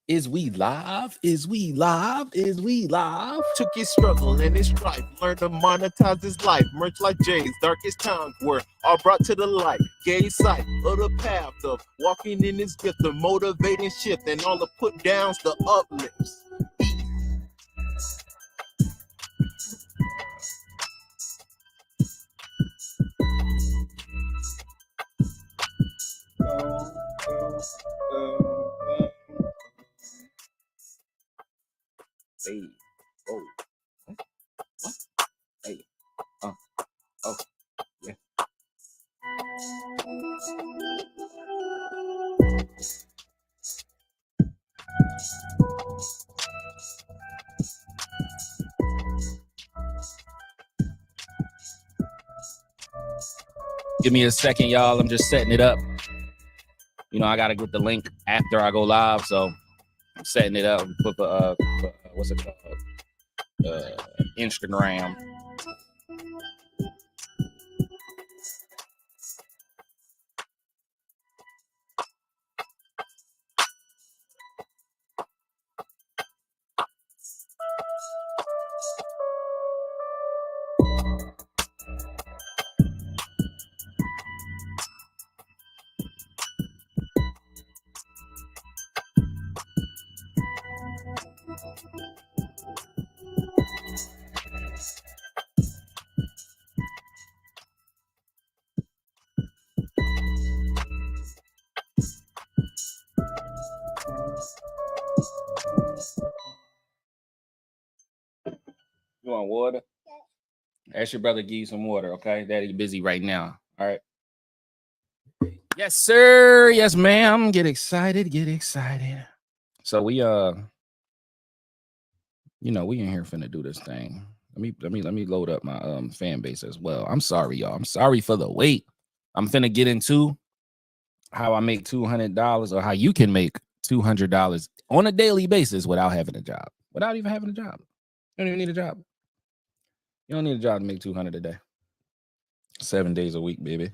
Is we live? Is we live? Is we live? Took his struggle and his strife, learned to monetize his life. Merch like Jay's darkest times were all brought to the light. Gay sight of the path of walking in his gift, the motivating shift, and all the put downs, the uplifts. Hey, oh, what? Hey, oh, yeah. Give me a second, y'all. I'm just setting it up. You know, I gotta get the link after I go live, so I'm setting it up. Put what's it called? Instagram. You want water? Ask your brother, give you some water, okay? Daddy busy right now. All right. Yes, sir. Yes, ma'am. Get excited. Get excited. So we you know, we in here finna do this thing. Let me load up my fan base as well. I'm sorry, y'all. I'm sorry for the wait. I'm finna get into how I make $200 or how you can make $200 on a daily basis without having a job. Without even having a job. You don't even need a job. You don't need a job to make $200 a day. 7 days a week, baby.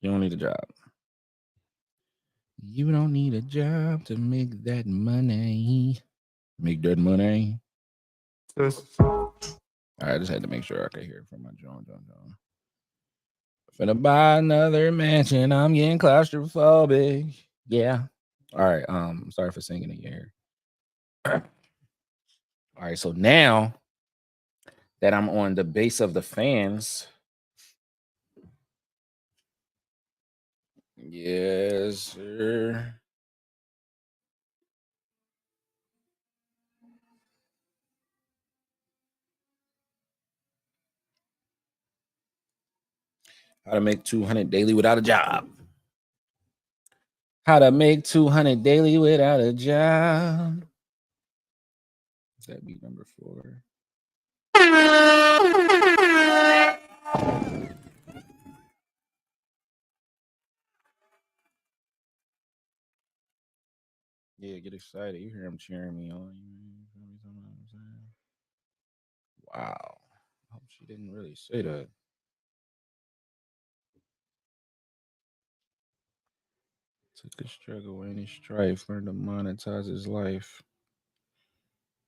You don't need a job. You don't need a job to make that money. Make that money. All right, I just had to make sure I could hear it from my John. Finna buy another mansion. I'm getting claustrophobic. Yeah. All right. Sorry for singing in your ear. All right. So now that I'm on the base of the fans. Yes, sir. How to make $200 daily without a job. How to make $200 daily without a job. That be number 4. Yeah, get excited. You hear him cheering me on. Wow. I hope she didn't really say that. Took a struggle and his strife, learned to monetize his life.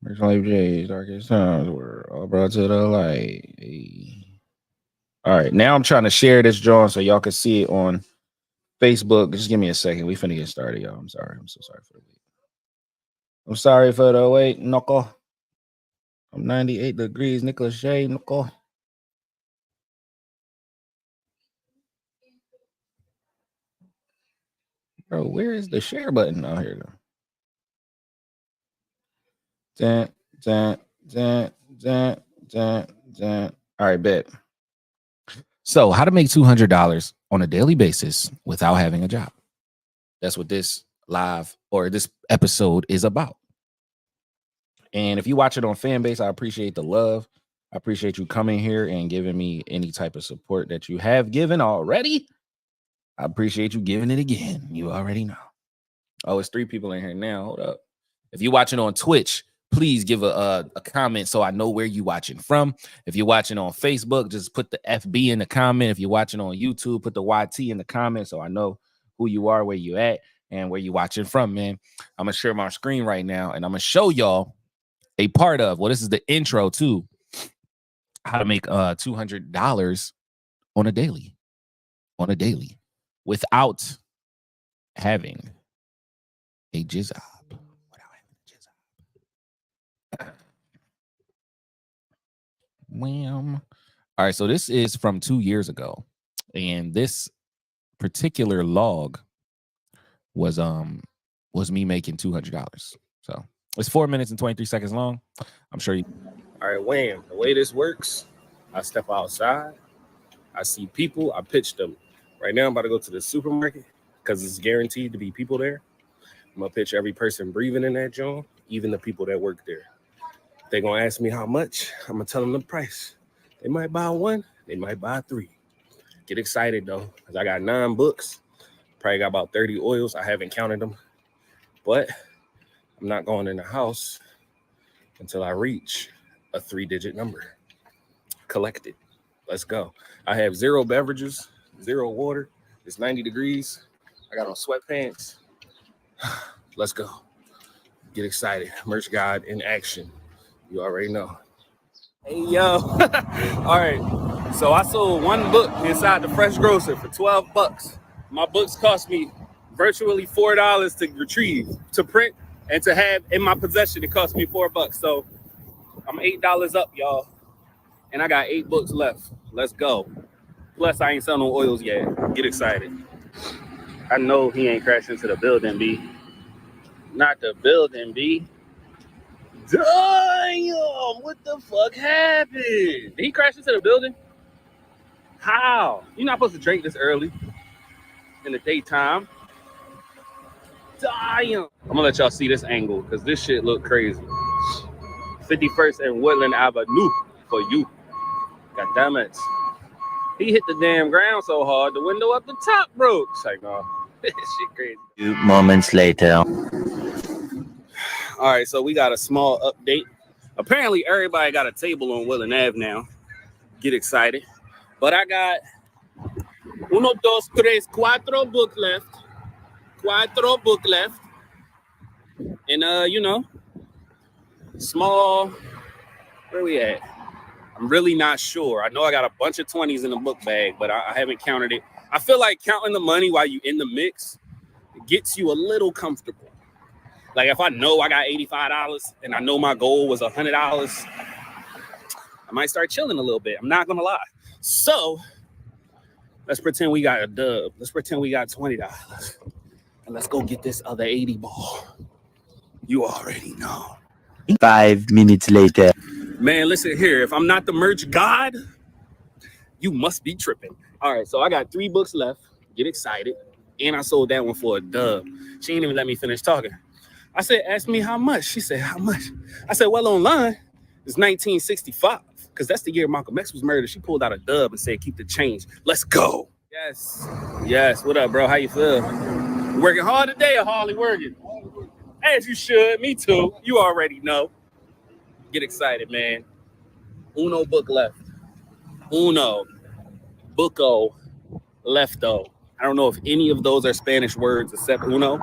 Merch Life J's darkest times were all brought to the light. Hey. All right, now I'm trying to share this, John, so y'all can see it on Facebook. Just give me a second. We finna get started, y'all. I'm sorry. I'm so sorry for the wait. I'm sorry for the wait, knuckle. I'm 98 degrees, Nicholas J, knuckle. Bro, where is the share button? Oh, here you go. All right, bet. So, how to make $200 on a daily basis without having a job? That's what this live or this episode is about. And if you watch it on Fanbase, I appreciate the love. I appreciate you coming here and giving me any type of support that you have given already. I appreciate you giving it again. You already know. Oh, it's 3 people in here now. Hold up. If you're watching on Twitch, please give a comment so I know where you're watching from. If you're watching on Facebook, just put the FB in the comment. If you're watching on YouTube, put the YT in the comment so I know who you are, where you at. and where you watching from, man. I'm gonna share my screen right now, and I'm gonna show y'all a part of. Well, this is the intro to how to make $200 on a daily, without having a job. Wham. All right, so this is from 2 years ago, and this particular log was me making $200. So it's 4 minutes and 23 seconds long. I'm sure you. All right, wham. The way this works, I step outside, I see people, I pitch them. Right now, I'm about to go to the supermarket because it's guaranteed to be people there. I'm gonna pitch every person breathing in that joint, even the people that work there. They're gonna ask me how much. I'm gonna tell them the price. They might buy one, they might buy three. Get excited though, because I got 9 books. Probably got about 30 oils. I haven't counted them, but I'm not going in the house until I reach a 3-digit number. Collected. Let's go. I have 0 beverages, 0 water. It's 90 degrees. I got on sweatpants. Let's go. Get excited. Merch God in action. You already know. Hey, yo. All right. So I sold 1 book inside the Fresh Grocer for $12. My books cost me virtually $4 to retrieve, to print, and to have in my possession. It cost me $4. So I'm $8 up, y'all. And I got 8 books left. Let's go. Plus, I ain't selling no oils yet. Get excited. I know he ain't crashed into the building, B. Not the building, B. Damn, what the fuck happened? Did he crash into the building? How? You're not supposed to drink this early in the daytime. Damn. I'm gonna let y'all see this angle because this shit look crazy. 51st and Woodland Avenue for you. God damn it. He hit the damn ground so hard, the window up the top broke. It's like, no, this shit crazy. 2 moments later. All right, so we got a small update. Apparently, everybody got a table on Woodland Ave now. Get excited. But I got 1, 2, 3, 4 book left. 4 book left. And, you know, small, where we at? I'm really not sure. I know I got a bunch of 20s in the book bag, but I haven't counted it. I feel like counting the money while you in the mix gets you a little comfortable. Like if I know I got $85 and I know my goal was $100, I might start chilling a little bit. I'm not gonna lie. So let's pretend we got a dub. Let's pretend we got $20. And let's go get this other 80 ball. You already know. 5 minutes later. Man, listen here. If I'm not the merch god, you must be tripping. All right, so I got 3 books left. Get excited. And I sold that one for a dub. She didn't even let me finish talking. I said, ask me how much. She said, how much? I said, well, online, it's 1965. Because that's the year Malcolm X was murdered. She pulled out a dub and said, keep the change. Let's go. Yes. Yes. What up, bro? How you feel? You working hard today or hardly working? As you should. Me too. You already know. Get excited, man. Uno book left. Uno. Buco. Lefto. I don't know if any of those are Spanish words except uno,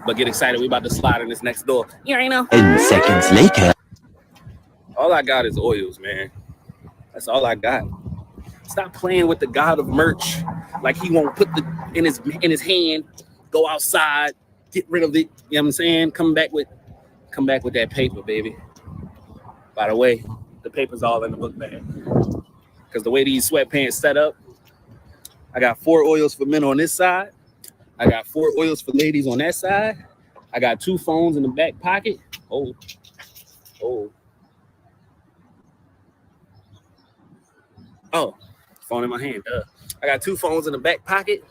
but get excited. We about to slide in this next door. You already know. 10 seconds later. All I got is oils, man. That's all I got. Stop playing with the god of merch like he won't put the in his hand, go outside, get rid of it. You know what I'm saying? Come back with that paper, baby. By the way, the paper's all in the book bag. Because the way these sweatpants set up, I got 4 oils for men on this side. I got 4 oils for ladies on that side. I got 2 phones in the back pocket. Oh. Oh, phone in my hand. I got 2 phones in the back pocket,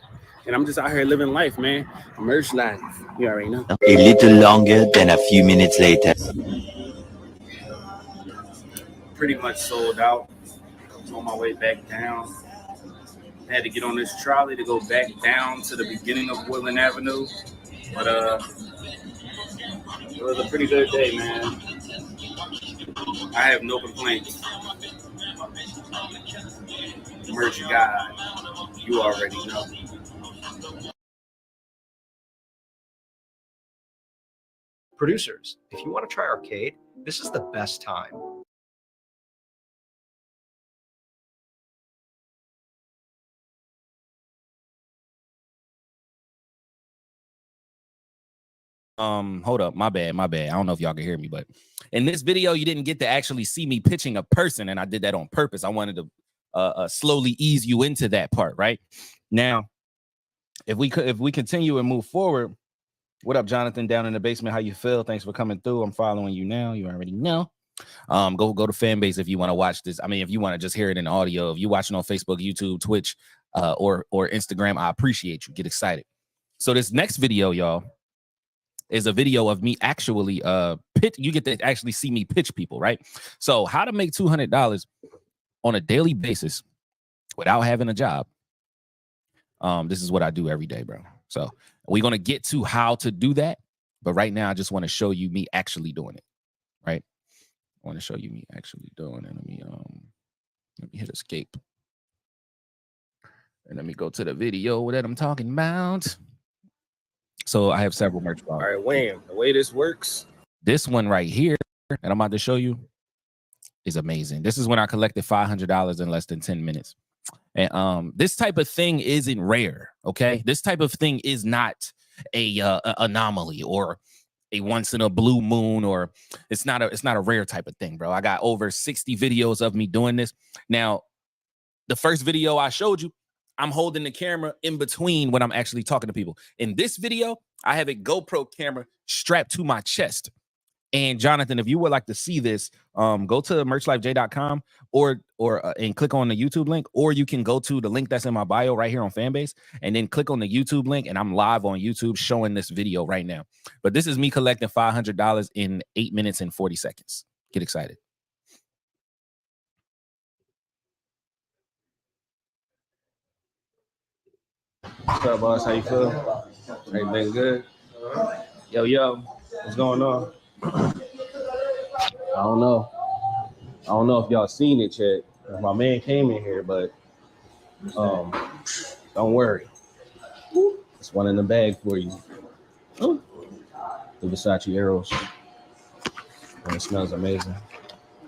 and I'm just out here living life, man. Merch life. You already know. A little longer than a few minutes later. Pretty much sold out. On my way back down. Had to get on this trolley to go back down to the beginning of Woodland Avenue. But it was a pretty good day, man. I have no complaints. Merch God, you already know. Producers, if you want to try Arcade, this is the best time. Hold up, my bad. I don't know if y'all can hear me, but in this video, you didn't get to actually see me pitching a person, and I did that on purpose. I wanted to slowly ease you into that part, right? Now, if we continue and move forward, what up, Jonathan, down in the basement? How you feel? Thanks for coming through. I'm following you now. You already know. Go to Fanbase if you want to watch this. I mean, if you want to just hear it in audio, if you're watching on Facebook, YouTube, Twitch, or Instagram, I appreciate you. Get excited. So this next video, y'all, is a video of me actually pitch. You get to actually see me pitch people, right? So how to make $200 on a daily basis without having a job. This is what I do every day, bro. So we're going to get to how to do that. But right now, I just want to show you me actually doing it, right? I want to show you me actually doing it. Let me hit escape. And let me go to the video that I'm talking about. So I have several merch bars. All right, Wham. The way this works. This one right here that I'm about to show you is amazing. This is when I collected $500 in less than 10 minutes. And this type of thing isn't rare, okay? This type of thing is not a anomaly or a once in a blue moon, or it's not a rare type of thing, bro. I got over 60 videos of me doing this. Now, the first video I showed you, I'm holding the camera in between when I'm actually talking to people. In this video, I have a GoPro camera strapped to my chest. And Jonathan, if you would like to see this, go to merchlifej.com or and click on the YouTube link, or you can go to the link that's in my bio right here on Fanbase and then click on the YouTube link, and I'm live on YouTube showing this video right now. But this is me collecting $500 in 8 minutes and 40 seconds. Get excited. What's up, boss? How you feel? Everything good? Yo, what's going on? I don't know if y'all seen it yet. My man came in here, but don't worry. It's one in the bag for you. The Versace Arrows. And it smells amazing.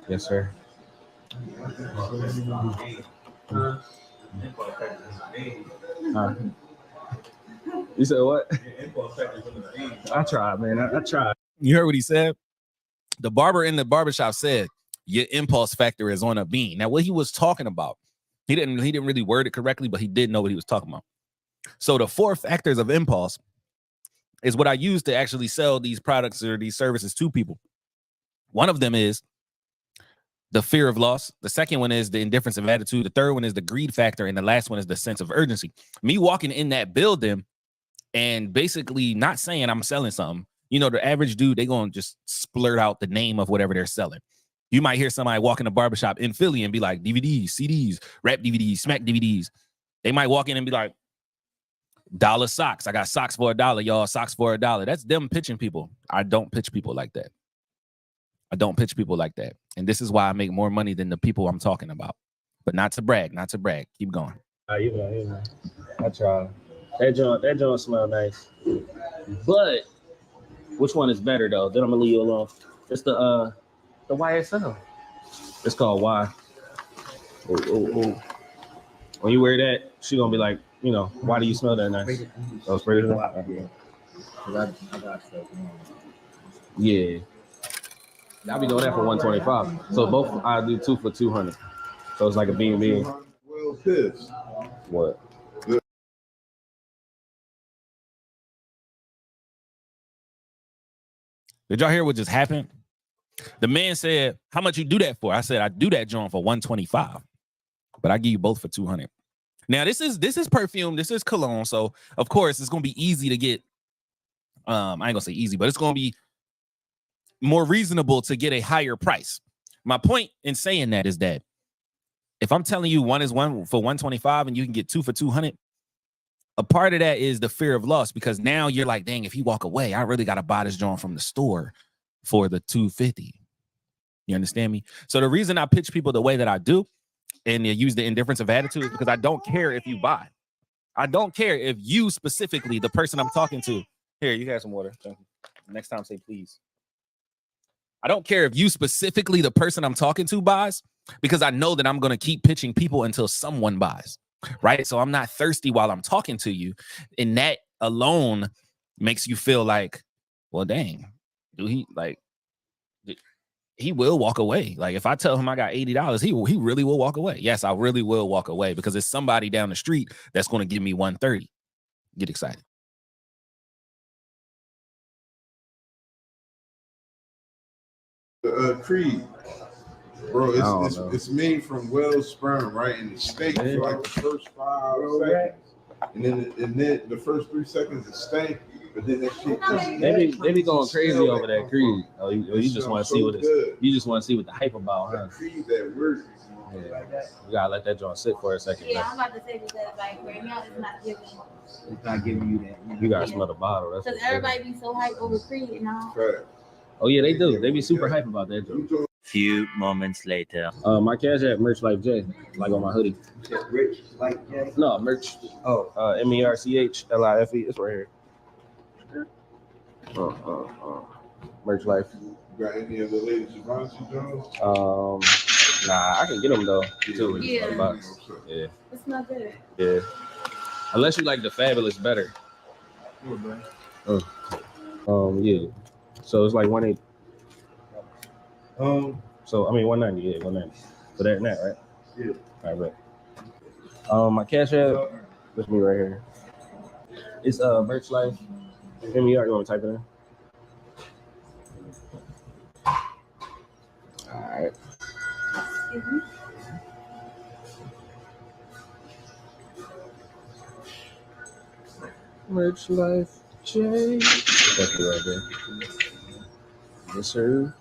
Yes, sir. You said what? I tried, man. I tried. You heard what he said? The barber in the barbershop said, your impulse factor is on a bean. Now, what he was talking about, he didn't really word it correctly, but he did know what he was talking about. So the 4 factors of impulse is what I use to actually sell these products or these services to people. One of them is the fear of loss. The second one is the indifference of attitude. The third one is the greed factor. And the last one is the sense of urgency. Me walking in that building and basically not saying I'm selling something. You know, the average dude, they going to just splurt out the name of whatever they're selling. You might hear somebody walk in a barbershop in Philly and be like, DVDs, CDs, rap DVDs, smack DVDs. They might walk in and be like, dollar socks. I got socks for $1, y'all. Socks for $1. That's them pitching people. I don't pitch people like that. And this is why I make more money than the people I'm talking about. But not to brag. Keep going. I tried. That joint smell nice. But which one is better though? Then I'm gonna leave you alone. It's the YSL. It's called Y. Oh. When you wear that, she gonna be like, you know, why do you smell that nice? Oh, spray it on. Yeah. I'll be doing that for $125. So both I do 2 for $200. So it's like a bean. Well, pissed. What? Did y'all hear what just happened? The man said, how much you do that for? I said, I do that joint for $125, but I give you both for $200. Now, this is perfume. This is cologne. So, of course, it's going to be easy to get. I ain't going to say easy, but it's going to be more reasonable to get a higher price. My point in saying that is that if I'm telling you one is one for $125 and you can get 2 for $200, a part of that is the fear of loss, because now you're like, dang, if you walk away, I really got to buy this joint from the store for the $250. You understand me? So the reason I pitch people the way that I do and you use the indifference of attitude is because I don't care if you buy. I don't care if you specifically, the person I'm talking to. Here, you have some water. Thank you. Next time, say please. I don't care if you specifically, the person I'm talking to, buys, because I know that I'm going to keep pitching people until someone buys, right? So I'm not thirsty while I'm talking to you. And that alone makes you feel like, well, dang, do he like, he will walk away. Like if I tell him I got $80, he really will walk away. Yes, I really will walk away because it's somebody down the street that's going to give me 130. Get excited. Creed, bro, it's made from whale sperm, right? And it's stank for like the first 5 seconds, and then the first 3 seconds it stank, but then that shit. They be going crazy over that Creed. Oh, you just want to see what it's. You just want to see what the hype about, huh? Creed that works. Yeah, you gotta let that joint sit for a second. Yeah, I'm about to say because like right now it's not giving you that. You gotta smell the bottle. Because everybody be so hyped over Creed and all. Right. Oh yeah, they do. They be super hype about that joint. Few moments later. My cash at Merch Life J, like on my hoodie. Rich like J? No, Merch. Oh, MERCHLIFE. It's right here. Merch Life. You got any of the latest Javante Jones? Nah, I can get them though. Too. Yeah. $20. Yeah. It's not good. Yeah. Unless you like the Fabulous better. Yeah. So it's like 180. So I mean 190, yeah, 190. For that and that, right? Yeah. All right, bet. My cash app, that's me right here. It's Merch Life. MER, you want to type it in? All right. Excuse me. Merch Life J. That's me right there. Yes, sir.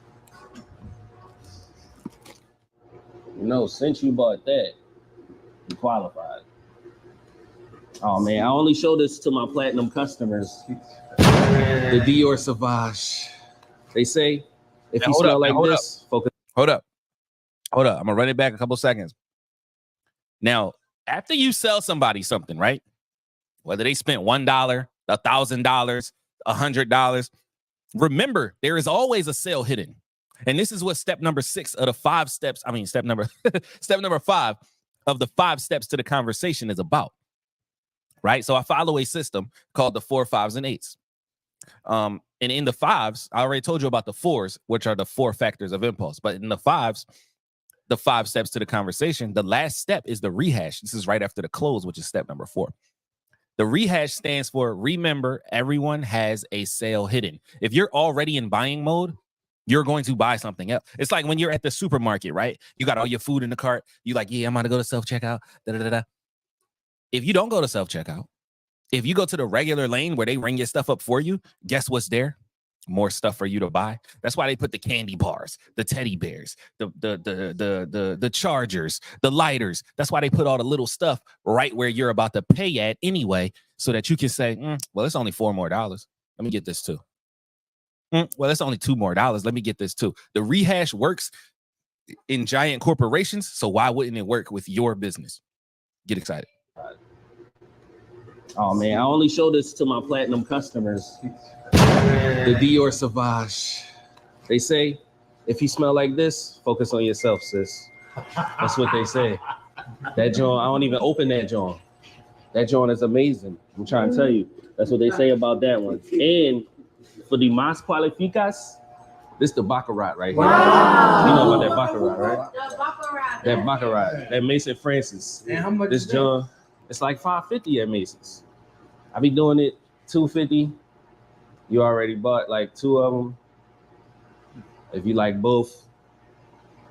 No, since you bought that, you qualified. Oh man, I only show this to my platinum customers. The Dior Sauvage. They say if you smell like this, focus. Hold up. I'm gonna run it back a couple seconds. Now, after you sell somebody something, right? Whether they spent $1, $1,000, $100, remember there is always a sale hidden. And this is what step number 6 of the 5 steps. I mean, step number 5 of the 5 steps to the conversation is about. Right. So I follow a system called the 4, 5s, and 8s. And in the 5s, I already told you about the 4s, which are the 4 factors of impulse. But in the 5s, the 5 steps to the conversation, the last step is the rehash. This is right after the close, which is step number 4. The rehash stands for remember, everyone has a sale hidden. If you're already in buying mode, you're going to buy something else. It's like when you're at the supermarket, right? You got all your food in the cart. You like, yeah, I'm going to go to self-checkout. If you don't go to self-checkout, if you go to the regular lane where they ring your stuff up for you, guess what's there? More stuff for you to buy. That's why they put the candy bars, the teddy bears, the chargers, the lighters. That's why they put all the little stuff right where you're about to pay at anyway, so that you can say, well, it's only $4 more. Let me get this too. Well, it's only $2 more. Let me get this too. The rehash works in giant corporations, so why wouldn't it work with your business? Get excited. Oh man, I only show this to my platinum customers. The Dior Sauvage. They say, if you smell like this, focus on yourself, sis. That's what they say. That joint, I don't even open that joint. That joint is amazing. I'm trying to tell you. That's what they say about that one. And for the más cualificas, this is the Baccarat right here. Wow. You know about that Baccarat, right? The Baccarat. That Baccarat. That Mason Francis. And how much this joint, it's like $5.50 at Mason's. I be doing it $2.50. You already bought like 2 of them. If you like both,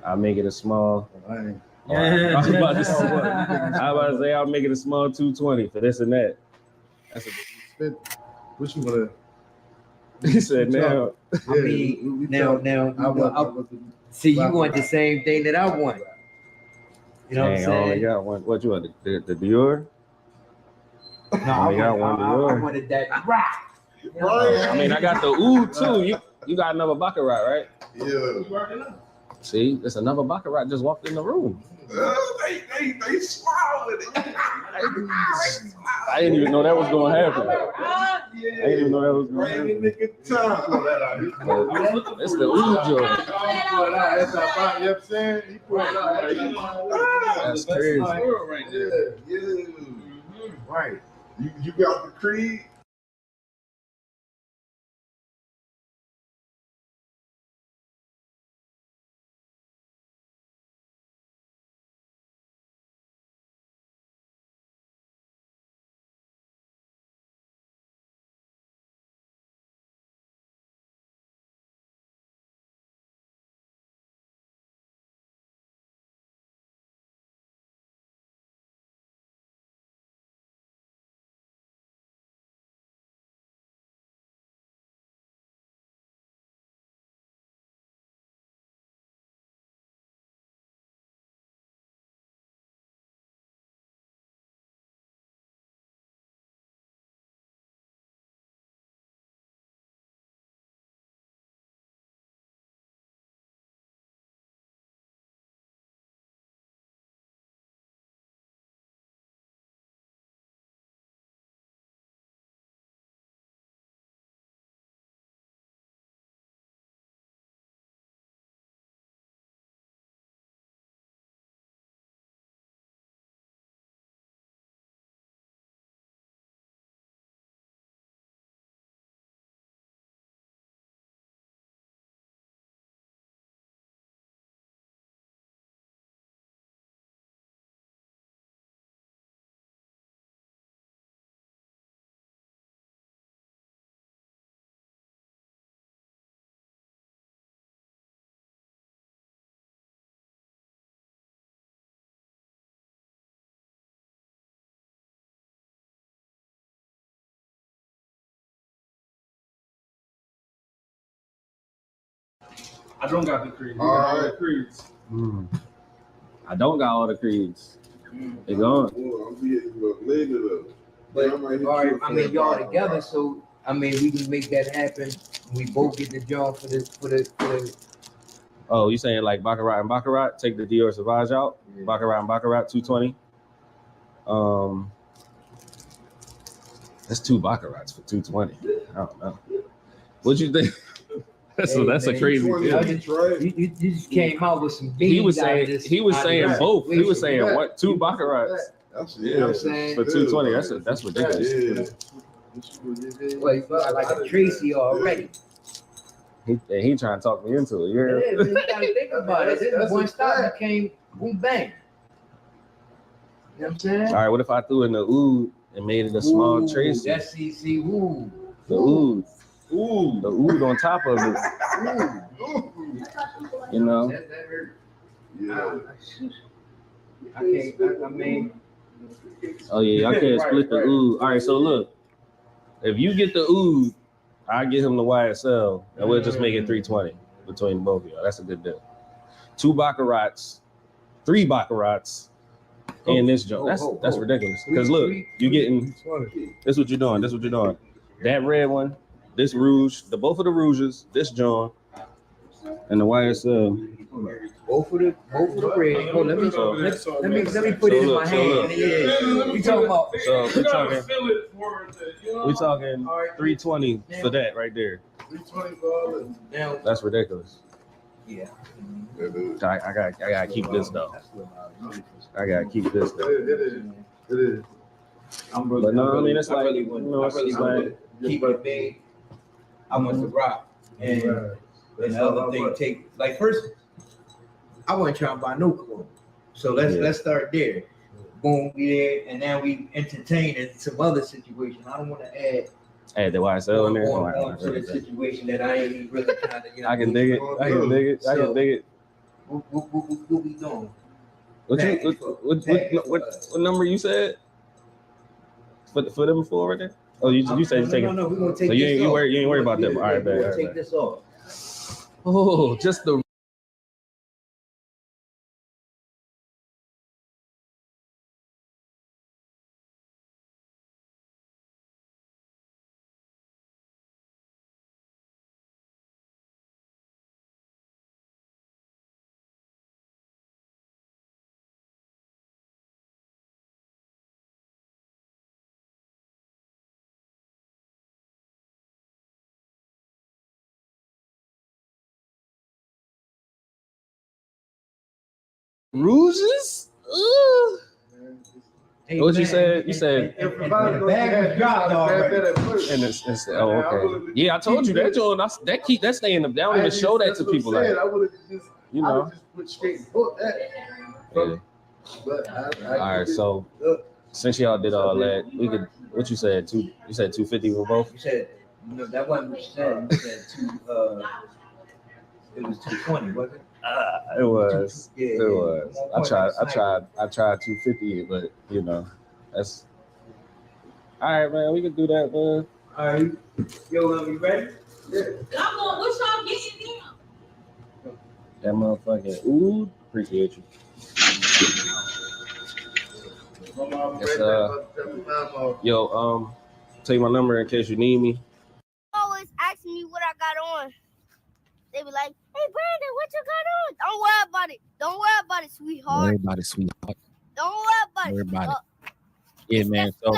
I'll make it a small. I was about to say I'll make it a small $2.20 for this and that. That's a What you wanna? he said now. I mean, now, see, you want the same thing that I want. You know what I'm Dang, I only saying? got one. What you want? The Dior? No, I wanted that rock. I mean, I got the oud too. You got another Baccarat, right? Yeah. See, there's another Baccarat just walked in the room. They swallowed it. I didn't even know that was gonna happen. I didn't even know that was gonna Right in happen. the nick of time. It's the ooh joint. That's how you know what I'm saying? He put it out. That's crazy. Right there. Yeah. Right. You got the Creed? I don't got the creeds. All right. I don't got all the creeds. They gone. Well, I'm getting later though. But Yeah, I might hit all right, you I for mean, that y'all bottle, together, right? so I mean, we can make that happen. We both get the job for the. Oh, you saying like Baccarat and Baccarat? Take the Dior Sauvage out. Yeah. Baccarat and Baccarat, 220. That's 2 Baccarats for 220. I don't know. What you think? That's Hey, a man, crazy Which one deal. is it, right? You just came out with some beans. He was out of saying this- he was out of saying this both. He was situation. saying what 2 Baccarats. That's You know what I'm saying? For 220. That's ridiculous. Yeah. Well, you felt like a Tracy already. He trying to talk me into it. Yeah, Yeah. man, you gotta think about it. This That's one a stop fact. became boom bang. You know what I'm saying? All right. What if I threw in the oud and made it a small Ooh, Tracy? that's CC. Ooh. The oud. Ooh. The oud on top of it. Ooh. You know. That hurt. Yeah. I can't. I mean, Oh yeah, I can't split the oud. All right. So look, if you get the oud, I get him the YSL, and we'll just make it 320 between both of y'all. That's a good deal. 2 Baccarats, 3 Baccarats, and this joint. That's ridiculous. Because look, you getting this what you're doing. This what you're doing. That red one, this rouge, both of the rouges, this joint, and the YSL. both of the red. Oh, let me put it in my So hand. look. Yeah. We talking about. So we talking 320 for that right there. 320 for all Now, That's ridiculous. yeah. It is. I gotta keep this though. I gotta keep this though. It is. It is. But no, I mean it's like really you want, know, I it's really just want like to keep it big. I want to rock, and the other thing take like first. I wasn't trying to buy no clothes, so let's start there. Boom, we there, and now we entertaining some other situation. I don't want to add the YSL in there. on to the situation that I ain't even really kind of. You know, I can dig it. I can dig it. I can dig it. What we doing? What number you said? For them 4 right there? Oh, you said you take it. No, we're gonna take So you this ain't off. worry about them. All right, We're bet. gonna take this off. Oh, just the Rouges? Hey, What you man, said? You said- and the bag was dropped already. And it's oh, okay. Yeah, I told you that, Joe. That stay in the. They don't even show that to people. Like, I would have just, you know. put straight and put that. Yeah. But All right, so since y'all did all that, we could. What you said? You said 250 for both. You said, no, that wasn't what you said. You said it was 220, wasn't it? It was. Yeah, It was. I tried 250, but you know, that's. All right, man. We can do that, man. All right. Yo, you ready? I'm going, what y'all getting in? That motherfucking. Ooh, appreciate you. Yes, yo, tell you my number in case you need me. Always asking me what I got on. They be like, "Hey, Brandon, what you got on?" Don't worry about it. Don't worry about it, Don't worry sweetheart. about it, sweetheart. Don't worry about Don't worry it. about it. Yeah, man. So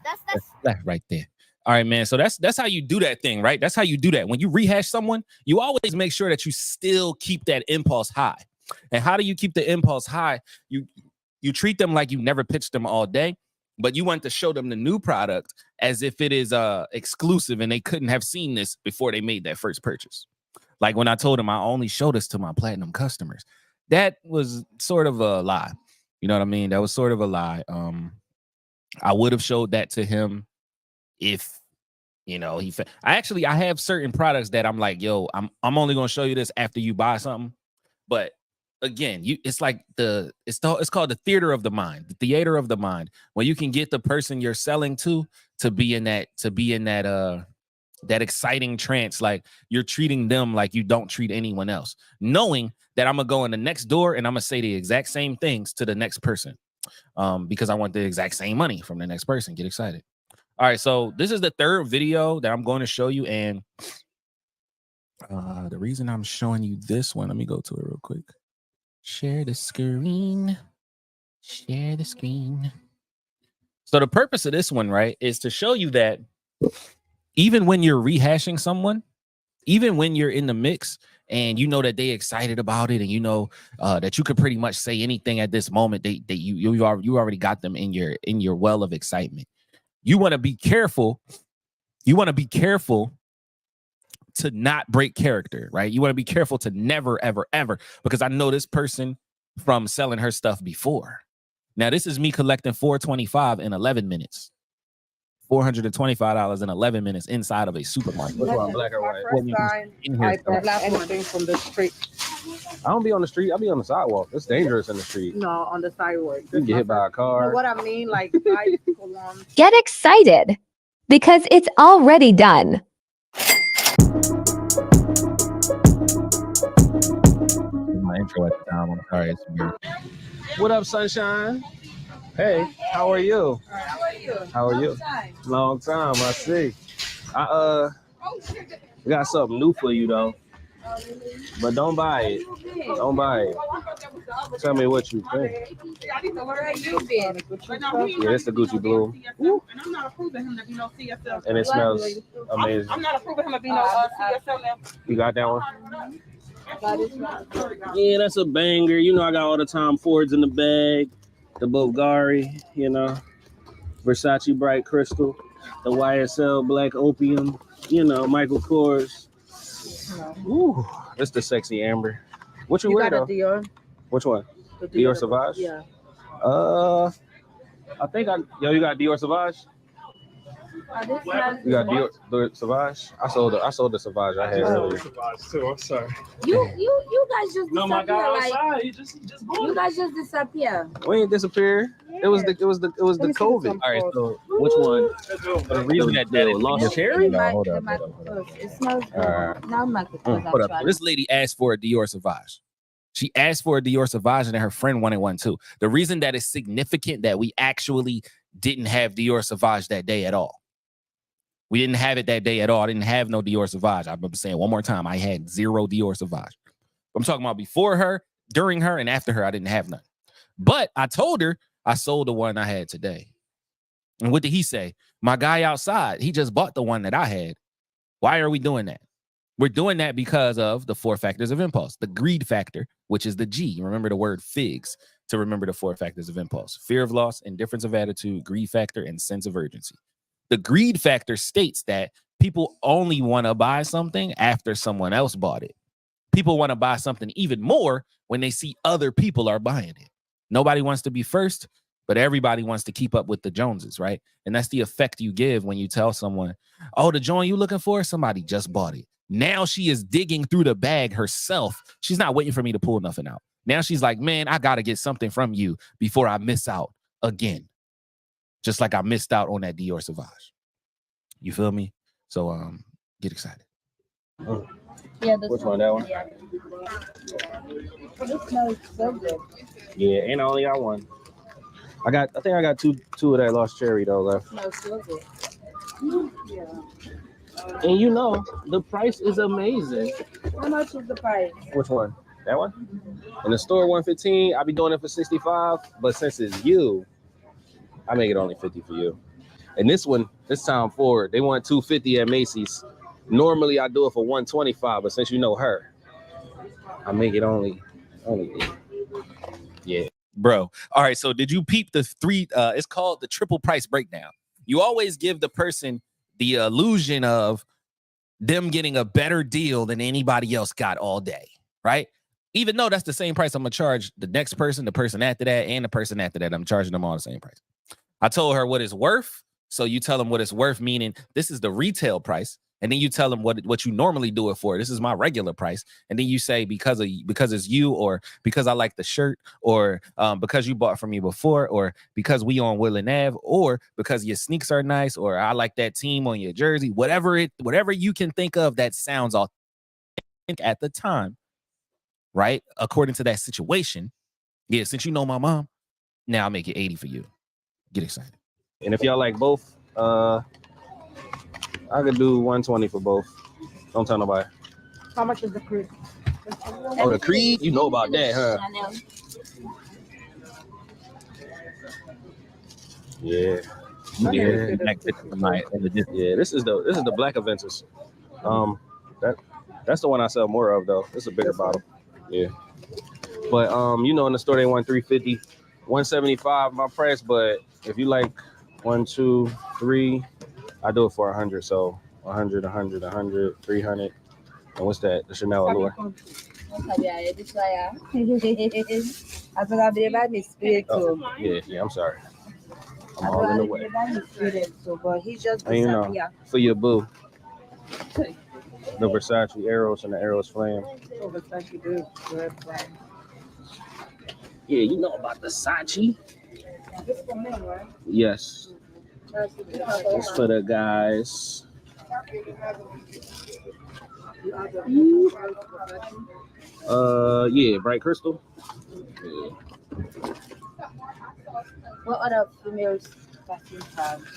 That's that right there. All right, man. So that's how you do that thing, right? That's how you do that. When you rehash someone, you always make sure that you still keep that impulse high. And how do you keep the impulse high? You treat them like you never pitched them all day, but you want to show them the new product as if it is exclusive and they couldn't have seen this before they made that first purchase. Like when I told them I only show this to my platinum customers, that was sort of a lie. You know what I mean? That was sort of a lie. I would have showed that to him if, you know, I have certain products that I'm like, yo, I'm only gonna show you this after you buy something. But again, it's like it's called the theater of the mind, the theater of the mind, when you can get the person you're selling to be in that exciting trance, like you're treating them like you don't treat anyone else, knowing that I'm gonna go in the next door and I'm gonna say the exact same things to the next person, because I want the exact same money from the next person. Get excited. All right, so this is the third video that I'm going to show you, and the reason I'm showing you this one, let me go to it real quick. Share the screen. Share the screen. So the purpose of this one, right, is to show you that even when you're rehashing someone, even when you're in the mix and you know that they excited about it, and you know that you could pretty much say anything at this moment, you already got them in your well of excitement. You want to be careful. You want to be careful to not break character, right? You want to be careful to never, ever, ever, because I know this person from selling her stuff before. Now, this is me collecting $425 in 11 minutes. $425 in 11 minutes inside of a supermarket. Which one, black or white? I don't have anything from the street. I don't be on the street. I be on the sidewalk. It's dangerous in the street. No, on the sidewalk. You can get hit by a car. No, what I mean, like, I go on. Get excited because it's already done. My intro at the time. I'm sorry, it's weird. What up, sunshine? Hey, how are you? How are you? How are you? Long time, I see. I got something new for you though. But don't buy it. Don't buy it. Tell me what you think. Yeah, it's the Gucci Blue. And it smells amazing. I'm not approving him of being no CSL. You got that one? Yeah, that's a banger. You know, I got all the Tom Fords in the bag. The Bulgari, you know. Versace Bright Crystal. The YSL Black Opium. You know, Michael Kors. Ooh, it's the sexy amber. What you wear though? Dior. Which one? The Dior Sauvage? Yeah. I think you got Dior Sauvage? You got Dior Sauvage? I sold the Sauvage I had earlier. Sauvage too. I'm sorry. You guys just No, my guy disappear, like, outside. He just you guys just disappear. We ain't disappear. It was the COVID. All right, so which one? The reason that lost cherry? No, hold up. It smells good. Not Michael Kors. Hold up. This lady asked for a Dior Sauvage. She asked for a Dior Sauvage, and then her friend wanted one too. The reason that is significant that we actually didn't have Dior Sauvage that day at all. We didn't have it that day at all. I didn't have no Dior Sauvage. I'm saying one more time, I had zero Dior Sauvage. I'm talking about before her, during her, and after her, I didn't have none. But I told her I sold the one I had today. And what did he say? My guy outside, he just bought the one that I had. Why are we doing that? We're doing that because of the 4 factors of impulse. The greed factor, which is the G. Remember the word FIGS to remember the 4 factors of impulse. Fear of loss, indifference of attitude, greed factor, and sense of urgency. The greed factor states that people only want to buy something after someone else bought it. People want to buy something even more when they see other people are buying it. Nobody wants to be first, but everybody wants to keep up with the Joneses, right? And that's the effect you give when you tell someone, oh, the joint you looking for, somebody just bought it. Now she is digging through the bag herself. She's not waiting for me to pull nothing out. Now she's like, man, I got to get something from you before I miss out again. Just like I missed out on that Dior Sauvage. You feel me? So get excited. Yeah, Which one, that one? Yeah. This smells so good. Yeah, and I only got one. I think I got two of that lost cherry though left. It smells so good. Yeah. And you know, the price is amazing. How much is the price? Which one? That one? In the store, $115. I be doing it for $65, but since it's you, I make it only $50 for you. And this one, this time forward, they want $250 at Macy's. Normally I do it for $125, but since you know her, I make it only. Yeah. Bro. All right. So did you peep the 3? It's called the triple price breakdown. You always give the person the illusion of them getting a better deal than anybody else got all day, right? Even though that's the same price I'm going to charge the next person, the person after that, and the person after that. I'm charging them all the same price. I told her what it's worth. So you tell them what it's worth, meaning this is the retail price. And then you tell them what you normally do it for. This is my regular price. And then you say because it's you, or because I like the shirt, or because you bought from me before, or because we on Woodland Ave, or because your sneaks are nice, or I like that team on your jersey. Whatever you can think of that sounds authentic at the time, right? According to that situation. Yeah, since you know my mom, now I'll make it 80 for you. Get excited. And if y'all like both, I could do 120 for both. Don't tell nobody. How much is the creed? Oh, the Creed? You know about that, huh? Yeah. Yeah. Yeah, this is the black Aventus. That's the one I sell more of though. It's a bigger bottle. Yeah. But you know, in the store they want $350, $175 my price, but if you like 1, 2, 3, I do it for $100. So 100, 100, 100, 300. And what's that? The Chanel Allure. Yeah, I'm sorry. I'm all in the way. But he just And you know, for your boo, the Versace Eros and the Eros Flame. Yeah, you know about the Versace. Yes. It's for the guys. Yeah, Bright Crystal. Yeah. What other females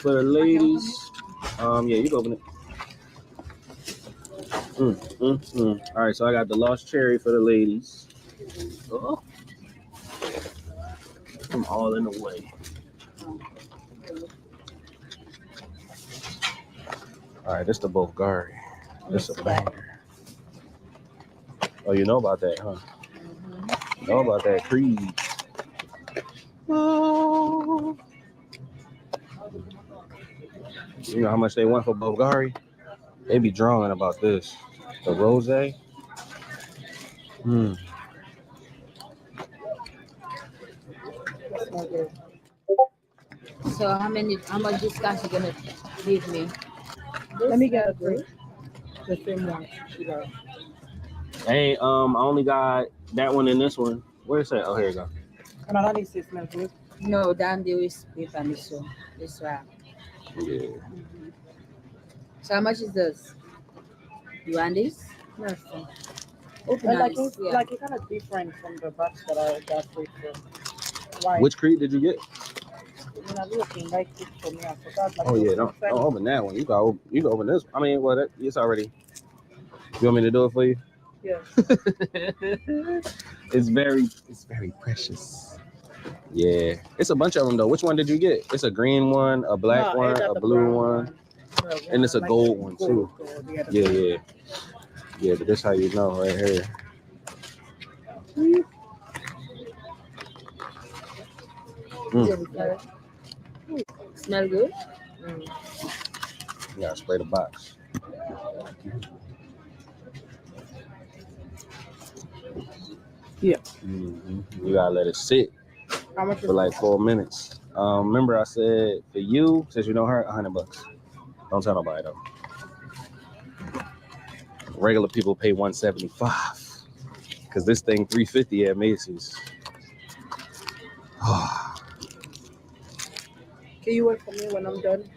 For the ladies, yeah, you can open it. All right, so I got the Lost Cherry for the ladies. Oh. I'm all in the way. All right, this the Bulgari. This a banger. Oh, you know about that, huh? You know about that Creed. Oh. You know how much they want for Bulgari? They be drawing about this. The rosé. So how much discount you gonna give me? Let me get a drink. The same one. Hey, I only got that one and this one. Where's that? Oh, here you go. No, down there is paper, so this one. Yeah. So how much is this? You want this? Yes. Open Like this, yeah. it's kind of different from the box that I got with why? Which Creed did you get? When I was looking, like it for me, I forgot. Like, Oh yeah, don't open that one. You can open this. I mean, well, it's already. You want me to do it for you? Yes. It's very precious. Yeah, it's a bunch of them though. Which one did you get? It's a green one, a black one, a blue one, and it's a gold one too. Yeah. Yeah, but this how you know right here. Smell good? You gotta spray the box. Yeah. You gotta let it sit How much for like 4 minutes. Remember I said for you, since you know her, $100. Don't tell nobody though. Regular people pay $175 because this thing $350 at Macy's. Can you wait for me when I'm done?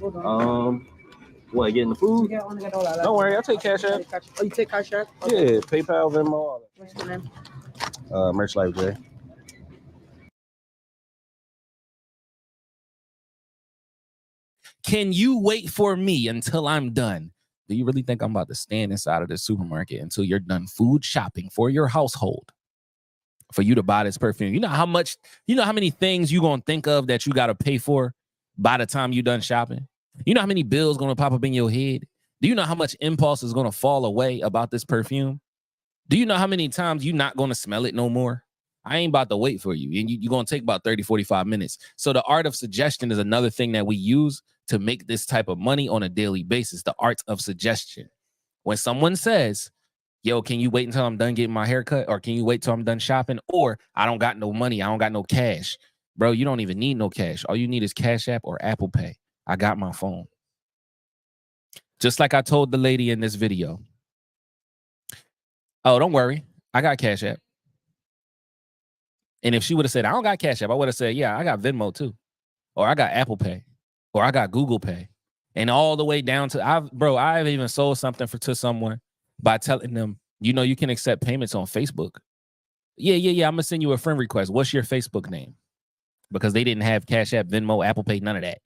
Hold on. What, getting the food? Yeah, I want to get all that. Don't worry, I'll take Cash App. Oh, you take Cash App? Yeah, PayPal, Venmo, all What's your name? that. Merch Life J. Can you wait for me until I'm done? Do you really think I'm about to stand inside of the supermarket until you're done food shopping for your household for you to buy this perfume? You know how many things you're going to think of that you got to pay for by the time you're done shopping? You know how many bills going to pop up in your head? Do you know how much impulse is going to fall away about this perfume? Do you know how many times you're not going to smell it no more? I ain't about to wait for you. And you're going to take about 30, 45 minutes. So the art of suggestion is another thing that we use to make this type of money on a daily basis. The art of suggestion. When someone says, yo, can you wait until I'm done getting my haircut? Or can you wait till I'm done shopping? Or I don't got no money. I don't got no cash. Bro, you don't even need no cash. All you need is Cash App or Apple Pay. I got my phone. Just like I told the lady in this video. Oh, don't worry. I got Cash App. And if she would have said, I don't got Cash App, I would have said, yeah, I got Venmo too. Or I got Apple Pay. Or I got Google Pay. And all the way down to, I've even sold something to someone by telling them, you can accept payments on Facebook. Yeah. I'm going to send you a friend request. What's your Facebook name? Because they didn't have Cash App, Venmo, Apple Pay, none of that.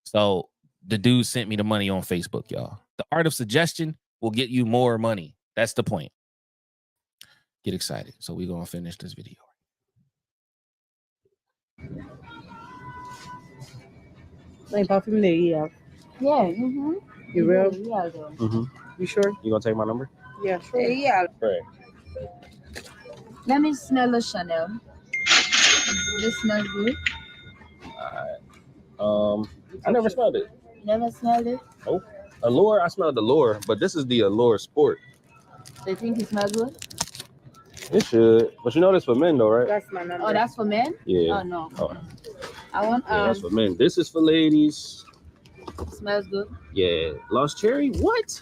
So the dude sent me the money on Facebook, y'all. The art of suggestion will get you more money. That's the point. Get excited. So we're going to finish this video. Like perfume there, yeah. Yeah. You real? Yeah. You sure? You gonna take my number? Yeah, sure. Yeah. Right. Let me smell the Chanel. This smells good. All right. I never smelled it. Never smelled it? Oh, Allure. I smelled Allure, but this is the Allure Sport. They think it smells good? It should, but you know this for men though, right? That's my number. Oh, that's for men? Yeah. Oh no. Oh. I want. Yeah, that's for men. This is for ladies. Smells good. Yeah, Lost Cherry. What?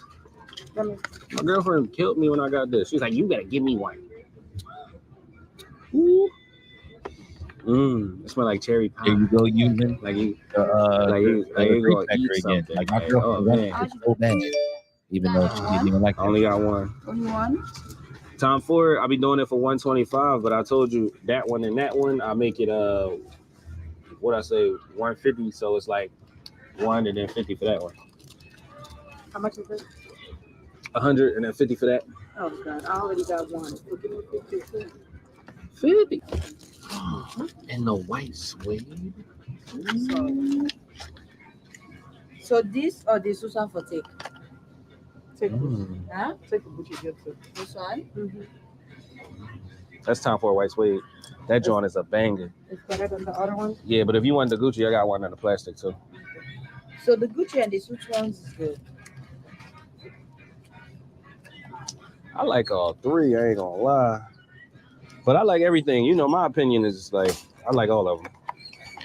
My girlfriend killed me when I got this. She's like, "You gotta give me one." Ooh. It smells like cherry pie. There you go, using like you the gonna eat again. something. Like my Like, girlfriend oh, wanted man. it so bad, even though she didn't even like I only got one. What do you want? Tom Ford, I'll be doing it for $125, but I told you that one and that one, I make it what I say, $150. So it's like $150 for that one. How much is it? $150 for that. Oh God, I already got one. So give me 50. 50. And the white suede. So this or this one for take? Take Huh? take a Gucci gift too. This one? That's Tom Ford white suede. That joint is a banger. It's better than the other one. Yeah, but if you want the Gucci, I got one in the plastic too. So the Gucci and this, which ones is good? I like all three, I ain't gonna lie. But I like everything. You know, my opinion is like, I like all of them.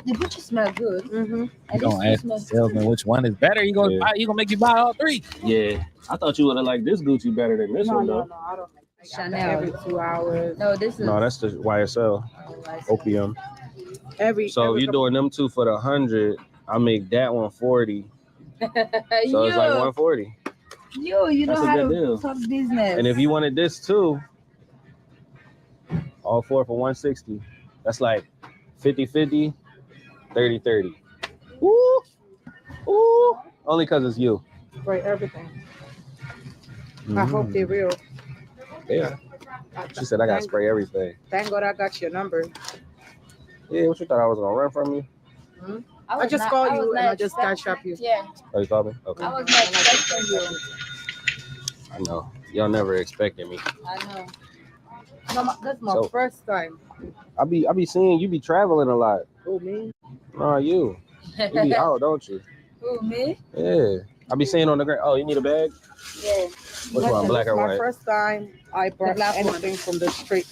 The Gucci smell good. You don't ask the salesman which one is better. You gonna make you buy all three. Yeah, I thought you would have liked this Gucci better than this one though. No, I don't like Chanel. every 2 hours. No, this is. No, that's the YSL Opium. Every So you're doing them two for the 100. I make that one 40. So it's like 140. You That's know a how good to deal. talk business. And if you wanted this too, all four for 160. That's like 50-50, 30-30. Ooh. Ooh. Only because it's you. spray everything. I hope they're real. Yeah. She said I gotta spray everything. Thank God I got your number. Yeah, what you thought I was gonna run from you? I just called you and I just catch up you. Yeah. Oh, you called me? Okay. I was not expecting you. I know. Y'all never expected me. I know. No, that's my So- first time. I be seeing you be traveling a lot. Who, me? Oh, you be out, don't you? Who, me? Yeah. I be seeing on the ground. Oh, you need a bag? Yeah. Which one, black or My white? first time I brought black one. anything from the street.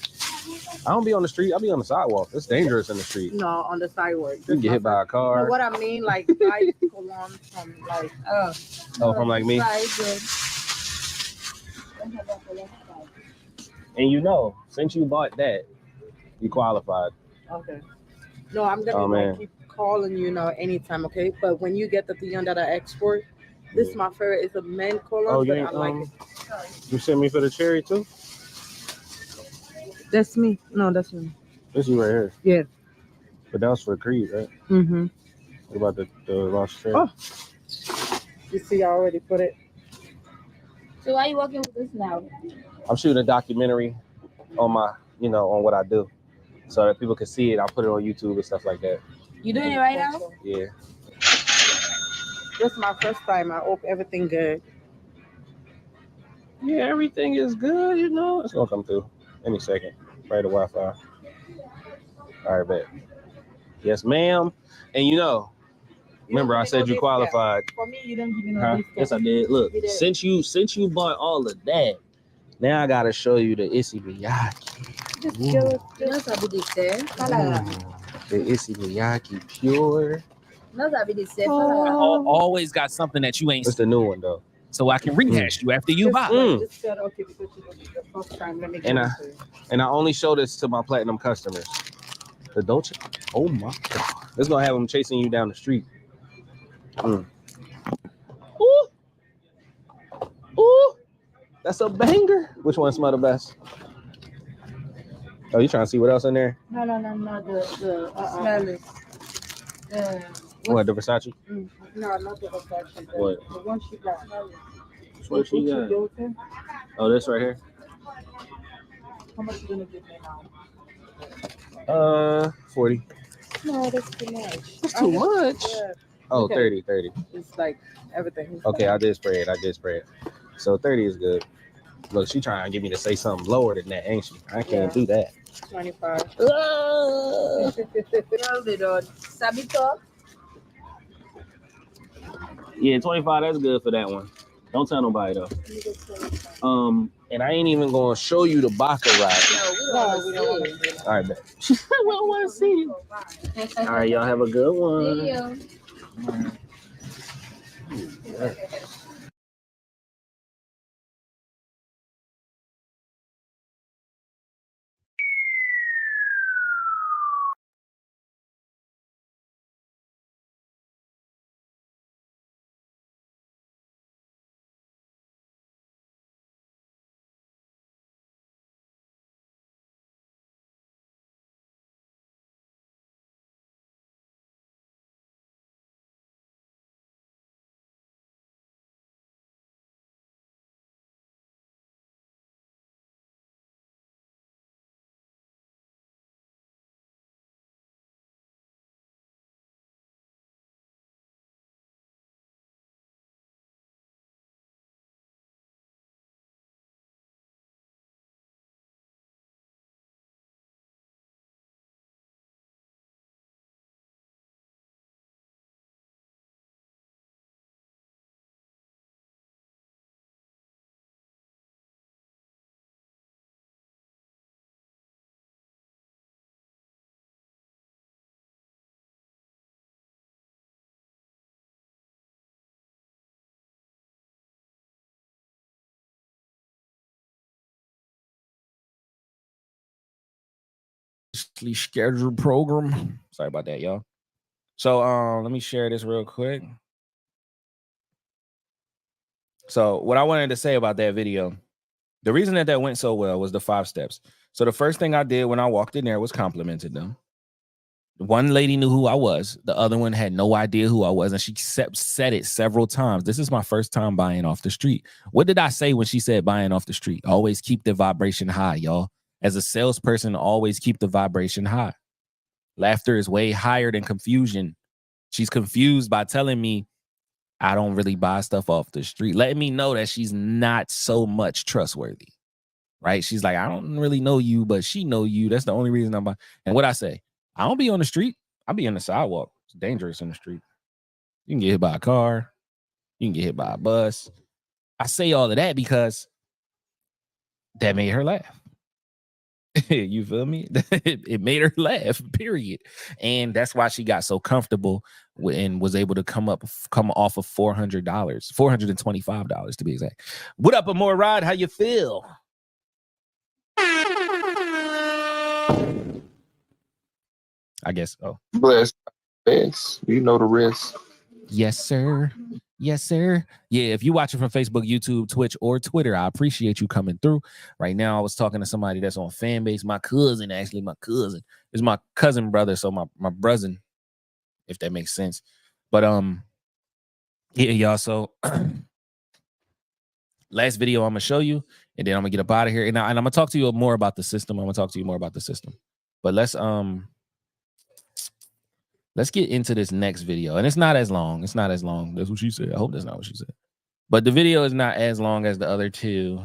I don't be on the street. I be on the sidewalk. It's dangerous in the street. No, on the sidewalk. You can get hit by a No, car. what I mean, like I cologne from like Oh. Oh, from like me. Right, good. And you know, since you bought that, you qualified. okay. No, I'm gonna Oh, man. keep calling you now anytime, okay? But when you get the thing that I export, this is my favorite. It's a men cologne, Oh, you but ain't, I like it. You sent me for the cherry too? That's me. No, that's me. This you right here. Yeah. But that was for Creed, right? Mm-hmm. What about the lost cherry? Oh. You see, I already put it. So why are you working with this now? I'm shooting a documentary on my, on what I do, so that people can see it. I'll put it on YouTube and stuff like that. You doing it right now? Yeah. This is my first time. I hope everything good. Yeah, everything is good, It's gonna come through any second. Right, the Wi-Fi. All right, bet. Yes, ma'am. And remember I said you qualified. For me, you don't give me no Huh? discount. Yes, I did. Look, You did. since you bought all of that, now I gotta show you the Issey Miyake. Just kill it. No sabi de ser. The Issey Miyake Pure. No sabi de ser. Always got something that you ain't It's the new one though. so I can rehash you after you buy. Just said, okay, because you know the first time. Let me And give I- it to you. And I only show this to my platinum customers. The Dolce. Oh my god. It's gonna have them chasing you down the street. Ooh. Ooh. That's a banger. Which one smell the best? Oh, you trying to see what else in there? No. The Smell it. What, the Versace? No, not the Versace. The, What? The one she got. Which one she got? Guilty. Oh, this right here? How much you gonna give me now? 40. No, that's too much. That's too much. Yeah, Oh, Okay. 30. it's like everything. Okay, I did spray it. So 30 is good. Look, she trying to get me to say something lower than that, ain't she? I can't do that. 25. Hold it on. Sabi talk. Yeah, 25, that's good for that one. Don't tell nobody though. And I ain't even gonna show you the Baccarat. No, we don't want to see it. All right, bet. We don't want to see you. All right, y'all have a good one. See you. Scheduled program. Sorry about that, y'all. So let me share this real quick. So what I wanted to say about that video, the reason that went so well was the 5 steps. So the first thing I did when I walked in there was complimented them. One lady knew who I was. The other one had no idea who I was. And she said it several times. This is my first time buying off the street. What did I say when she said buying off the street? Always keep the vibration high, y'all. As a salesperson, always keep the vibration high. Laughter is way higher than confusion. She's confused by telling me I don't really buy stuff off the street, letting me know that she's not so much trustworthy, right? She's like, I don't really know you, but she know you. That's the only reason I'm buying. And what I say, I don't be on the street. I be on the sidewalk. It's dangerous in the street. You can get hit by a car. You can get hit by a bus. I say all of that because that made her laugh. You feel me? It made her laugh, period. And that's why she got so comfortable and was able to come off of $400, $425 to be exact. What up, Amor Rod? How you feel? I guess. Oh, blessed. You know the rest. Yes, sir. Yes, sir. Yeah, if you're watching from Facebook, YouTube, Twitch, or Twitter, I appreciate you coming through. Right now, I was talking to somebody that's on Fanbase. My cousin is my cousin brother, so my brother, if that makes sense. But yeah, y'all. So last video I'm gonna show you, and then I'm gonna get up out of here. And I'm gonna talk to you more about the system. But let's get into this next video. And it's not as long. That's what she said. I hope that's not what she said. But the video is not as long as the other two.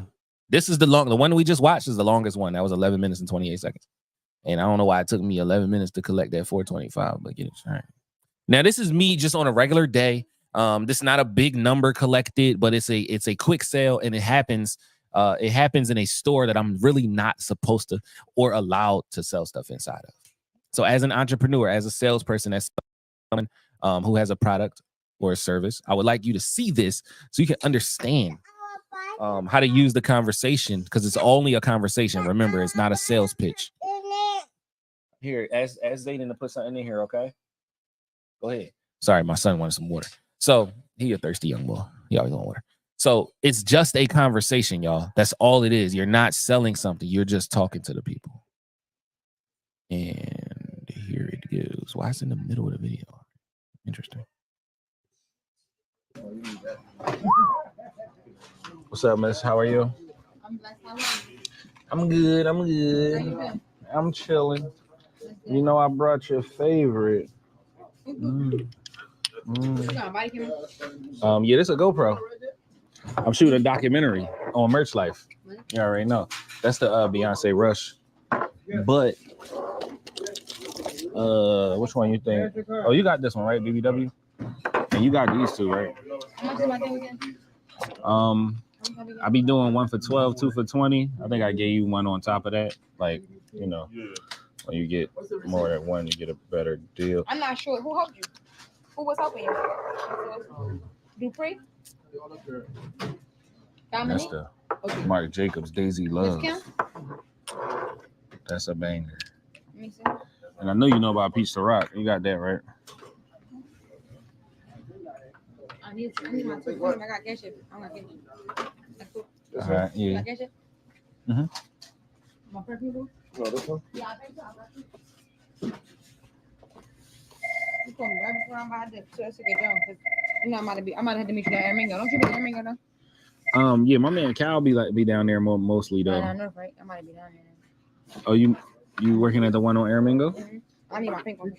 This is the one we just watched is the longest one. That was 11 minutes and 28 seconds. And I don't know why it took me 11 minutes to collect that 425, but get it. All right. Now, this is me just on a regular day. This is not a big number collected, but it's a quick sale, and it happens in a store that I'm really not supposed to or allowed to sell stuff inside of. So as an entrepreneur, as a salesperson, as someone who has a product or a service, I would like you to see this so you can understand how to use the conversation, because it's only a conversation. Remember, it's not a sales pitch. Here, ask Zayden to put something in here, okay? Go ahead. Sorry, my son wanted some water. So he a thirsty young boy. He always want water. So it's just a conversation, y'all. That's all it is. You're not selling something. You're just talking to the people. And here it goes. Why is it in the middle of the video? Interesting. What's up, miss? How are you? I'm blessed. How are you? I'm good. I'm chilling. You know, I brought your favorite. Yeah, this is a GoPro. I'm shooting a documentary on Merch Life. You already know. That's the Beyonce Rush. But which one you think? Oh, you got this one, right? BBW? And you got these two, right? I be doing one for 12, two for 20. I think I gave you one on top of that. Like, you know, when you get more than one, you get a better deal. I'm not sure. Who helped you? Who was helping you? Dupree? That's the Marc Jacobs Daisy Love. That's a banger. Let me see. And I know you know about Peach to Rock. You got that, right? I need my $2. I got cash it. I'm gonna get you. That's cool. All right, yeah. You got cash it? Mm-hmm. My perfume boo? No, this one? Yeah, I think so. You told me right before I'm about to get done, because you know I'm about to have to meet you at Aramingo. Don't you be at Aramingo though? Yeah, my man Cal be down there mostly though. I know, right? I might be down there. Oh, you working at the one on Aramingo? Mm-hmm. I need my pink one.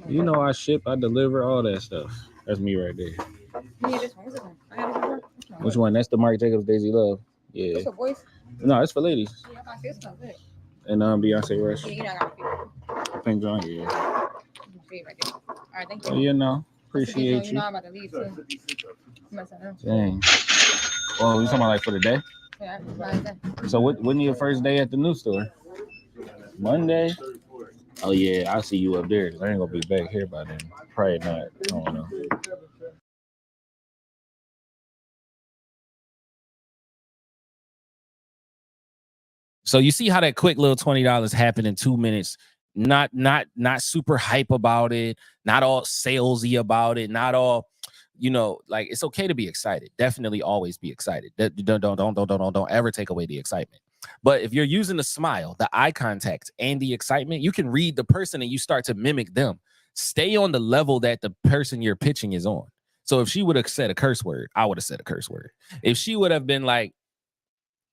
You know, I ship, I deliver, all that stuff. That's me right there. Yeah, this one. What's this one? I got this one. Which one? That's the Marc Jacobs Daisy Love. Yeah. What's for boys? No, it's for ladies. Yeah, I got this stuff. And Beyonce Rush. Yeah, you know I got a Pink joint, yeah. right there. All right, thank you. Oh, you know, appreciate You you. know I'm about to leave too. Dang. Well, you talking about like for the day? Yeah, that's that. So when your first day at the new store? Monday? Oh yeah, I'll see you up there. I ain't gonna be back here by then. Probably not. I don't know. So you see how that quick little $20 happened in 2 minutes. Not super hype about it, not all salesy about it, not all, you know, like it's okay to be excited. Definitely always be excited. Don't ever take away the excitement. But if you're using the smile, the eye contact, and the excitement, you can read the person and you start to mimic them. Stay on the level that the person you're pitching is on. So if she would have said a curse word, I would have said a curse word. If she would have been like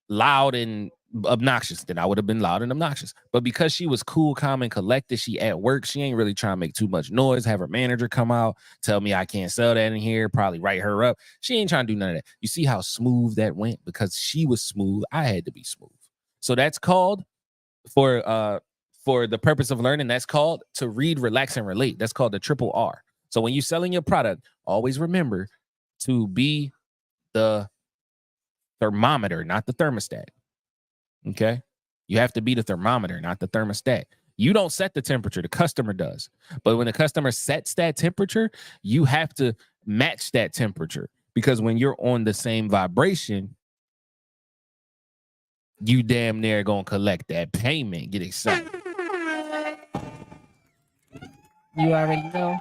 loud and obnoxious, then I would have been loud and obnoxious. But because she was cool, calm, and collected, she at work, she ain't really trying to make too much noise, have her manager come out, tell me I can't sell that in here, probably write her up. She ain't trying to do none of that. You see how smooth that went? Because she was smooth, I had to be smooth. So that's called, for the purpose of learning, that's called to read, relax, and relate. That's called the triple R. So when you're selling your product, always remember to be the thermometer, not the thermostat. Okay? You have to be the thermometer, not the thermostat. You don't set the temperature, the customer does. But when the customer sets that temperature, you have to match that temperature, because when you're on the same vibration, you damn near gonna collect that payment. Get excited. You already know.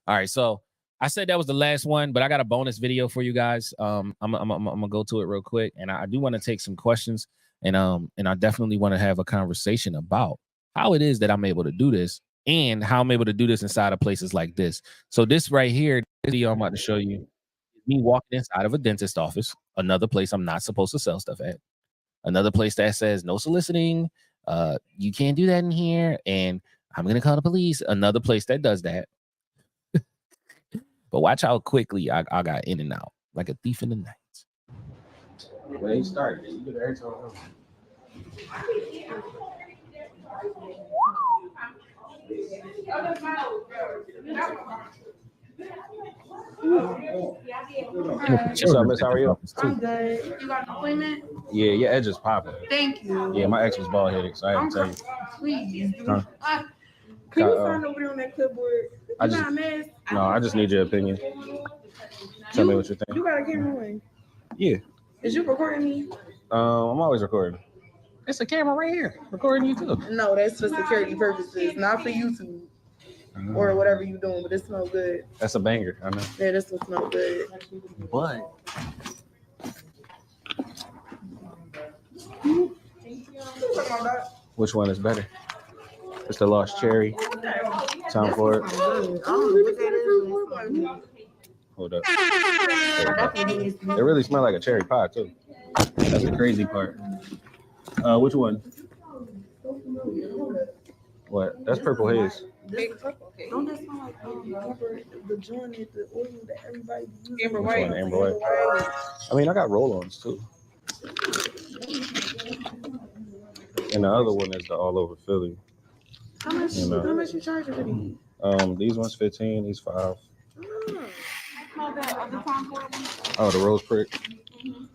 All right, so I said that was the last one, but I got a bonus video for you guys. I'm gonna go to it real quick, and I do want to take some questions, and I definitely want to have a conversation about how it is that I'm able to do this, and how I'm able to do this inside of places like this. So this right here, this video I'm about to show you, me walking inside of a dentist office, another place I'm not supposed to sell stuff at, another place that says no soliciting, you can't do that in here, and I'm gonna call the police. Another place that does that. But watch how quickly I got in and out, like a thief in the night. When he started, you could have told him. What's up, Miss? How are you? I'm good. You got an appointment? Yeah, your edge is popping. Thank you. Yeah, my ex was bald headed, so I had to tell you. Please. Huh? Can you sign over there on that clipboard? I just need your opinion. Tell me what you think. You got a camera on? Yeah. Is you recording me? I'm always recording. It's a camera right here, recording you too. No, that's for security purposes, not for YouTube or whatever you're doing. But it smells good. That's a banger, I know. Yeah, this one smells good. But which one is better? It's the Lost Cherry. Time for it. Hold up. It really smells like a cherry pie too. That's the crazy part. Which one? What? That's Purple Haze. Don't that smell like the joint, the oil that everybody uses? Amber White. I mean, I got roll-ons too. And the other one is the All Over Philly. How much you charging for these? These ones 15, these 5. Oh, the Rose Prick.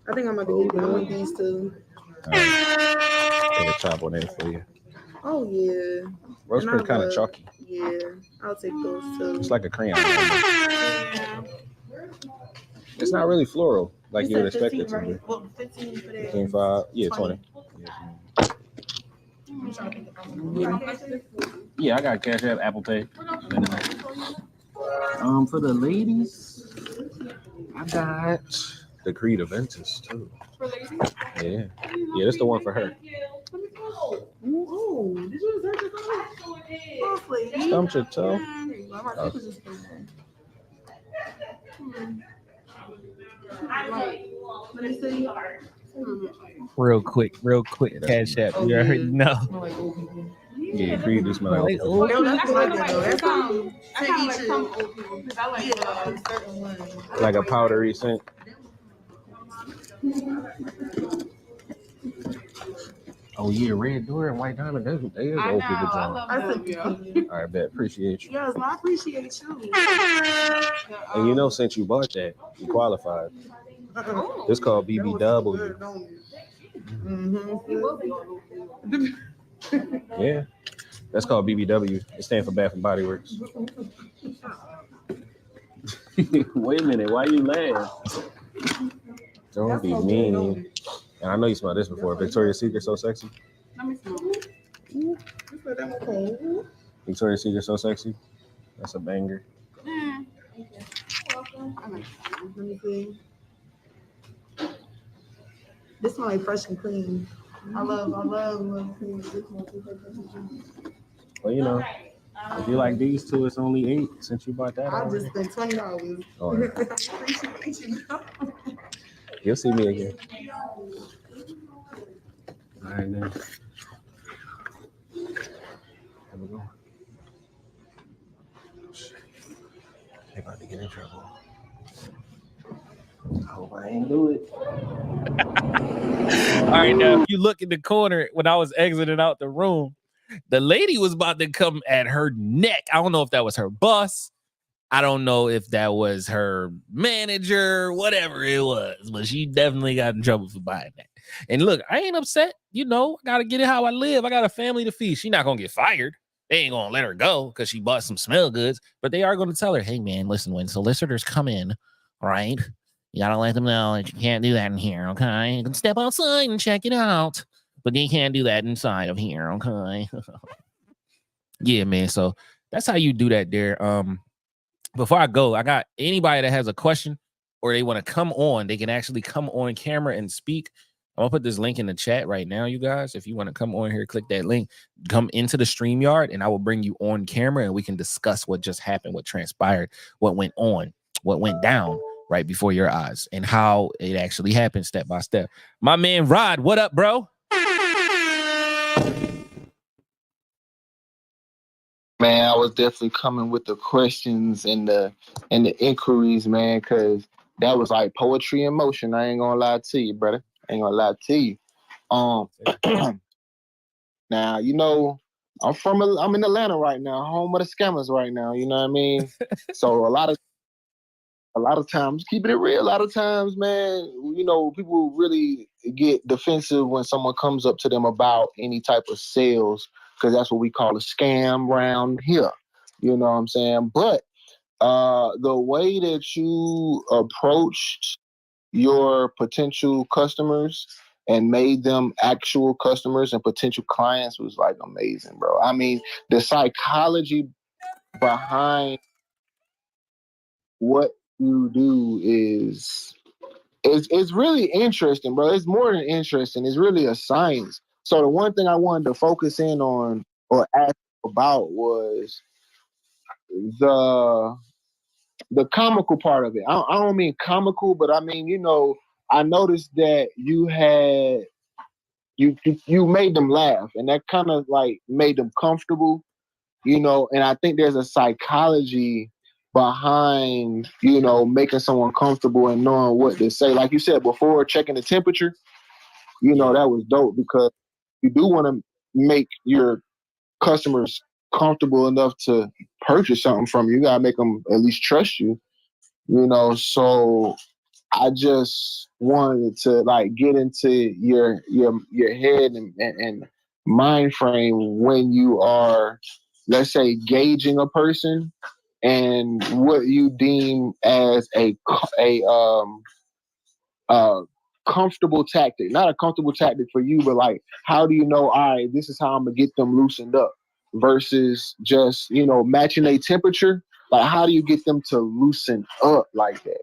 I think I'm gonna be keeping one of these too. There's a top one there for you. Oh yeah. Rose Prick kind of chalky. Yeah, I'll take those too. It's like a crayon. It's not really floral like you would expect it to be. Well, 15 for that. 15, 5, yeah, 20. Yeah, I got Cash App, Apple Pay. For the ladies, I got the Creed Aventus too. For ladies? Yeah, that's the one for her. Oh, did you reserve your Stump your toe. Real quick, Cash App. You already know. Yeah, Creed do smell like old people. Like a powdery scent. Oh yeah, Red Door and White Diamond. They is old people joint. All right, bet. Appreciate you. Yes, I appreciate you. And you know, since you bought that, you qualified. It's called BBW. Yeah, that's called BBW. It stands for Bath and Body Works. Wait a minute, why you laugh? Don't be mean. And I know you smelled this before. Victoria's Secret So Sexy. Victoria's Secret So Sexy. That's a banger. Let me see. This smells like fresh and clean. I love clean. Well, you know, if you like these two, it's only 8 since you bought that. I just spent $20. Oh, yeah. Appreciate you. You'll see me again. All right, then. There we go. They about to get in trouble. I hope I ain't do it. All right, now if you look in the corner when I was exiting out the room, the lady was about to come at her neck. I don't know if that was her boss. I don't know if that was her manager, whatever it was, but she definitely got in trouble for buying that. And look, I ain't upset. You know, I got to get it how I live. I got a family to feed. She's not going to get fired. They ain't going to let her go because she bought some smell goods, but they are going to tell her, hey, man, listen, when solicitors come in, right, you got to let them know that you can't do that in here, okay? You can step outside and check it out, but you can't do that inside of here, okay? Yeah, man, so that's how you do that there. Before I go, I got anybody that has a question or they want to come on, they can actually come on camera and speak. I'm gonna put this link in the chat right now, you guys. If you want to come on here, click that link, come into the StreamYard, and I will bring you on camera and we can discuss what just happened, what transpired, what went on, what went down right before your eyes, and how it actually happened step by step. My man Rod, what up, bro? Man, I was definitely coming with the questions and the inquiries, man, because that was like poetry in motion. I ain't gonna lie to you, brother. I ain't gonna lie to you. Now, you know, I'm in Atlanta right now, home of the scammers right now. You know what I mean? So a lot of times, keeping it real, a lot of times, man, you know, people really get defensive when someone comes up to them about any type of sales, because that's what we call a scam round here. You know what I'm saying? But the way that you approached your potential customers and made them actual customers and potential clients was like amazing, bro. I mean, the psychology behind what you do is it's really interesting, bro. It's more than interesting. It's really a science. So the one thing I wanted to focus in on or ask about was the comical part of it. I don't mean comical, but I mean, you know, I noticed that you made them laugh, and that kind of like made them comfortable, you know. And I think there's a psychology behind, you know, making someone comfortable and knowing what to say. Like you said before, checking the temperature, you know, that was dope, because you do want to make your customers comfortable enough to purchase something from you. You gotta make them at least trust you, you know. So I just wanted to like get into your head and mind frame when you are, let's say, gauging a person, and what you deem as a comfortable tactic. Not a comfortable tactic for you, but like, how do you know, all right, this is how I'm gonna get them loosened up, versus just, you know, matching a temperature? Like, how do you get them to loosen up like that?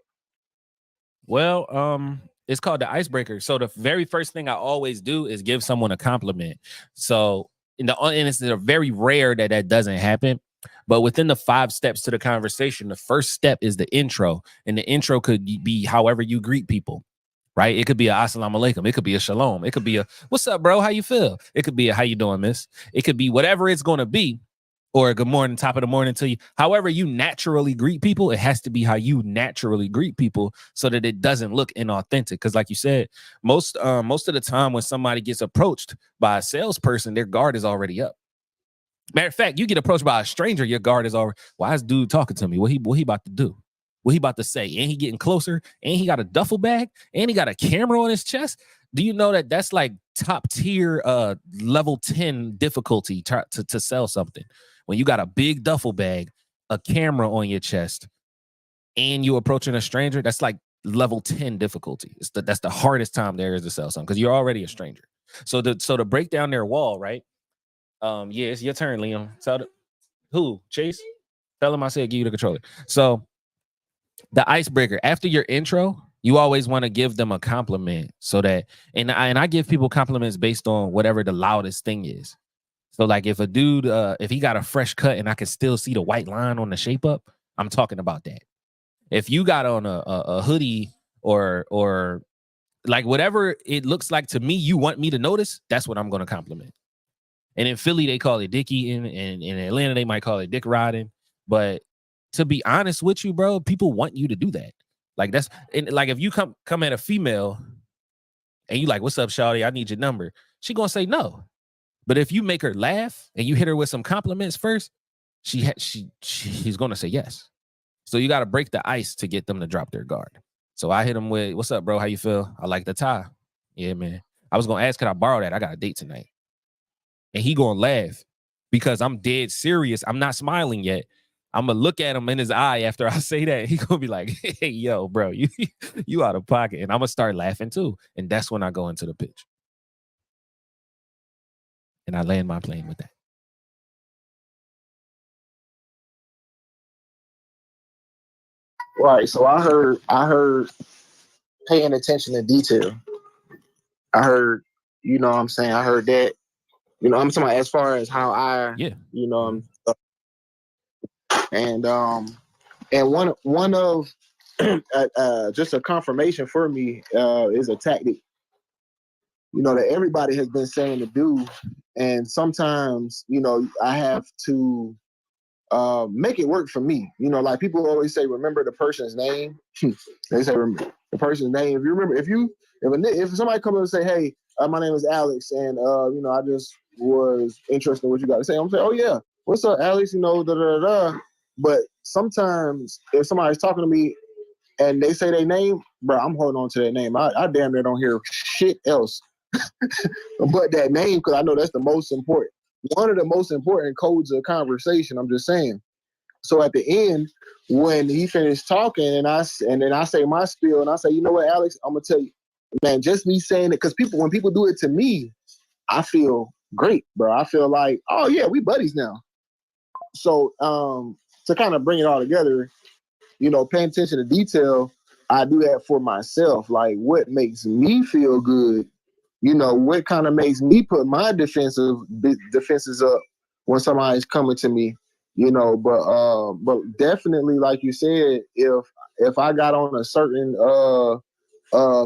Well, it's called the icebreaker. So the very first thing I always do is give someone a compliment. So and it's very rare that doesn't happen. But within the 5 steps to the conversation, the first step is the intro. And the intro could be however you greet people, right? It could be a assalamu alaikum. It could be a shalom. It could be a, what's up, bro? How you feel? It could be a, how you doing, miss? It could be whatever it's going to be. Or good morning, top of the morning to you. However you naturally greet people, it has to be how you naturally greet people, so that it doesn't look inauthentic. Because like you said, most of the time when somebody gets approached by a salesperson, their guard is already up. Matter of fact, you get approached by a stranger, your guard is already, why is dude talking to me? What he about to do? What he about to say? And he getting closer, and he got a duffel bag, and he got a camera on his chest. Do you know that that's like top tier level 10 difficulty to sell something? When you got a big duffel bag, a camera on your chest, and you approaching a stranger, that's like level 10 difficulty. That's the hardest time there is to sell something, because you're already a stranger. So to break down their wall, right? Yeah, it's your turn, Liam. Who? Chase? Tell him I said give you the controller. So the icebreaker, after your intro, you always want to give them a compliment, so that, and I give people compliments based on whatever the loudest thing is. So like if a dude, if he got a fresh cut and I can still see the white line on the shape up, I'm talking about that. If you got on a hoodie or Like whatever it looks like to me, you want me to notice, that's what I'm going to compliment. And in Philly, they call it dick eating, and in Atlanta, they might call it dick riding. But to be honest with you, bro, people want you to do that. Like that's, and like if you come at a female and you like, what's up, shawty? I need your number. She gonna say no. But if you make her laugh and you hit her with some compliments first, she's gonna say yes. So you got to break the ice to get them to drop their guard. So I hit him with, what's up, bro? How you feel? I like the tie. Yeah, man. I was gonna ask, could I borrow that? I got a date tonight. And he gonna laugh because I'm dead serious. I'm not smiling yet. I'm gonna look at him in his eye after I say that. He gonna be like, hey, yo, bro, you out of pocket. And I'm gonna start laughing too. And that's when I go into the pitch. And I land my plane with that. Right. So I heard paying attention to detail. I heard, you know what I'm saying? I heard that, you know, I'm talking about as far as how I, you know, and one of just a confirmation for me is a tactic, you know, that everybody has been saying to do. And sometimes, you know, I have to make it work for me. You know, like people always say, remember the person's name. They say remember the person's name. If you remember, if somebody comes up and say, hey, my name is Alex, and you know, I just was interested in what you got to say, I'm saying, oh yeah, what's up, Alex? You know, da da da. But sometimes if somebody's talking to me and they say their name, bro, I'm holding on to that name. I damn near don't hear shit else but that name, because I know that's the most important. One of the most important codes of conversation. I'm just saying. So at the end, when he finished talking, and then I say my spiel, and I say, you know what, Alex, I'm gonna tell you, man, just me saying it, because when people do it to me, I feel great, bro. I feel like, oh yeah, we buddies now. So to kind of bring it all together, you know, paying attention to detail, I do that for myself. Like, what makes me feel good? You know, what kind of makes me put my defenses up when somebody's coming to me, you know, but definitely, like you said, if I got on a certain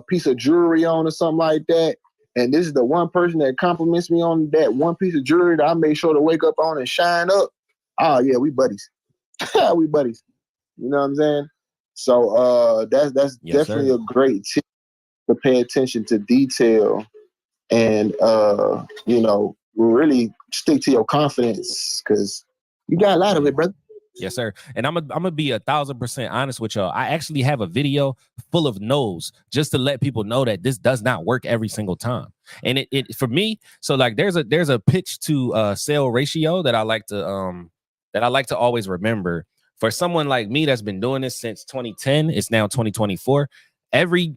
piece of jewelry on or something like that, and this is the one person that compliments me on that one piece of jewelry that I made sure to wake up on and shine up, oh yeah, we buddies. We buddies. You know what I'm saying? So that's definitely a great tip to pay attention to detail. And you know, really stick to your confidence, because you got a lot of it, brother. Yes, sir. And I'm gonna be 1,000% honest with y'all. I actually have a video full of no's just to let people know that this does not work every single time. And it for me, so like there's a pitch to sale ratio that I like to always remember. For someone like me that's been doing this since 2010, it's now 2024. Every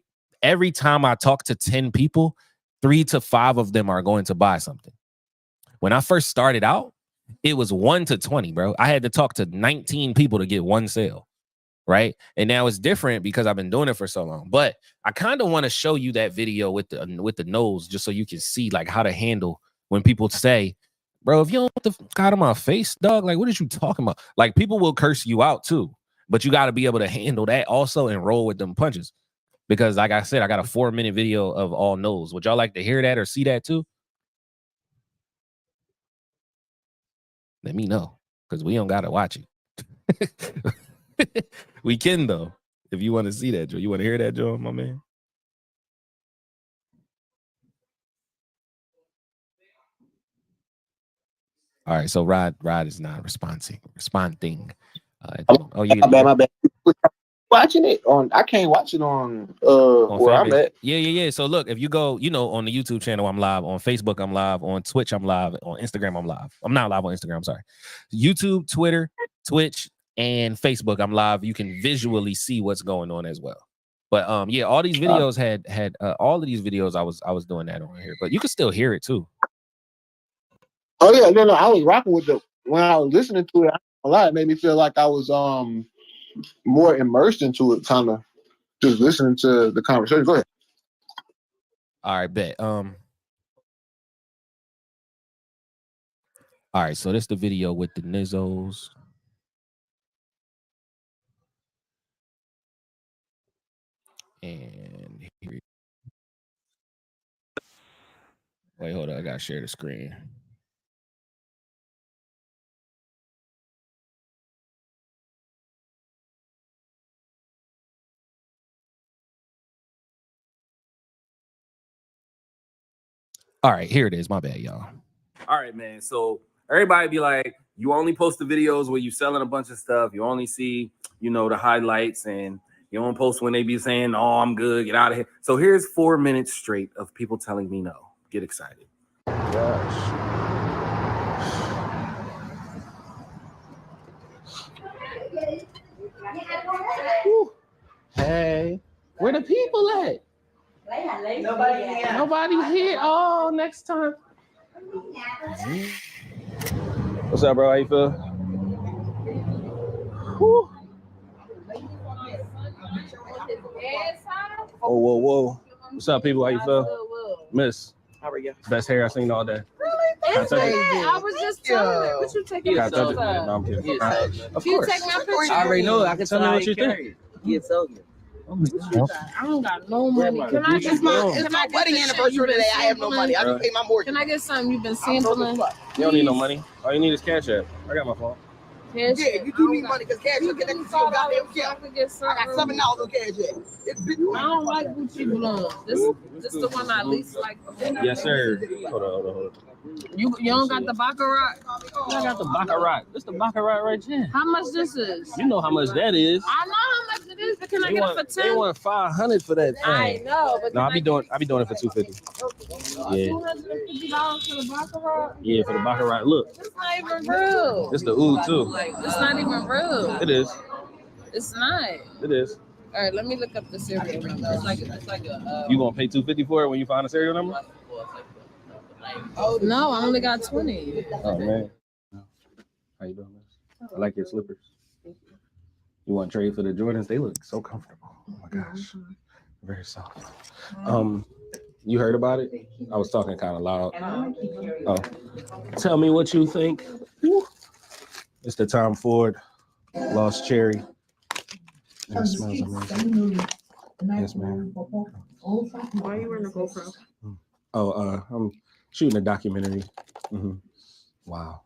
time I talk to 10 people, 3 to 5 of them are going to buy something. When I first started out, it was 1 to 20, bro. I had to talk to 19 people to get one sale, right? And now it's different because I've been doing it for so long. But I kind of want to show you that video with the nose, just so you can see like how to handle when people say, bro, if you don't want the fuck out of my face, dog, like what are you talking about? Like people will curse you out too, but you got to be able to handle that also and roll with them punches. Because like I said, I got a 4-minute video of all no's. Would y'all like to hear that or see that too? Let me know, because we don't got to watch it. We can, though, if you want to see that, Joe. You want to hear that, Joe, my man? All right, so Rod is not responding. My bad. Watching it on, I can't watch it on where I'm at. Yeah. So look, if you go, you know, on the YouTube channel, I'm live. On Facebook, I'm live. On Twitch, I'm live. On Instagram, I'm live. I'm not live on Instagram, I'm sorry. YouTube, Twitter, Twitch, and Facebook, I'm live. You can visually see what's going on as well. But yeah, all these videos had all of these videos I was doing that on here, but you can still hear it too. Oh yeah, no, I was rocking with when I was listening to it. A lot, it made me feel like I was more immersed into it, kind of just listening to the conversation. Go ahead. All right, bet. All right, so this is the video with the Nizzos. And here Wait, hold on. I gotta share the screen. All right, here it is. My bad, y'all. All right, man. So everybody be like, you only post the videos where you selling a bunch of stuff. You only see, the highlights, and you don't post when they be saying, "Oh, I'm good, get out of here." So here's 4 minutes straight of people telling me no. Get excited. Gosh. Hey, where the people at? Nobody here. Oh, next time. What's up, bro? How you feel? Whew. Whoa. What's up, people? How you feel? Miss. How are you? Best hair I've seen all day. Really? I was just telling you. What you taking Yeah, pictures no, I'm kidding. Of You course. take my picture? I already know. I can Tell me what you think. Yeah, so good. I don't got no money. Can I get It's my wedding anniversary today. I have no money. I just pay my mortgage. Can I get something you've been sampling? You don't need no money. All you need is cash app. I got my phone. Yeah, you do need money because cash will connect to your goddamn account. I got $7 on cash app. I don't like Gucci balloons. This the one I least like. Yes, sir. Hold on. You don't got the Baccarat? I got the Baccarat. This the Baccarat right here. How much this is? You know how much that is. I know how much it is, but can I get it for 10? They want $500 for that thing. I know, but no, I'll be doing it for $250. Yeah. $250 for the Baccarat? Yeah, for the Baccarat. Look. It's not even real. It's the oud too. It's not even real. It is. It's not. It is. All right, let me look up the serial number. It's like a. You gonna pay $250 for it when you find a serial number? Oh no, I only got 20. Oh man. How you doing, man? I like your slippers. You want to trade for the Jordans? They look so comfortable. Oh my gosh. Very soft. You heard about it? I was talking kind of loud. Oh. Tell me what you think. It's the Tom Ford Lost Cherry. And it smells amazing. Yes, ma'am. Why are you wearing a GoPro? Oh, I'm shooting a documentary. Wow.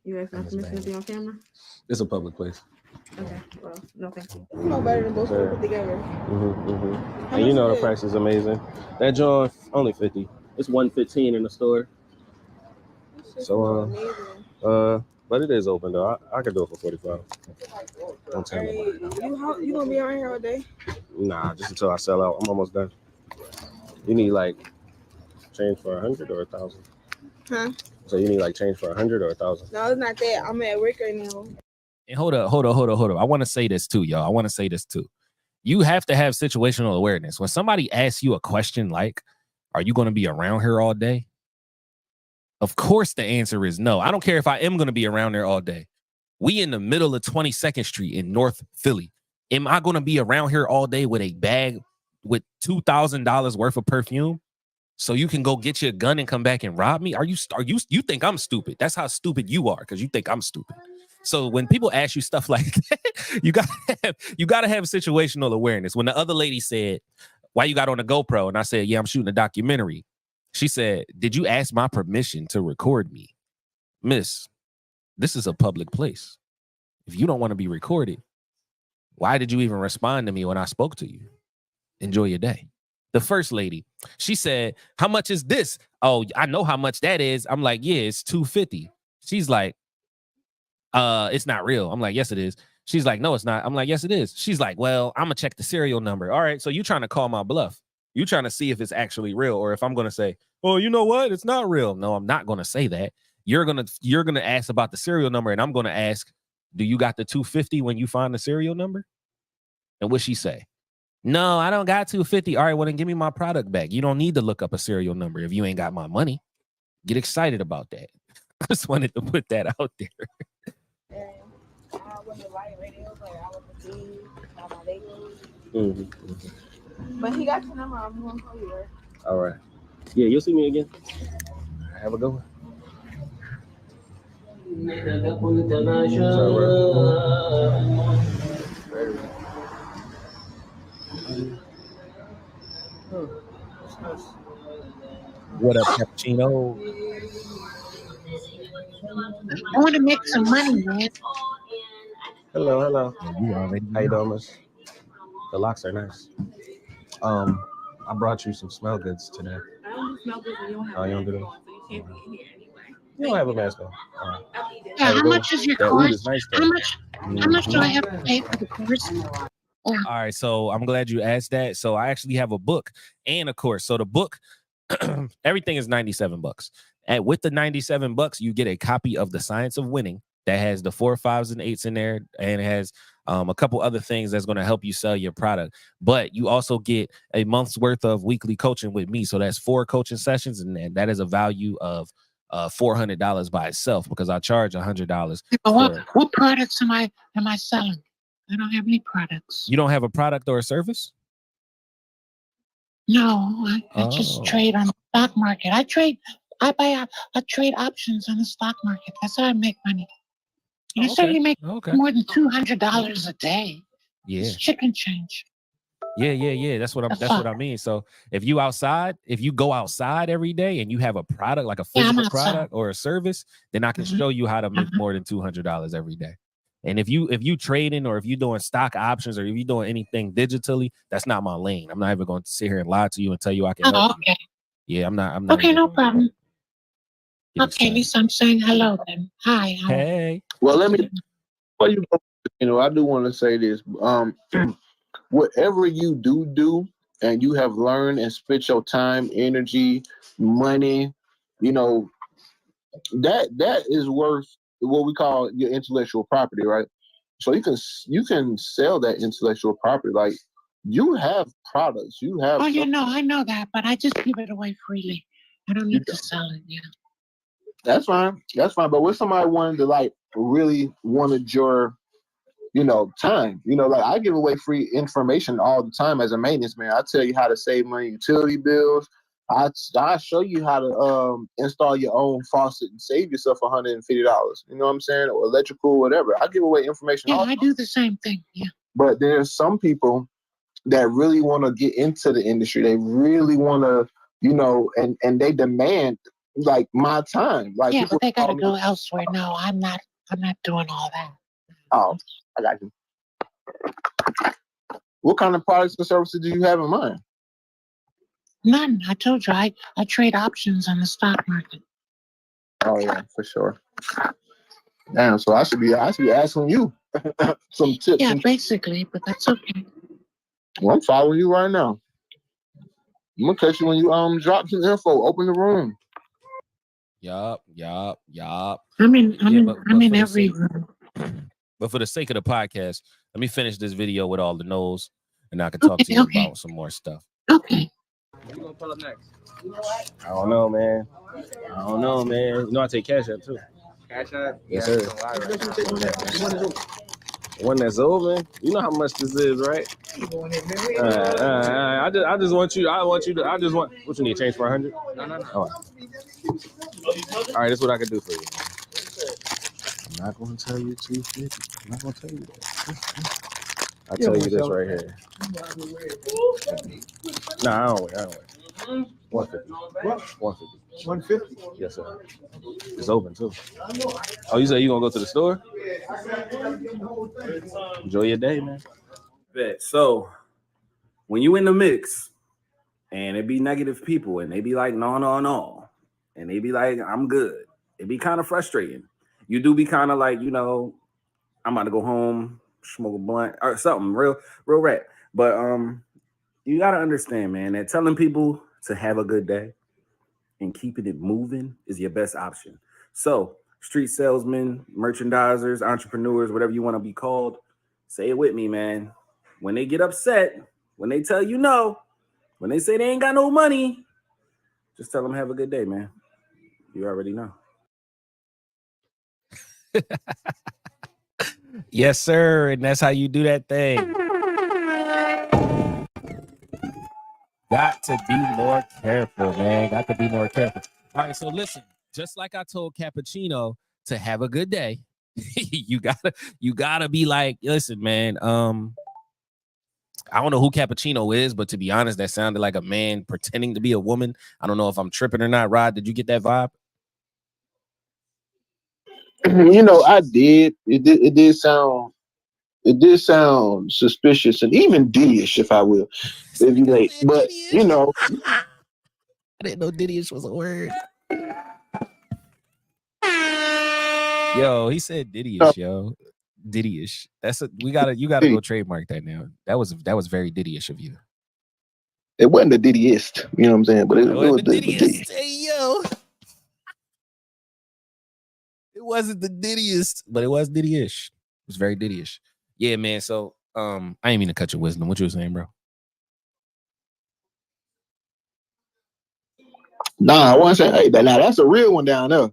You asked my permission to be on camera? It's a public place. Okay, well, no thank you. You know better than both people put together. And you know the price is amazing. That joint only $50. It's $115 in the store. So but it is open though. I could do it for $45. Don't tell me. You gonna be around here all day? Nah, just until I sell out. I'm almost done. You need like change for 100 or 1,000? Huh? So you need like change for 100 or 1,000? No, it's not that. I'm at work right now. And hold up. I want to say this too, y'all. You have to have situational awareness. When somebody asks you a question like, are you going to be around here all day? Of course the answer is no. I don't care if I am going to be around there all day. We in the middle of 22nd Street in North Philly. Am I going to be around here all day with a bag with $2,000 worth of perfume so you can go get your gun and come back and rob me? You think I'm stupid? That's how stupid you are, because you think I'm stupid. So when people ask you stuff like that, you gotta have situational awareness. When the other lady said, "Why you got on a GoPro?" and I said, "Yeah, I'm shooting a documentary," she said, "Did you ask my permission to record me?" Miss, this is a public place. If you don't want to be recorded, why did you even respond to me when I spoke to you? Enjoy your day. The first lady, she said, "How much is this?" "Oh, I know how much that is." I'm like, "Yeah, it's $250. She's like, "It's not real." I'm like, "Yes, it is." She's like, "No, it's not." I'm like, "Yes, it is." She's like, "Well, I'm gonna check the serial number." All right, so you trying to call my bluff. You trying to see if it's actually real, or if I'm gonna say, "Oh, you know what? It's not real." No, I'm not gonna say that. You're gonna ask about the serial number, and I'm gonna ask, "Do you got the $250 when you find the serial number?" And what she say? "No, I don't got $250. All right, well then give me my product back. You don't need to look up a serial number if you ain't got my money." Get excited about that. I just wanted to put that out there. But he got your number. I'm going to call you, right? All right. Yeah, you'll see me again. Have a good one. What up, Cappuccino? I want to make some money, man. Hello. You already How you know. doing, miss? The locks are nice. I brought you some smell goods today. I don't do smell good when you don't have Oh, you a don't do mask that? on, so you can't be in here anyway. You don't have a mask on. Yeah, how much is your That course? wood is nice, though. How much do I have to pay for the course? All right, so I'm glad you asked that. So I actually have a book and a course. So the book, everything is $97. And with the $97, you get a copy of The Science of Winning that has the 4, 5s, and 8s in there, and it has a couple other things that's going to help you sell your product. But you also get a month's worth of weekly coaching with me. So that's 4 coaching sessions, and that is a value of $400 by itself because I charge $100. What products am I selling? I don't have any products. You don't have a product or a service? No, I just trade on the stock market. I trade options on the stock market. That's how I make money. And I certainly make more than $200 a day. Yeah. It's chicken change. Yeah. That's what I mean. So if you go outside every day and you have a product like a physical product or a service, then I can show you how to make more than $200 every day. And if you trading or if you're doing stock options or if you're doing anything digitally, that's not my lane. I'm not even going to sit here and lie to you and tell you I can help you. Yeah, I'm not. Okay, no problem. Okay, at least I'm saying hello then. Hi. Hey. Well, before you go, I do want to say this. Whatever you do, and you have learned and spent your time, energy, money, that is worth what we call your intellectual property, right? So you can sell that intellectual property. Like you have products, you have. Oh, I know that, but I just give it away freely. I don't need to sell it. Yeah. That's fine. But what somebody wanted to really wanted your, time. Like I give away free information all the time as a maintenance man. I tell you how to save money, utility bills. I show you how to install your own faucet and save yourself $150. You know what I'm saying? Or electrical, whatever. I give away information. Yeah, I do the same thing. Yeah. But there's some people that really want to get into the industry. They really want to, and they demand my time. Yeah, but they gotta go elsewhere. No, I'm not doing all that. Oh, I got you. What kind of products and services do you have in mind? None. I told you I trade options on the stock market. Oh yeah, for sure. Damn, so I should be asking you some tips. Yeah, basically, but that's okay. Well, I'm following you right now. I'm gonna catch you when you drop some info. Open the room. Yup. I'm in every room. But for the sake of the podcast, let me finish this video with all the no's, and I can talk to you about some more stuff. Okay. What you gonna pull up next? I don't know, man. I take Cash App too. Cash App? Yes, sir. One that's open. You know how much this is, right? I just want you. What you need? Change for 100? No. All right, this is what I can do for you. I'm not going to tell you 250. I'm not going to tell you that. I'll tell you this right here. Nah, I don't wait. 150. What? 150. 150. Yes, sir. It's open too. Oh, you say you gonna go to the store? Enjoy your day, man. Bet. So when you in the mix and it be negative people and they be like, no, and they be like, I'm good. It be kind of frustrating. You do be kind of like, I'm about to go home, smoke a blunt or something real rap. But you gotta understand, man, that telling people to have a good day and keeping it moving is your best option. So street salesmen, merchandisers, entrepreneurs, whatever you want to be called, say it with me, man. When they get upset, when they tell you no, when they say they ain't got no money, just tell them have a good day, man. You already know. Yes, sir. And that's how you do that thing. Got to be more careful, man. Got to be more careful. All right, so listen, just like I told Cappuccino to have a good day, you gotta be like, listen, man, I don't know who Cappuccino is, but to be honest, that sounded like a man pretending to be a woman. I don't know if I'm tripping or not. Rod, did you get that vibe? You know, I did. It did sound suspicious and even Diddy-ish, if I will. If you like, but you know, I didn't know Diddy-ish was a word. Yo, he said Diddy-ish, yo. Diddy-ish. You gotta go trademark that now. That was very Diddy-ish of you. It wasn't the Diddy-ist, you know what I'm saying? But it was the Diddy-ist. Hey, yo. It wasn't the Diddy-ist, but it was Diddy-ish. It was very Diddy-ish. Yeah, man. So I ain't mean to cut your wisdom. What you were saying, bro? Nah, I want to say, hey, now that's a real one down there.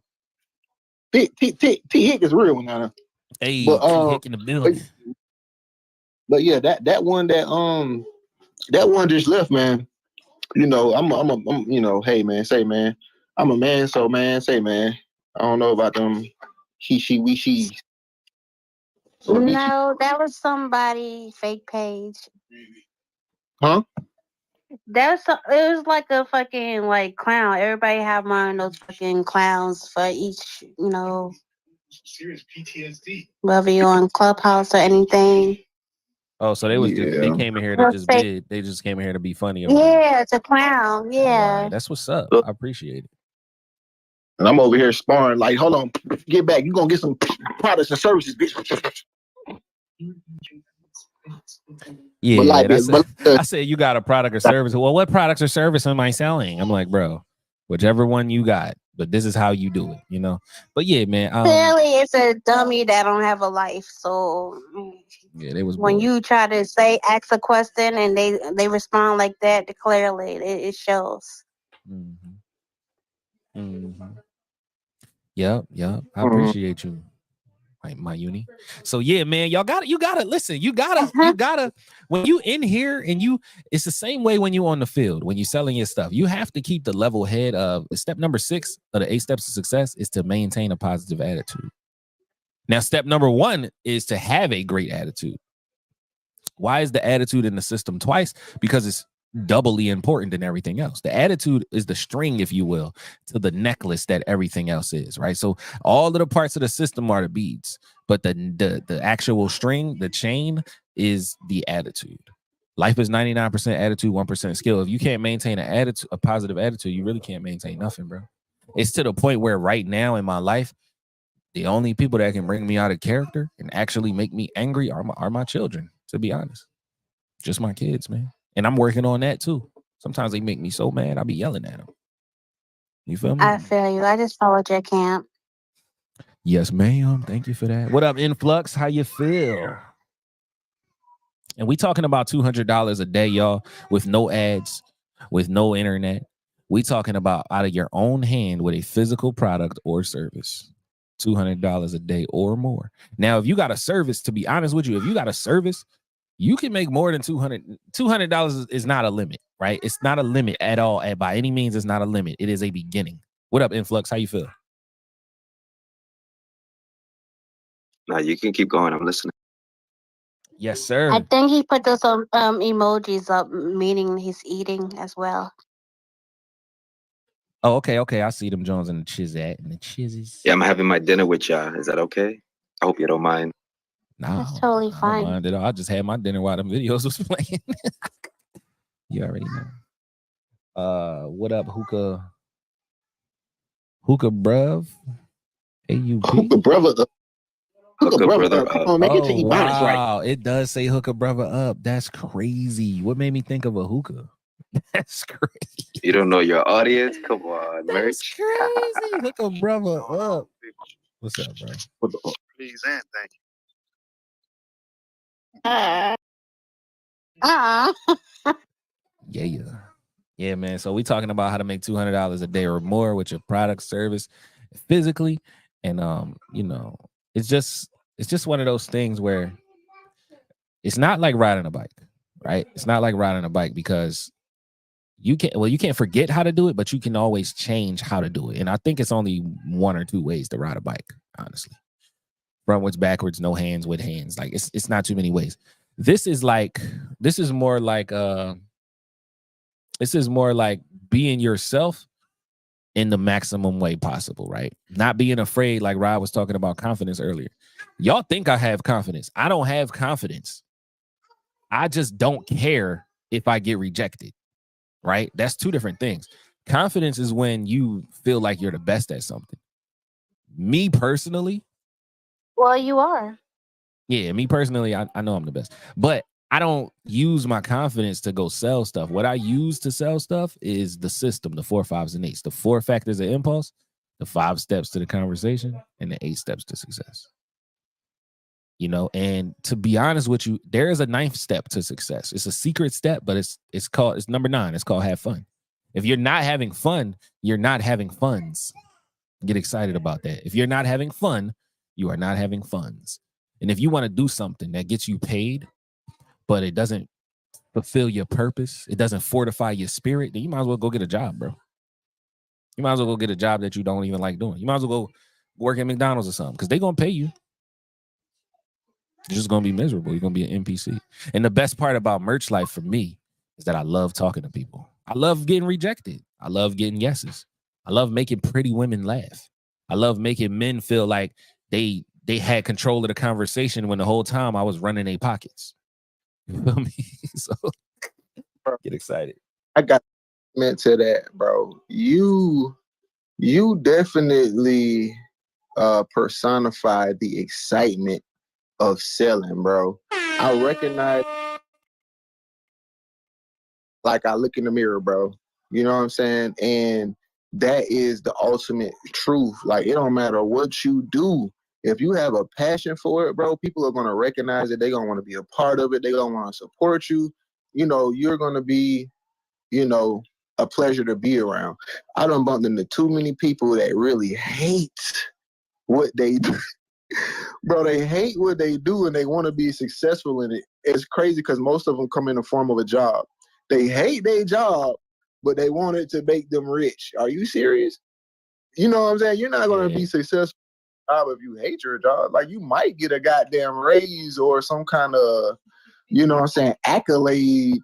T Hick is a real one down there. Hey, but, T Hick in the building. But yeah, that one just left, man. You know, I'm you know, hey man, say man, I'm a man, so man, say man. I don't know about them he, she, we, she. No, that was somebody fake page. Huh? It was like a fucking like clown. Everybody have one of those fucking clowns for each, you know. Serious PTSD. Whether you're on Clubhouse or anything. Oh, so they was they came in here to just bid. They just came in here to be funny. Yeah, it's a clown. Yeah. Right, that's what's up. I appreciate it. And I'm over here sparring, like, hold on, get back. You're gonna get some products and services, bitch. Yeah, I said you got a product or service. Well, what products or service am I selling? I'm like, bro, whichever one you got, but this is how you do it, you know. But yeah, man. Clearly, it's a dummy that don't have a life. So yeah, they was when bored. you try to ask a question and they respond like that, clearly it shows. Mm-hmm. Mm-hmm. Yep. I appreciate you. My uni. So yeah, man, you gotta listen. You gotta when you in here and it's the same way when you on the field, when you selling your stuff, you have to keep the level head of step number 6 of the 8 steps of success is to maintain a positive attitude. Now, step number 1 is to have a great attitude. Why is the attitude in the system twice? Because it's doubly important than everything else. The attitude is the string, if you will, to the necklace that everything else is, right? So all of the parts of the system are the beads, but the actual string, the chain, is the attitude. Life is 99% attitude, 1% skill. If you can't maintain a positive attitude, you really can't maintain nothing, bro. It's to the point where right now in my life, the only people that can bring me out of character and actually make me angry are my children, to be honest. Just my kids, man. And I'm working on that too. Sometimes they make me so mad, I'll be yelling at them. You feel me? I feel you. I just followed your camp. Yes, ma'am. Thank you for that. What up, Influx? How you feel? And we talking about $200 a day, y'all, with no ads, with no internet. We talking about out of your own hand with a physical product or service. $200 a day or more. Now, if you got a service, to be honest with you, if you got a service, you can make more than $200 is not a limit, right? It's not a limit at all. By any means, it's not a limit. It is a beginning. What up, Influx? How you feel? No, you can keep going. I'm listening. Yes, sir. I think he put those emojis up, meaning he's eating as well. Oh, okay. I see them Jones and the Chizat and the Chizzies. Yeah, I'm having my dinner with y'all. Is that okay? I hope you don't mind. No, that's totally fine. I don't mind. I just had my dinner while them videos was playing. You already know. What up, Hookah bruv? AUP? Hookah brother. Hookah brother. Come on, man, get to wow. Right. It does say hookah brother up. That's crazy. What made me think of a hookah? That's crazy. You don't know your audience? Come on, That's crazy. Hookah brother up. What's up, bro? Please and thank you. Yeah, man. So we talking about how to make $200 a day or more with your product, service, physically, and you know, it's just one of those things where it's not like riding a bike, right? It's not like riding a bike because you can't forget how to do it, but you can always change how to do it. And I think it's only 1 or 2 ways to ride a bike, honestly. Frontwards, backwards, no hands, with hands. Like it's not too many ways. This is more like being yourself in the maximum way possible, right? Not being afraid, like Rod was talking about confidence earlier. Y'all think I have confidence. I don't have confidence. I just don't care if I get rejected, right? That's two different things. Confidence is when you feel like you're the best at something. Me personally. Well, you are. Yeah, me personally, I know I'm the best. But I don't use my confidence to go sell stuff. What I use to sell stuff is the system, the 4, 5s, and 8s, the 4 factors of impulse, the 5 steps to the conversation, and the 8 steps to success. You know, and to be honest with you, there is a 9th step to success. It's a secret step, but it's number 9. It's called have fun. If you're not having fun, you're not having funds. Get excited about that. If you're not having fun, you are not having funds. And if you want to do something that gets you paid, but it doesn't fulfill your purpose, it doesn't fortify your spirit, then you might as well go get a job, bro. You might as well go get a job that you don't even like doing. You might as well go work at McDonald's or something, because they're going to pay you. You're just going to be miserable. You're going to be an NPC. And the best part about Merch Life for me is that I love talking to people. I love getting rejected. I love getting yeses. I love making pretty women laugh. I love making men feel like they had control of the conversation when the whole time I was running their pockets. You feel me? So get excited. I got meant to that, bro. You definitely personify the excitement of selling, bro. I recognize, like, I look in the mirror, bro. You know what I'm saying? And that is the ultimate truth. Like, it don't matter what you do. If you have a passion for it, bro, people are going to recognize it. They're going to want to be a part of it. They're going to want to support you. You know, you're going to be, you know, a pleasure to be around. I done bumped into too many people that really hate what they do. Bro, they hate what they do and they want to be successful in it. It's crazy because most of them come in the form of a job. They hate their job, but they want it to make them rich. Are you serious? You know what I'm saying? You're not going to be successful if you hate your job. Like, you might get a goddamn raise or some kind of, you know what I'm saying, accolade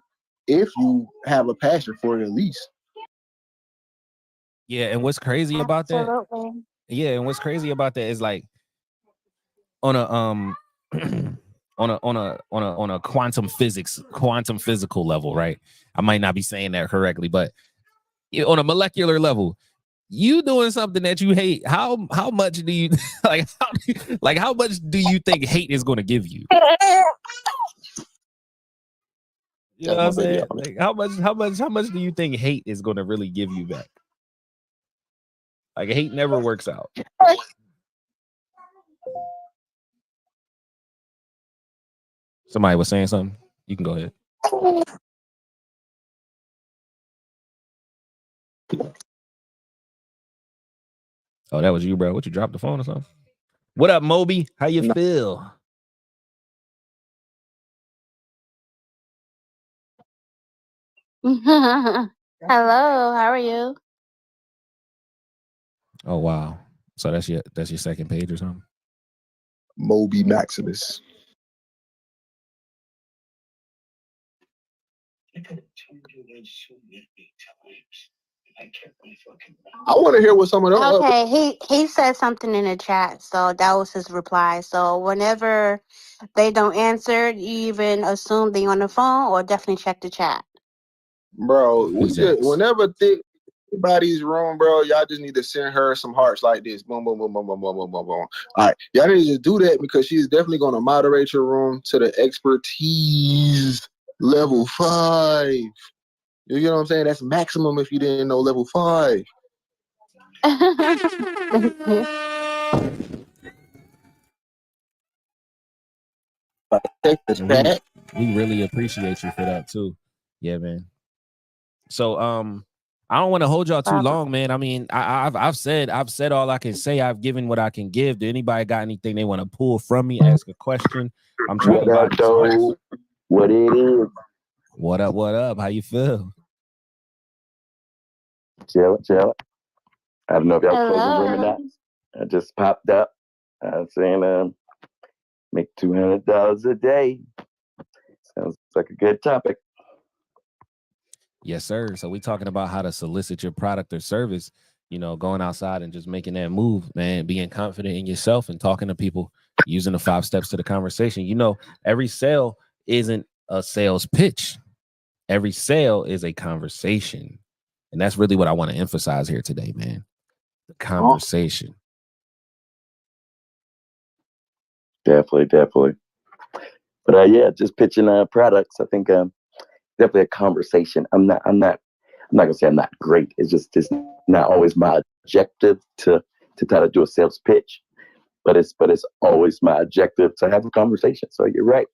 if you have a passion for it at least. Yeah, and what's crazy about that? Yeah, and what's crazy about that is, like, on a on a quantum physical level, right? I might not be saying that correctly, but on a molecular level, you doing something that you hate, how much do you how much do you think hate is going to give you? You know what I'm saying? Like, how much do you think hate is going to really give you back? Like, hate never works out. Somebody was saying something. You can go ahead. Oh, that was you, bro. What, you dropped the phone or something? What up, Moby? How you feel? Hello, how are you? Oh, wow. So that's your second page or something? Moby Maximus. I want to hear what some of those. Okay, he said something in the chat, so that was his reply. So whenever they don't answer, you even assume they on the phone, or definitely check the chat. Bro, whenever anybody's wrong, bro, y'all just need to send her some hearts like this. Boom, boom, boom, boom, boom, boom, boom, boom, boom. All right, y'all need to just do that because she's definitely going to moderate your room to the expertise level 5. You know what I'm saying? That's maximum if you didn't know level 5. We really appreciate you for that too. Yeah, man. So I don't want to hold y'all too long, man. I mean, I've said all I can say. I've given what I can give. Do anybody got anything they want to pull from me? Ask a question. I'm trying to. What it is? What up? What up? How you feel? Chill. I don't know if y'all close the room or not. I just popped up. I was saying, make $200 a day. like a good topic. Yes, sir. So we talking about how to solicit your product or service, you know, going outside and just making that move, man, being confident in yourself and talking to people using the 5 steps to the conversation. You know, every sale isn't a sales pitch. Every sale is a conversation. And that's really what I want to emphasize here today, man. The conversation. Definitely. But yeah, just pitching products. I think definitely a conversation. I'm not gonna say I'm not great. It's not always my objective to try to do a sales pitch, but it's always my objective to have a conversation. So you're right,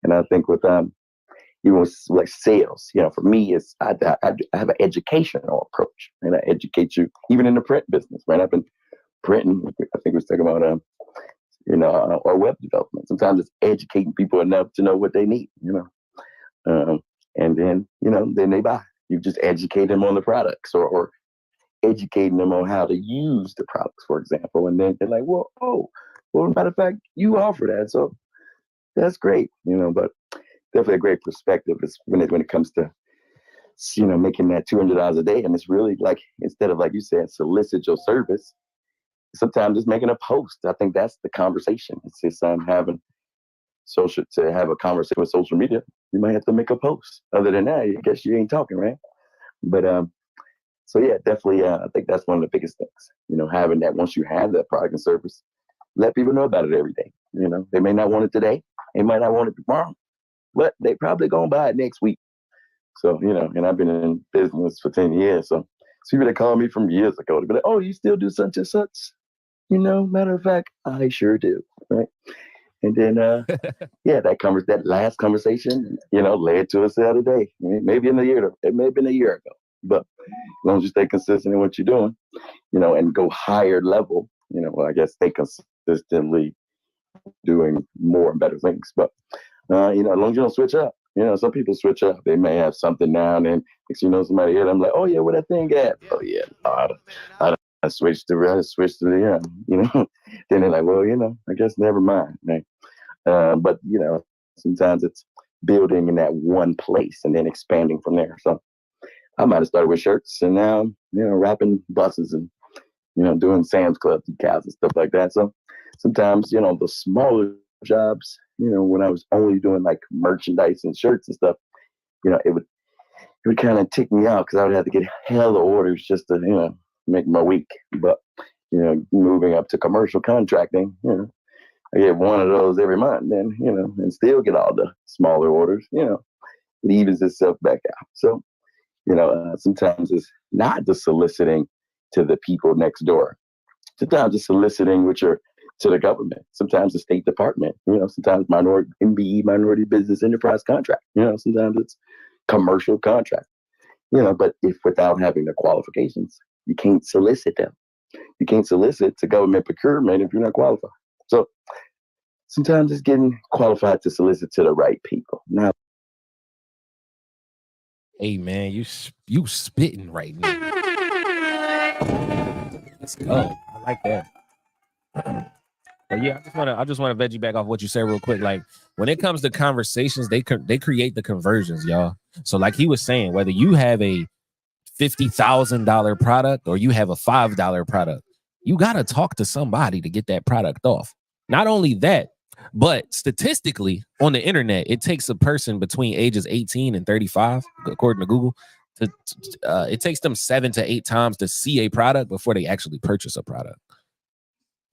and I think with even with like sales, you know, for me, it's I have an educational approach, and I educate you even in the print business. Right, I've been printing. I think we was talking about or web development. Sometimes it's educating people enough to know what they need. And then, then they buy. You just educate them on the products or educating them on how to use the products, for example. And then they're like, well, matter of fact, you offer that. So that's great, but definitely a great perspective when it comes to, making that $200 a day. And it's really like, instead of like you said, solicit your service, sometimes it's making a post. I think that's the conversation. It's just having to have a conversation with social media, you might have to make a post. Other than that, I guess you ain't talking, right? But so yeah, definitely. I think that's one of the biggest things. Having that once you have that product and service, let people know about it every day. They may not want it today, they might not want it tomorrow, but they probably gonna buy it next week. So and I've been in business for 10 years, so people that call me from years ago, they be like, "Oh, you still do such and such?" Matter of fact, I sure do, right? And then, that last conversation, led to a sale today. Maybe in a year, it may have been a year ago, but as long as you stay consistent in what you're doing, and go higher level, I guess stay consistently doing more and better things. But, as long as you don't switch up, some people switch up. They may have something now and then, somebody here, I'm like, oh yeah, where that thing at? Oh yeah, I switched to the, then they're like, well, I guess never mind. Right? But, sometimes it's building in that one place and then expanding from there. So I might have started with shirts and now, wrapping buses and, doing Sam's Club decals and stuff like that. So sometimes, the smaller jobs, when I was only doing like merchandise and shirts and stuff, it would kind of tick me out because I would have to get hella orders just to, make my week. But moving up to commercial contracting, I get one of those every month, then and still get all the smaller orders. It evens itself back out. So sometimes it's not just soliciting to the people next door. Sometimes it's soliciting to the government. Sometimes the State Department. Sometimes MBE, minority business enterprise contract. Sometimes it's commercial contract. But if without having the qualifications, you can't solicit them. You can't solicit to government procurement if you're not qualified. So sometimes it's getting qualified to solicit to the right people. Now, hey man, you spitting right now. Let's go. I like that. But yeah, I just want to veg you back off what you said real quick. Like when it comes to conversations, they create the conversions, y'all. So like he was saying, whether you have a $50,000 product or you have a $5 product, you got to talk to somebody to get that product off. Not only that, but statistically on the internet, it takes a person between ages 18 and 35, according to Google, it takes them 7 to 8 times to see a product before they actually purchase a product.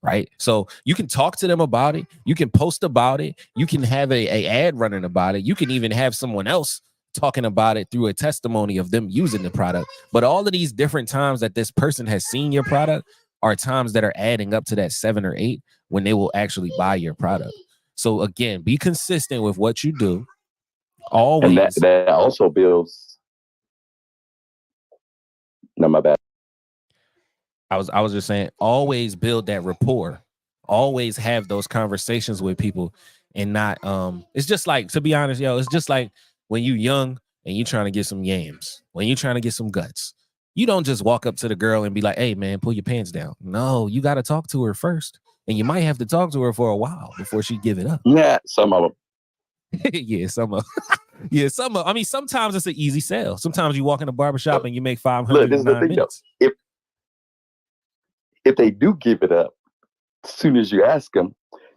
Right. So you can talk to them about it. You can post about it. You can have a ad running about it. You can even have someone else talking about it through a testimony of them using the product. But all of these different times that this person has seen your product are times that are adding up to that 7 or 8 when they will actually buy your product. So again, be consistent with what you do. Always. And that also builds. No, my bad. I was just saying, always build that rapport. Always have those conversations with people, and not it's just like, to be honest, it's just like when you young and you trying to get some yams, when you trying to get some guts. You don't just walk up to the girl and be like, hey man, pull your pants down. No, you got to talk to her first, and you might have to talk to her for a while before she give it up. Yeah, some of them. Yeah, some of them. Yeah, sometimes it's an easy sell. Sometimes you walk in a barbershop and you make $500 Look, this is in the 9 thing though. minutes. If they do give it up, as soon as you ask them,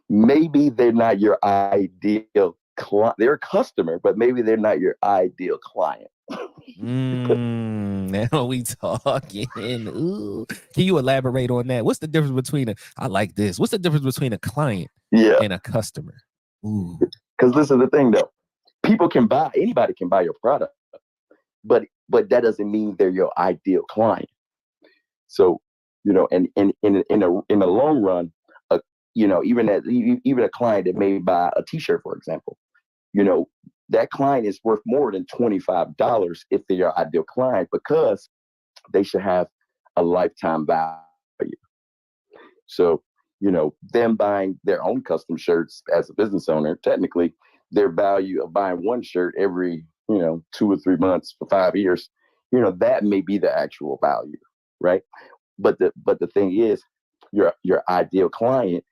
maybe they're not your ideal client. They're a customer, but maybe they're not your ideal client. Now we talking. Ooh. Can you elaborate on that? What's the difference between I like this. What's the difference between a client and a customer? Ooh. Because this is the thing though. Anybody can buy your product, but that doesn't mean they're your ideal client. So, and in the long run, even a client that may buy a T-shirt, for example, that client is worth more than $25 if they're your ideal client, because they should have a lifetime value. So, them buying their own custom shirts as a business owner, technically their value of buying one shirt every, 2 or 3 months for 5 years, that may be the actual value, right? But the thing is, your ideal client,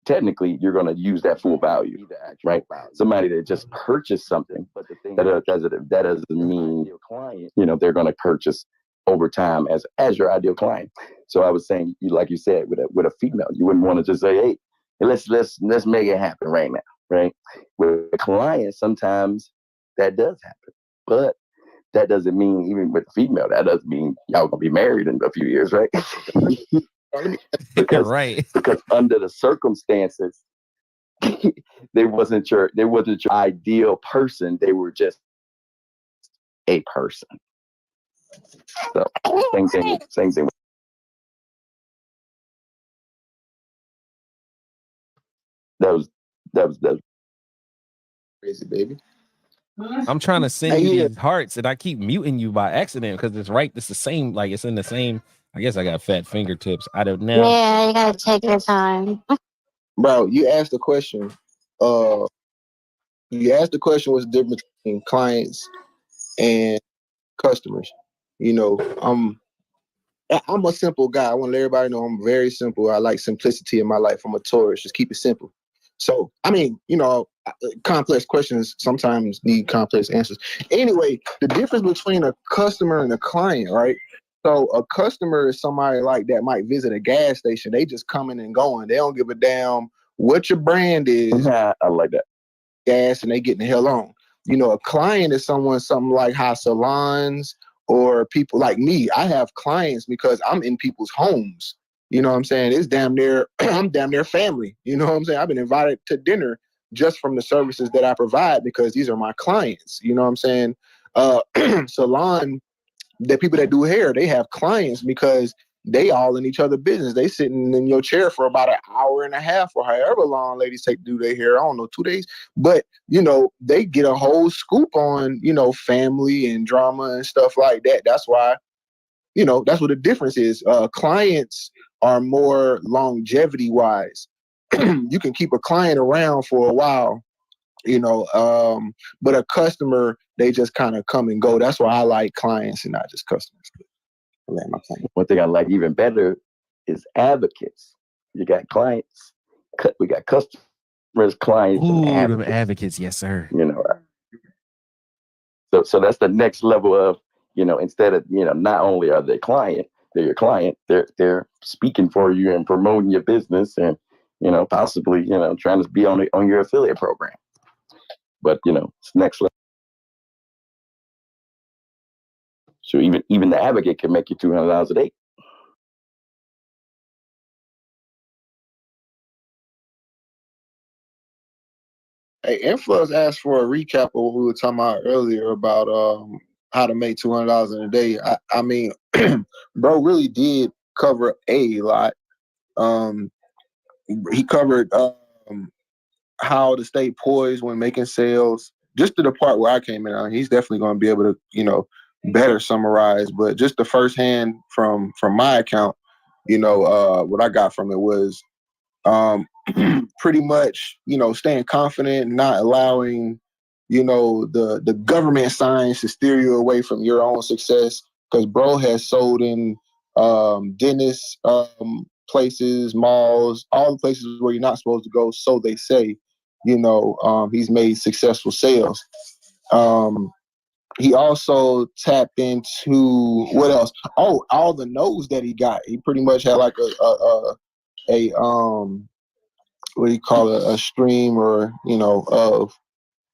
technically, you're going to use that full value, right? Somebody that just purchased something, that doesn't mean, they're going to purchase over time as your ideal client. So I was saying, like you said, with a female, you wouldn't want to just say, hey, let's make it happen right now, right? With a client, sometimes that does happen, but that doesn't mean, even with a female, that doesn't mean y'all gonna be married in a few years, right? because under the circumstances, they wasn't your ideal person. They were just a person. So same thing. That was crazy, baby. I'm trying to send you these hearts and I keep muting you by accident because it's the same, like it's in the same. I guess I got fat fingertips. I don't know. Yeah, you gotta take your time. Bro, you asked the question. What's the difference between clients and customers? I'm a simple guy. I want to let everybody know I'm very simple. I like simplicity in my life. I'm a Taurus. Just keep it simple. So, complex questions sometimes need complex answers. Anyway, the difference between a customer and a client, right? So a customer is somebody like that might visit a gas station. They just coming and going. They don't give a damn what your brand is. I like that. Gas, and they getting the hell on. A client is something like how salons or people like me. I have clients because I'm in people's homes. You know what I'm saying? It's damn near, I'm damn near family. You know what I'm saying? I've been invited to dinner just from the services that I provide because these are my clients. You know what I'm saying? Salon, the people that do hair, they have clients because they all in each other's business. They sitting in your chair for about an hour and a half or however long ladies take to do their hair. I don't know, 2 days. But, they get a whole scoop on, family and drama and stuff like that. That's why, that's what the difference is. Clients are more longevity wise. You can keep a client around for a while, but a customer, they just kind of come and go. That's why I like clients and not just customers. One thing I like even better is advocates. You got clients, we got customers, clients, and advocates. Advocates, yes, sir. So that's the next level of, instead of, not only are they client, they're your client, they're speaking for you and promoting your business and, possibly, trying to be on your affiliate program. But, it's next level. So even the advocate can make you $200 a day. Hey, Influx asked for a recap of what we were talking about earlier about how to make $200 in a day. I mean, bro really did cover a lot. He covered how to stay poised when making sales. Just to the part where I came in on, he's definitely going to be able to, better summarize. But just the first hand from my account, what I got from it was pretty much, staying confident, not allowing, the government signs to steer you away from your own success. Because bro has sold in dentist places, malls, all the places where you're not supposed to go, so they say. He's made successful sales. He also tapped into what else? Oh, all the no's that he got. He pretty much had like a what do you call it? A stream, or of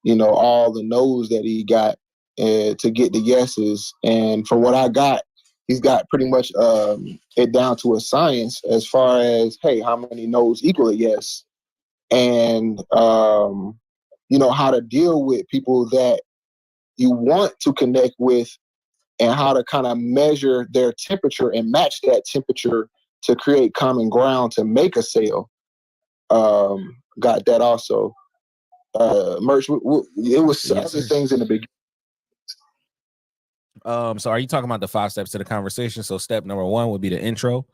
all the no's that he got to get the yeses. And from what I got, he's got pretty much it down to a science as far as, hey, how many no's equal a yes, and how to deal with people that you want to connect with, and how to kind of measure their temperature and match that temperature to create common ground to make a sale. Got that also. Merch, it was other things in the beginning. So are you talking about the 5 steps to the conversation? So step number 1 would be the intro,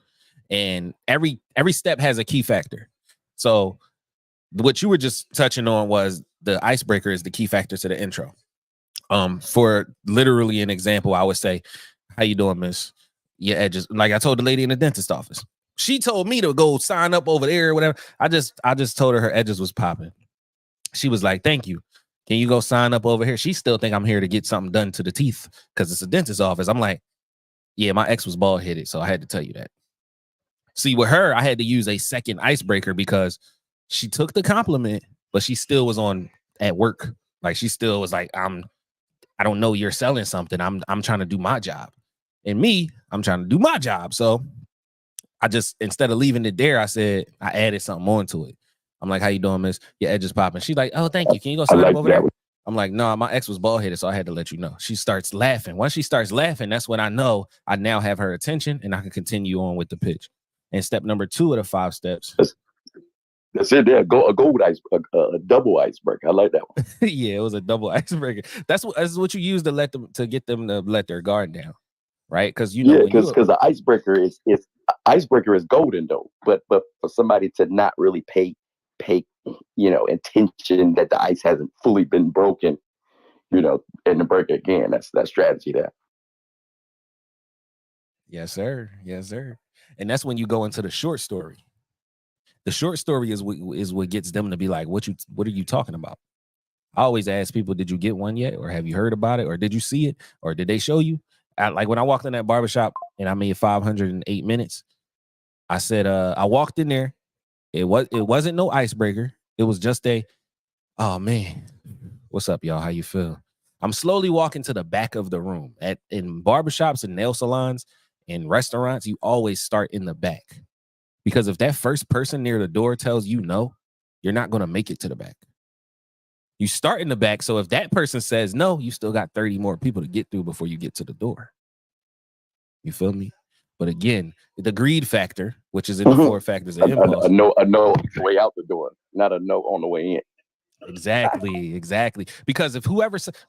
and every step has a key factor. So what you were just touching on was the icebreaker is the key factor to the intro. For literally an example, I would say, "How you doing, miss? Your edges." Like I told the lady in the dentist office, she told me to go sign up over there or whatever. I just told her edges was popping. She was like, "Thank you. Can you go sign up over here?" She still think I'm here to get something done to the teeth because it's a dentist office. I'm like, "Yeah, my ex was bald headed, so I had to tell you that." See, with her, I had to use a second icebreaker because she took the compliment, but she still was on at work. Like she still was like, I don't know, you're selling something. I'm trying to do my job. And me, I'm trying to do my job. So I just, instead of leaving it there, I added something onto it. I'm like, "How you doing, miss? Your edge is popping." She's like, "Oh, thank you. Can you go sign up over there?" I'm like, "No, my ex was bald headed, so I had to let you know." She starts laughing. Once she starts laughing, that's when I know I now have her attention and I can continue on with the pitch. And step number 2 of the 5 steps. That's it. There, a gold icebreaker, a double icebreaker. I like that one. Yeah, it was a double icebreaker. That's what you use to get them to let their guard down, right? Because because the icebreaker is golden though, but for somebody to not really pay intention that the ice hasn't fully been broken, and to break again, that's that strategy there. Yes, sir. Yes, sir. And that's when you go into the short story. The short story is what gets them to be like, what are you talking about? I always ask people, did you get one yet? Or have you heard about it? Or did you see it? Or did they show you? Like when I walked in that barbershop and I made 508 minutes, I said, I walked in there. It wasn't no icebreaker. It was just oh man, what's up, y'all? How you feel? I'm slowly walking to the back of the room. In barbershops and nail salons and restaurants, you always start in the back. Because if that first person near the door tells you no, you're not going to make it to the back. You start in the back. So if that person says no, you still got 30 more people to get through before you get to the door. You feel me? But again, the greed factor, which is in the 4 factors of impulse. A no way out the door, not a no on the way in. Exactly. Because if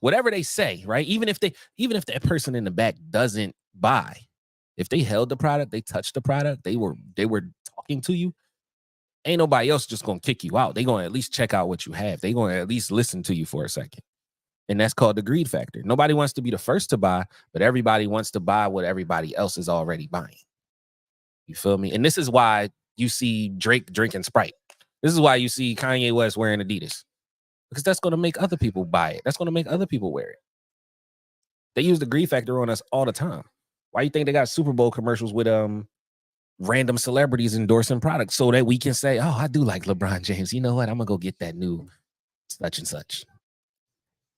whatever they say, right? Even if that person in the back doesn't buy, if they held the product, they touched the product, they were talking to you, ain't nobody else just gonna kick you out. They gonna at least check out what you have. They gonna at least listen to you for a second. And that's called the greed factor. Nobody wants to be the first to buy, but everybody wants to buy what everybody else is already buying. You feel me? And this is why you see Drake drinking Sprite. This is why you see Kanye West wearing Adidas. Because that's going to make other people buy it. That's going to make other people wear it. They use the greed factor on us all the time. Why you think they got Super Bowl commercials with random celebrities endorsing products so that we can say, "Oh, I do like LeBron James. You know what? I'm gonna go get that new such and such."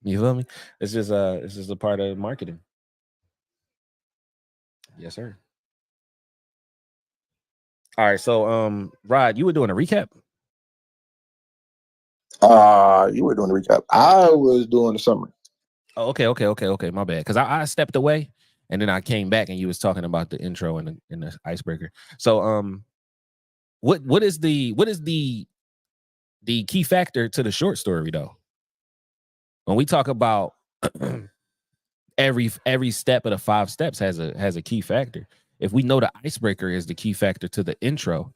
You feel me? It's just a part of marketing. Yes, sir. All right, so Rod, you were doing a recap. You were doing a recap. I was doing the summary. Oh, okay. My bad. Because I stepped away and then I came back and you was talking about the intro and the icebreaker. So what is the key factor to the short story though? When we talk about every step of the 5 steps has a key factor. If we know the icebreaker is the key factor to the intro,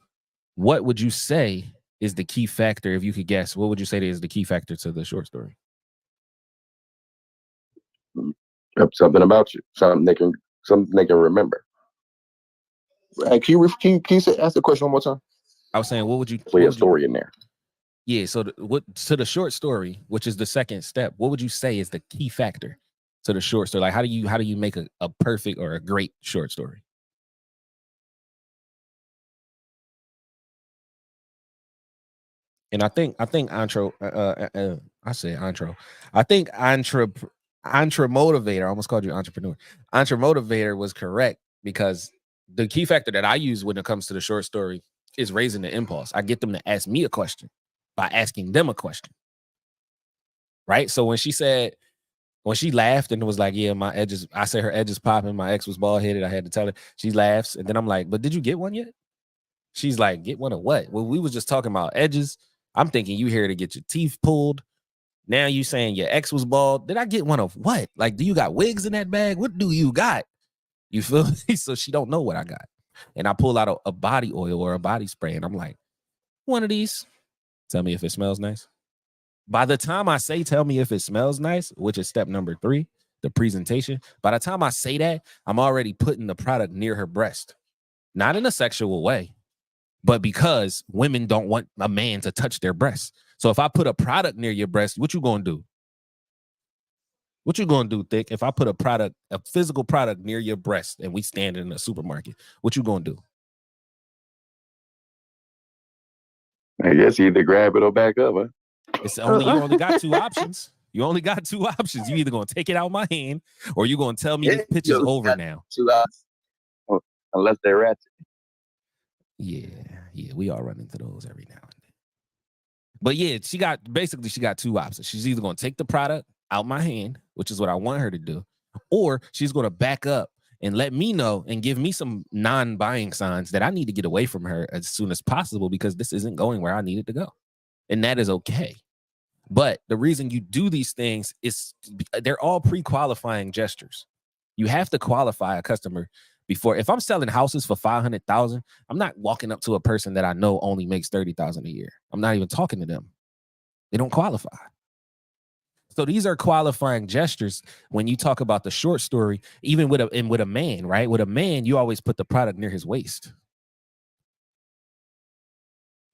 what would you say is the key factor? If you could guess, what would you say is the key factor to the short story? Something about you, something they can remember. Can you ask the question one more time? I was saying, what would you play a story in there? Yeah. So what to the short story, which is the second step, what would you say is the key factor to the short story? Like how do you make a perfect or a great short story? And I think intro. I say intro. I think Entre Motivator. I almost called you entrepreneur. Entre Motivator was correct because the key factor that I use when it comes to the short story is raising the impulse. I get them to ask me a question by asking them a question. Right. So when she laughed and was like, yeah, my edges, I said her edges popping. My ex was bald headed. I had to tell her. She laughs. And then I'm like, but did you get one yet? She's like, get one of what? Well, we was just talking about edges. I'm thinking you here to get your teeth pulled. Now you saying your ex was bald. Did I get one of what? Like, do you got wigs in that bag? What do you got? You feel me? So she don't know what I got. And I pull out a body oil or a body spray. And I'm like, one of these. Tell me if it smells nice. By the time I say, tell me if it smells nice, which is step number 3, the presentation. By the time I say that, I'm already putting the product near her breast. Not in a sexual way, but because women don't want a man to touch their breasts. So if I put a product near your breast, what you gonna do? What you gonna do, Thick? If I put a physical product near your breast and we stand in a supermarket, what you gonna do? I guess you either grab it or back up, huh? It's only you only got 2 options. You only got 2 options. You either gonna take it out of my hand or you gonna tell me this pitch is over now. 2 hours. Unless they're ratchet. Yeah, we all run into those every now and then. But yeah, she got 2 options. She's either gonna take the product out my hand, which is what I want her to do, or she's gonna back up and let me know and give me some non-buying signs that I need to get away from her as soon as possible because this isn't going where I need it to go. And that is okay. But the reason you do these things is they're all pre-qualifying gestures. You have to qualify a customer before. If I'm selling houses for $500,000, I'm not walking up to a person that I know only makes $30,000 a year. I'm not even talking to them. They don't qualify. So these are qualifying gestures when you talk about the short story, even with a man, right? With a man, you always put the product near his waist.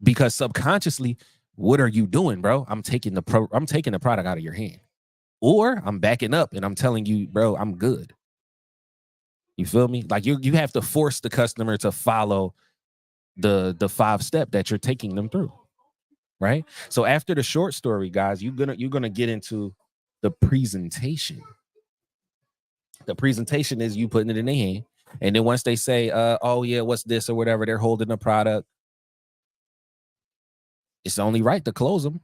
Because subconsciously, what are you doing, bro? I'm taking the product out of your hand. Or I'm backing up and I'm telling you, bro, I'm good. You feel me? Like you have to force the customer to follow the 5-step that you're taking them through. Right? So after the short story, guys, you're gonna get into the presentation. The presentation is you putting it in their hand. And then once they say, oh yeah, what's this or whatever, they're holding the product. It's only right to close them.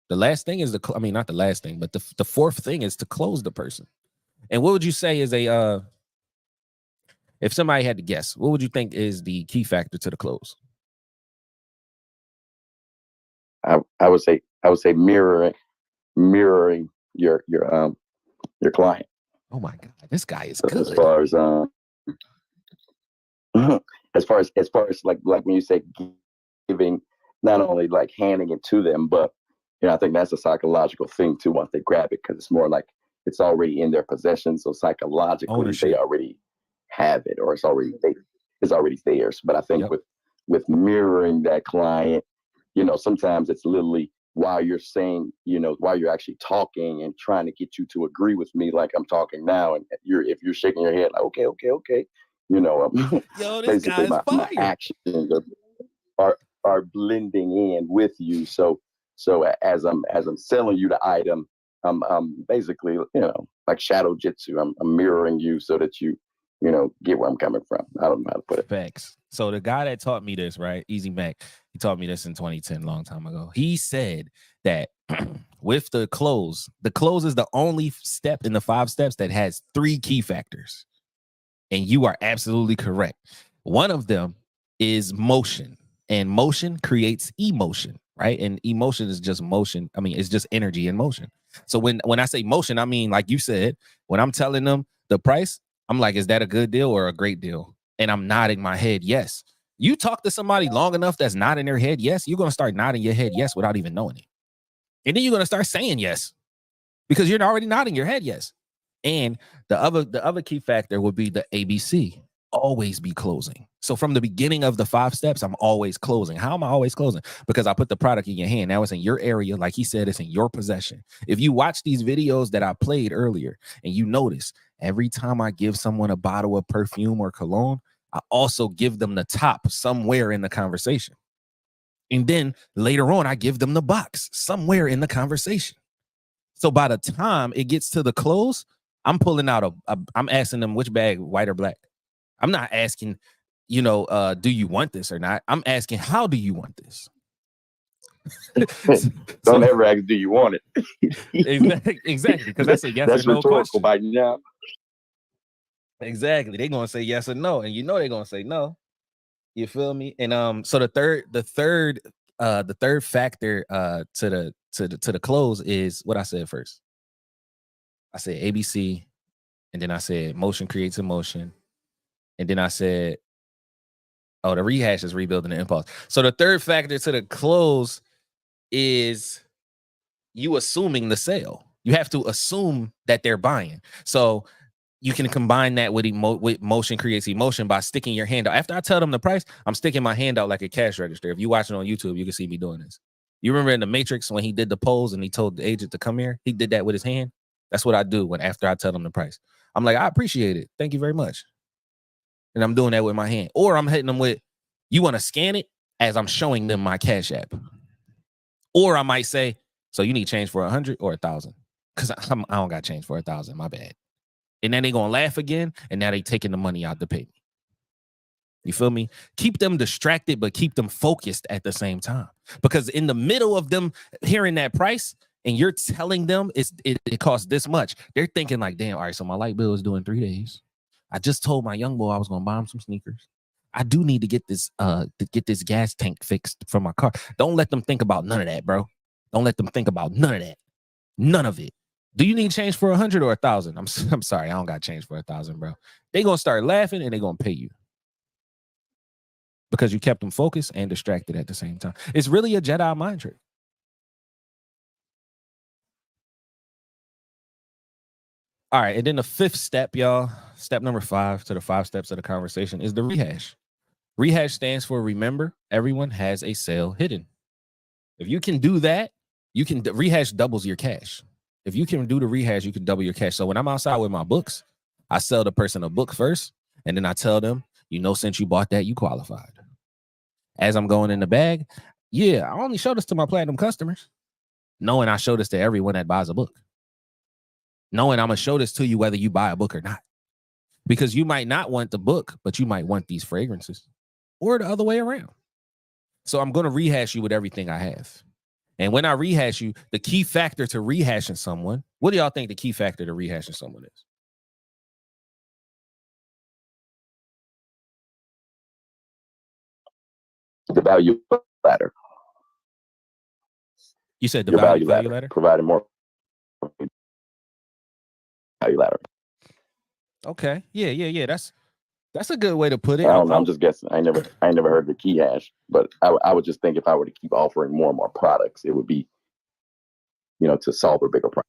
The last thing is not the last thing, but the 4th thing is to close the person. And what would you say is if somebody had to guess, what would you think is the key factor to the close? I would say mirroring your client. Oh my God, this guy is good. As far as like when you say giving, not only like handing it to them, but I think that's a psychological thing too once they grab it, because it's more like it's already in their possession. So psychologically they already have it, or it's already theirs. But I think with mirroring that client, sometimes it's literally while you're saying, while you're actually talking and trying to get you to agree with me like I'm talking now, and if you're shaking your head like okay, Yo, this basically guy's my actions are blending in with you. So as I'm selling you the item, I'm basically like shadow jitsu. I'm mirroring you so that you get where I'm coming from. I don't know how to put it. Facts. So the guy that taught me this, right, Easy Mac, he taught me this in 2010, a long time ago. He said that with the close is the only step in the 5 steps that has 3 key factors. And you are absolutely correct. One of them is motion, and motion creates emotion, right? And emotion is just motion. I mean, it's just energy in motion. So when I say motion, I mean, like you said, when I'm telling them the price, I'm like, is that a good deal or a great deal? And I'm nodding my head yes. You talk to somebody long enough that's nodding their head yes, you're going to start nodding your head yes without even knowing it. And then you're going to start saying yes because you're already nodding your head yes. And the other key factor would be the ABC. Always be closing. So from the beginning of the 5 steps, I'm always closing. How am I always closing? Because I put the product in your hand. Now it's in your area. Like he said, it's in your possession. If you watch these videos that I played earlier and you notice every time I give someone a bottle of perfume or cologne, I also give them the top somewhere in the conversation. And then later on, I give them the box somewhere in the conversation. So by the time it gets to the close, I'm pulling out I'm asking them which bag, white or black. I'm not asking, you know, do you want this or not? I'm asking, how do you want this? Don't ever ask, do you want it? Exactly, because that's a yes that's or no rhetorical question. by now. Exactly, they're gonna say yes or no, and you know they're gonna say no. You feel me? And so the third factor to the close is what I said first. I said ABC, and then I said motion creates emotion, and then I said, oh, the rehash is rebuilding the impulse. So the third factor to the close is you assuming the sale. You have to assume that they're buying. So you can combine that with motion creates emotion by sticking your hand out. After I tell them the price, I'm sticking my hand out like a cash register. If you watch it on YouTube, you can see me doing this. You remember in The Matrix when he did the pose and he told the agent to come here? He did that with his hand. That's what I do after I tell them the price. I'm like, I appreciate it. Thank you very much. And I'm doing that with my hand. Or I'm hitting them with, you want to scan it as I'm showing them my Cash App. Or I might say, so you need change for 100 or 1,000? Because I don't got change for 1,000. My bad. And then they going to laugh again. And now they taking the money out to pay me. You feel me? Keep them distracted, but keep them focused at the same time. Because in the middle of them hearing that price and you're telling them it costs this much, they're thinking like, damn, all right, so my light bill is due in 3 days. I just told my young boy I was going to buy him some sneakers. I do need to get this gas tank fixed for my car. Don't let them think about none of that, bro. Don't let them think about none of that. None of it. Do you need change for 100 or 1,000? I'm sorry, I don't got change for 1,000, bro. They gonna start laughing and they gonna pay you because you kept them focused and distracted at the same time. It's really a Jedi mind trick. All right, and then the 5th step, y'all, step number 5 to the 5 steps of the conversation is the rehash. Rehash stands for remember, everyone has a sale hidden. If you can do that, rehash doubles your cash. If you can do the rehash, you can double your cash. So when I'm outside with my books, I sell the person a book first, and then I tell them, you know, since you bought that, you qualified. As I'm going in the bag, yeah, I only show this to my platinum customers, knowing I show this to everyone that buys a book. Knowing I'm going to show this to you whether you buy a book or not. Because you might not want the book, but you might want these fragrances. Or the other way around. So I'm going to rehash you with everything I have. And when I rehash you, the key factor to rehashing someone, what do y'all think the key factor to rehashing someone is? The value ladder. You said the Your value ladder? Providing more value ladder. Okay. Yeah. That's a good way to put it. I don't know, I'm just guessing. I never heard the key hash, but I would just think if I were to keep offering more and more products, it would be, you know, to solve a bigger problem.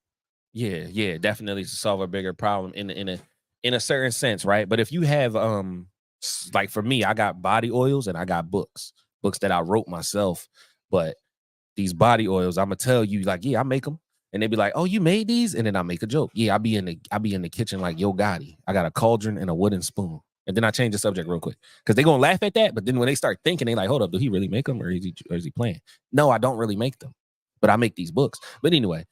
Yeah, definitely to solve a bigger problem in a certain sense, right? But if you have like for me, I got body oils and I got books that I wrote myself. But these body oils, I'm gonna tell you, like, yeah, I make them. And they be like, oh, you made these? And then I make a joke. Yeah, I be in the kitchen like Yo Gotti. I got a cauldron and a wooden spoon. And then I change the subject real quick because they're gonna laugh at that. But then when they start thinking, they like, hold up, do he really make them or is he playing? No, I don't really make them, but I make these books. But anyway,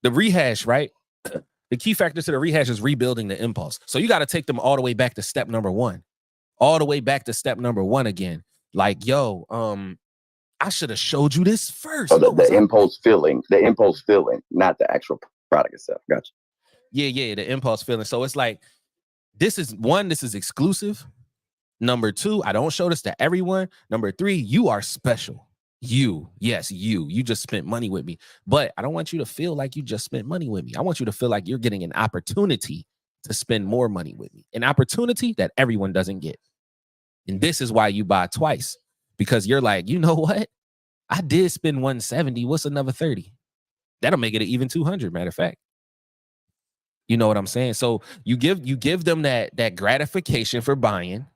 the rehash, right? The key factor to the rehash is rebuilding the impulse. So you got to take them all the way back to step number 1, all the way back to step number 1 again. Like, yo, I should have showed you this first. Oh, the impulse feeling, not the actual product itself. Gotcha. Yeah, the impulse feeling. So it's like, this is exclusive. Number 2, I don't show this to everyone. Number 3, you are special. You just spent money with me, but I don't want you to feel like you just spent money with me. I want you to feel like you're getting an opportunity to spend more money with me, an opportunity that everyone doesn't get. And this is why you buy twice, because you're like, you know what? I did spend 170. What's another 30? That'll make it an even 200. Matter of fact. You know what I'm saying? So you give them that gratification for buying.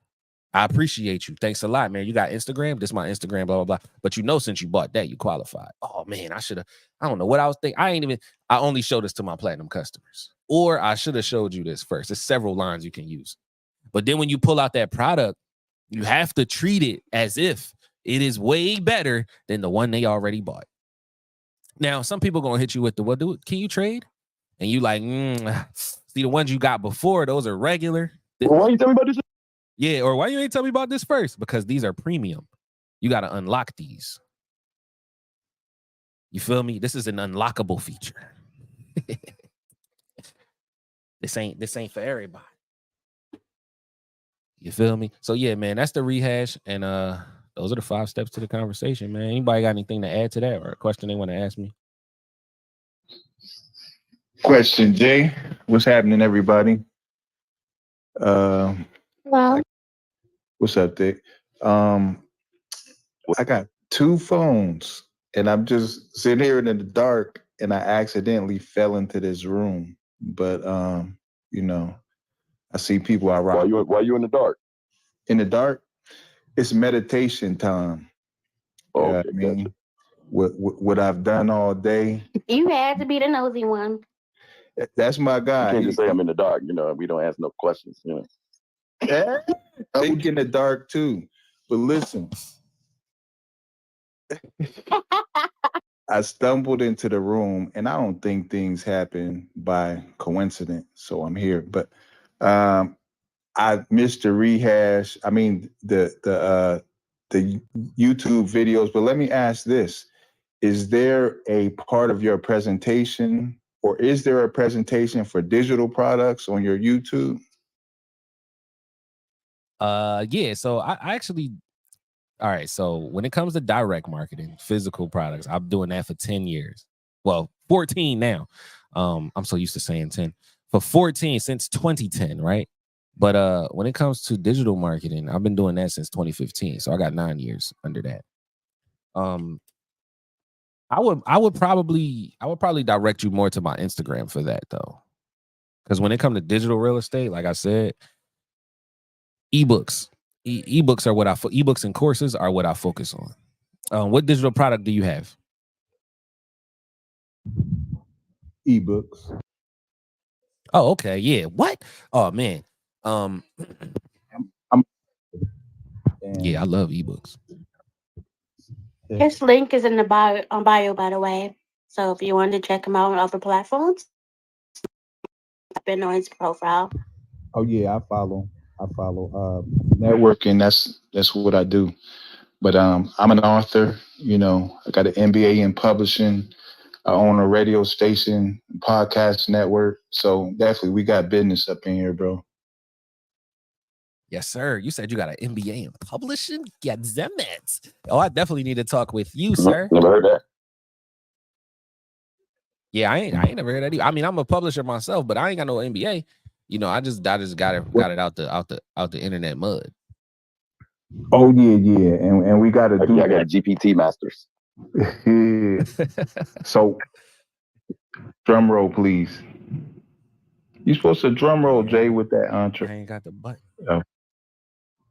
I appreciate you. Thanks a lot, man. You got Instagram? This is my Instagram, blah, blah, blah. But since you bought that, you qualified. Oh, man, I don't know what I was thinking. I only show this to my platinum customers. Or I should have showed you this first. There's several lines you can use. But then when you pull out that product, you have to treat it as if it is way better than the one they already bought. Now, some people going to hit you with can you trade? And you like, see, the ones you got before, those are regular. Well, why you tell me about this? Yeah, or why you ain't tell me about this first? Because these are premium. You got to unlock these. You feel me? This is an unlockable feature. This ain't for everybody. You feel me? So yeah, man, that's the rehash. And those are the 5 steps to the conversation, man. Anybody got anything to add to that or a question they want to ask me? Question, Jay. What's happening, everybody? Well, What's up, Dick? I got 2 phones, and I'm just sitting here in the dark, and I accidentally fell into this room. But I see people I rock. Why you in the dark? In the dark, it's meditation time. Oh, You know what I mean? Gotcha. What I've done all day. you had to be the nosy one. That's my guy. You can't just say I'm in the dark. We don't ask no questions. Yeah, I think in the dark too. But listen, I stumbled into the room, and I don't think things happen by coincidence. So I'm here, but I missed the rehash. I mean the YouTube videos. But let me ask this: is there a part of your presentation, or is there a presentation for digital products on your YouTube? Yeah, so I actually, all right, so when it comes to direct marketing, physical products, I'm doing that for 10 years. Well, 14 now. I'm so used to saying 10. For 14 since 2010, right? But when it comes to digital marketing, I've been doing that since 2015. So I got 9 years under that. I would probably direct you more to my Instagram for that though. Because when it comes to digital real estate, like I said, ebooks. Ebooks are ebooks and courses are what I focus on. What digital product do you have? Ebooks. Oh, okay. Yeah. What? Oh man. Yeah, I love ebooks. His link is in the bio, by the way. So if you want to check him out on other platforms, I've been on his profile. Oh yeah, I follow. Networking, that's what I do. But I'm an author, I got an MBA in publishing. I own a radio station, podcast network. So definitely we got business up in here, bro. Yes, sir. You said you got an MBA in publishing? Get them it. Oh, I definitely need to talk with you, sir. Never heard that. Yeah, I ain't never heard that either. I mean, I'm a publisher myself, but I ain't got no MBA. I just got it out the internet mud. Oh yeah, and we got to do. I got GPT masters. So, drum roll, please. You supposed to drum roll, Jay, with that entree. I ain't got the button. Oh.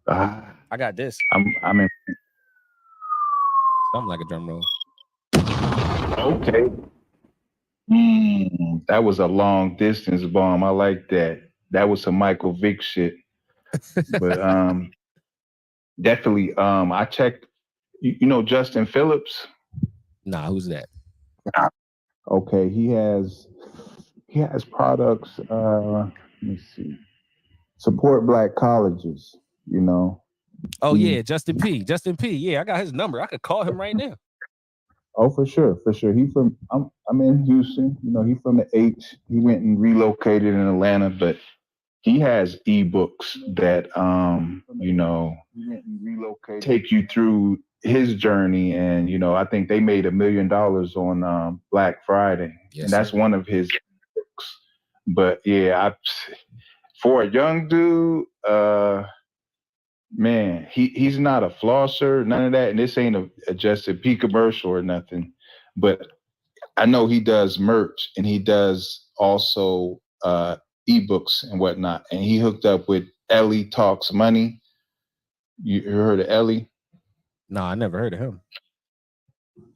I got this. I'm in. Something like a drum roll. Okay. That was a long distance bomb. I like that. That was some Michael Vick shit. But definitely I checked, Justin Phillips? Nah, who's that? Okay, he has products, let me see. Support Black colleges, Oh yeah, Justin P. Yeah, I got his number. I could call him right now. Oh, for sure. I'm in Houston. He's from the H. He went and relocated in Atlanta, but he has ebooks that take you through his journey, and I think they made $1 million on Black Friday. Yes, and that's one of his books. But yeah, for a young dude, man, he's not a flosser, none of that, and this ain't a Justin P commercial or nothing. But I know he does merch, and he does also ebooks and whatnot. And he hooked up with Ellie Talks Money. You heard of Ellie? No, I never heard of him.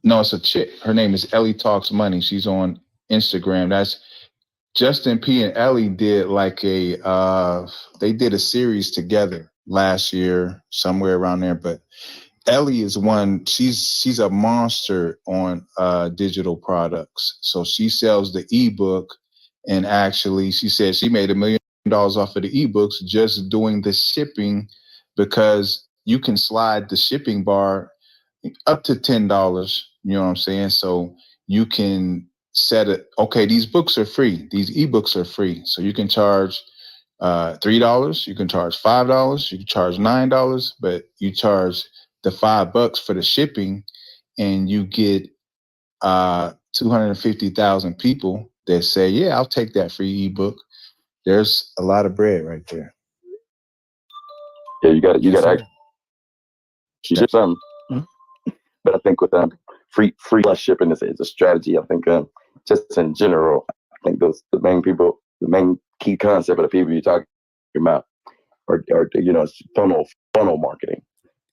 No, it's a chick. Her name is Ellie Talks Money. She's on Instagram. That's Justin P and Ellie did like they did a series together last year, somewhere around there. But Ellie is one, she's a monster on digital products. So she sells the ebook, and actually she said she made $1 million off of the ebooks just doing the shipping, because you can slide the shipping bar up to $10. You know what I'm saying? So you can set it. Okay, these books are free. These ebooks are free. So you can charge $3. You can charge $5. You can charge $9, but you charge the $5 for the shipping, and you get 250,000 people that say, "Yeah, I'll take that free ebook." There's a lot of bread right there. Yeah, you got to ship some. But I think with free plus shipping is a strategy. I think just in general, I think the main key concept of the people you're talking about are funnel marketing.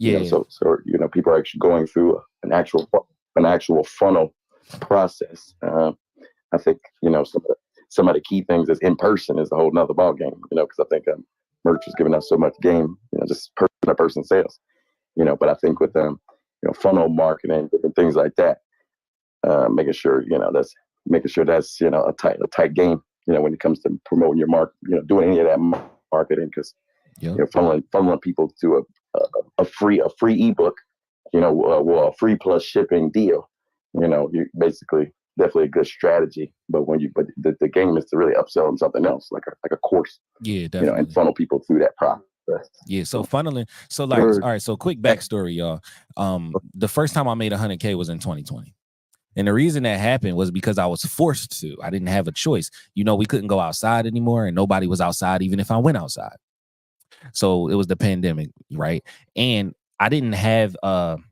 Yeah. So people are actually going through an actual funnel process. I think some of the key things is in person is a whole nother ball game. Because I think merch is giving us so much game. Just person to person sales. But I think with funnel marketing, different things like that, making sure that's a tight game. When it comes to promoting your market, doing any of that marketing, because funneling people to a free ebook, a free plus shipping deal. You basically definitely a good strategy. But the game is to really upsell them something else, like a course. Yeah, definitely. And funnel people through that process. Yeah, so funneling. So like, all right. So quick backstory, y'all. The first time I made 100K was in 2020. And the reason that happened was because I was forced to. I didn't have a choice. We couldn't go outside anymore, and nobody was outside even if I went outside. So it was the pandemic, right? And I didn't have the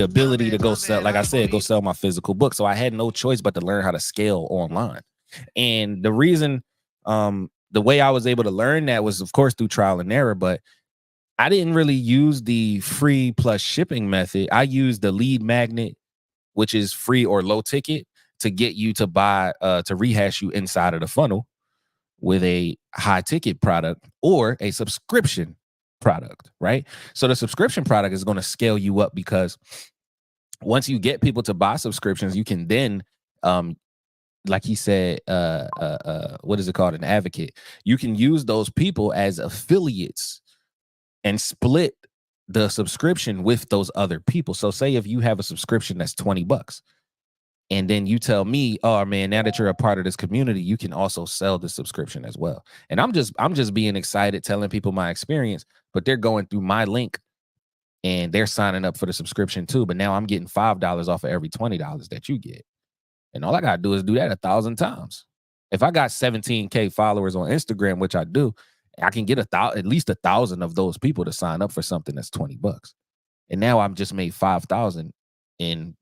ability to go sell, like I said, go sell my physical book. So I had no choice but to learn how to scale online. And the reason, the way I was able to learn that was, of course, through trial and error, but I didn't really use the free plus shipping method. I used the lead magnet, which is free or low ticket, to get you to buy, to rehash you inside of the funnel with a high ticket product or a subscription product, right? So the subscription product is going to scale you up, because once you get people to buy subscriptions, you can then, like he said, what is it called? An advocate. You can use those people as affiliates and split the subscription with those other people. So say if you have a subscription that's $20, and then you tell me, "Oh man, now that you're a part of this community, you can also sell the subscription as well." And I'm just being excited, telling people my experience, but they're going through my link and they're signing up for the subscription too. But now I'm getting $5 off of every $20 that you get. And all I gotta do is do that 1,000 times. If I got 17K followers on Instagram, which I do, I can get at least 1,000 of those people to sign up for something that's $20. And now I've just made 5,000 in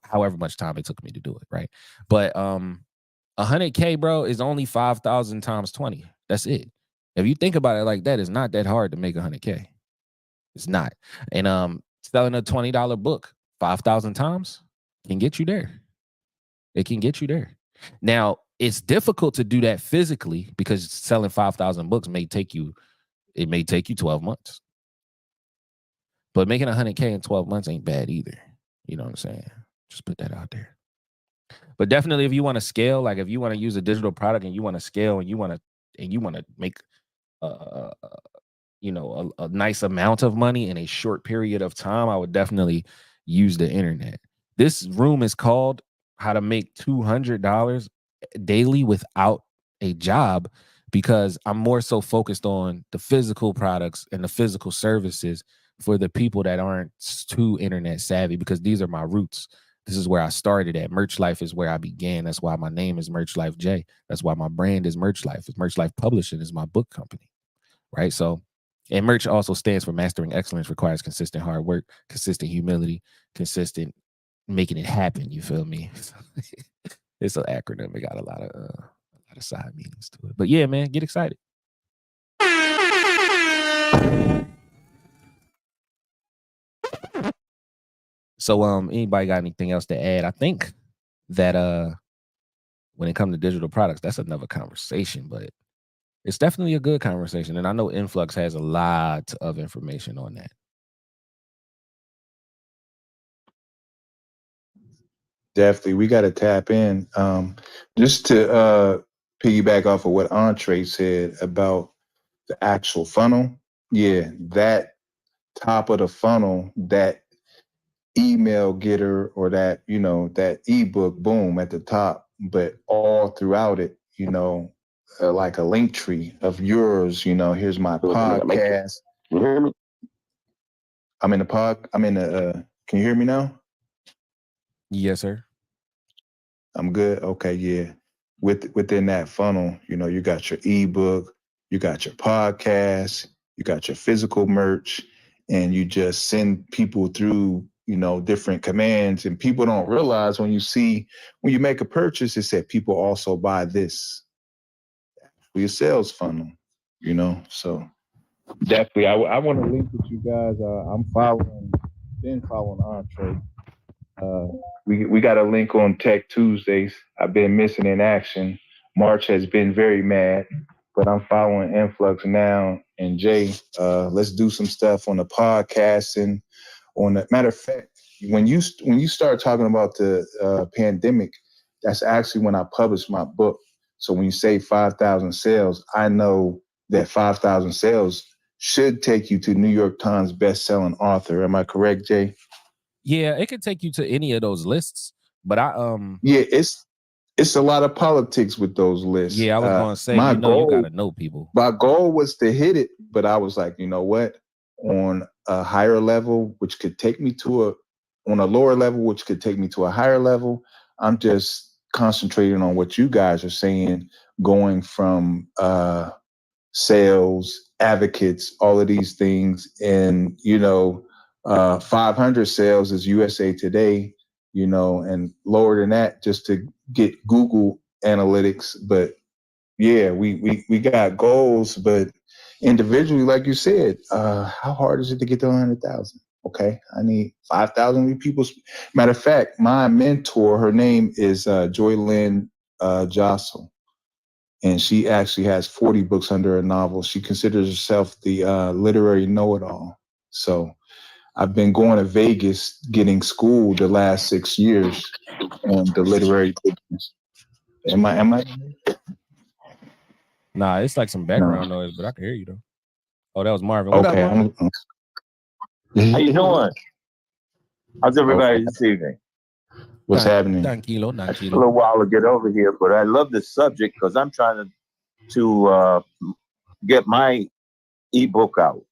however much time it took me to do it, right? But 100K, bro, is only 5,000 times 20. That's it. If you think about it like that, it's not that hard to make 100K. It's not. And selling a $20 book 5,000 times can get you there. It can get you there. Now, it's difficult to do that physically, because selling 5,000 books may take you 12 months. But making 100K in 12 months ain't bad either. You know what I'm saying? Just put that out there. But definitely, if you want to scale, like if you want to use a digital product and you want to scale and you want to make a nice amount of money in a short period of time, I would definitely use the internet. This room is called How to Make $200 Daily Without a Job, because I'm more so focused on the physical products and the physical services for the people that aren't too internet savvy, because these are my roots. This is where I started at. Merch Life is where I began. That's why my name is Merch Life J. That's why my brand is Merch Life. Merch Life Publishing is my book company, right? So, and merch also stands for Mastering Excellence, requires consistent hard work, consistent humility, consistent making it happen. You feel me? It's an acronym. It got a lot of side meanings to it. But yeah, man, get excited. So anybody got anything else to add? I think that when it comes to digital products, that's another conversation, but it's definitely a good conversation. And I know Influx has a lot of information on that. Definitely, we got to tap in. Just to piggyback off of what Entree said about the actual funnel. Yeah, that top of the funnel, that email getter or that, you know, that ebook, boom, at the top, but all throughout it, you know, like a link tree of yours, you know, here's my podcast. Can you hear me? I'm in the, can you hear me now? Yes, sir. I'm good. Okay, yeah. Within that funnel, you know, you got your ebook, you got your podcast, you got your physical merch, and you just send people through, you know, different commands. And people don't realize when you make a purchase, it said people also buy this. For your sales funnel, you know. So definitely, I want to link with you guys. I'm been following Entree. We got a link on Tech Tuesdays. I've been missing in action. March has been very mad, but I'm following Influx now. And Jay, let's do some stuff on the podcast. And on the matter of fact, when you start talking about the pandemic, that's actually when I published my book. So when you say 5,000 sales, I know that 5,000 sales should take you to New York Times best-selling author. Am I correct, Jay? Yeah, it could take you to any of those lists, but yeah, it's a lot of politics with those lists. Yeah, I was gonna say, you gotta know people. My goal was to hit it, but I was like, you know what? On a higher level, which could take me on a lower level, which could take me to a higher level, I'm just concentrating on what you guys are saying, going from sales, advocates, all of these things. And, you know, 500 sales is USA Today, you know, and lower than that just to get Google analytics. But yeah, we got goals, but individually, like you said, how hard is it to get to 100,000? Okay, I need 5,000 people. Matter of fact, my mentor, her name is Joy Lynn Jossel, and she actually has 40 books under her novel. She considers herself the literary know-it-all. So I've been going to Vegas getting schooled the last 6 years on the literary business. Am I? Nah, it's like some background noise, but I can hear you though. Oh, that was Marvin. What Okay. up, Marvin? How you doing? How's everybody this evening? What's happening? Tranquilo. A little while to get over here, but I love this subject because I'm trying to get my ebook out.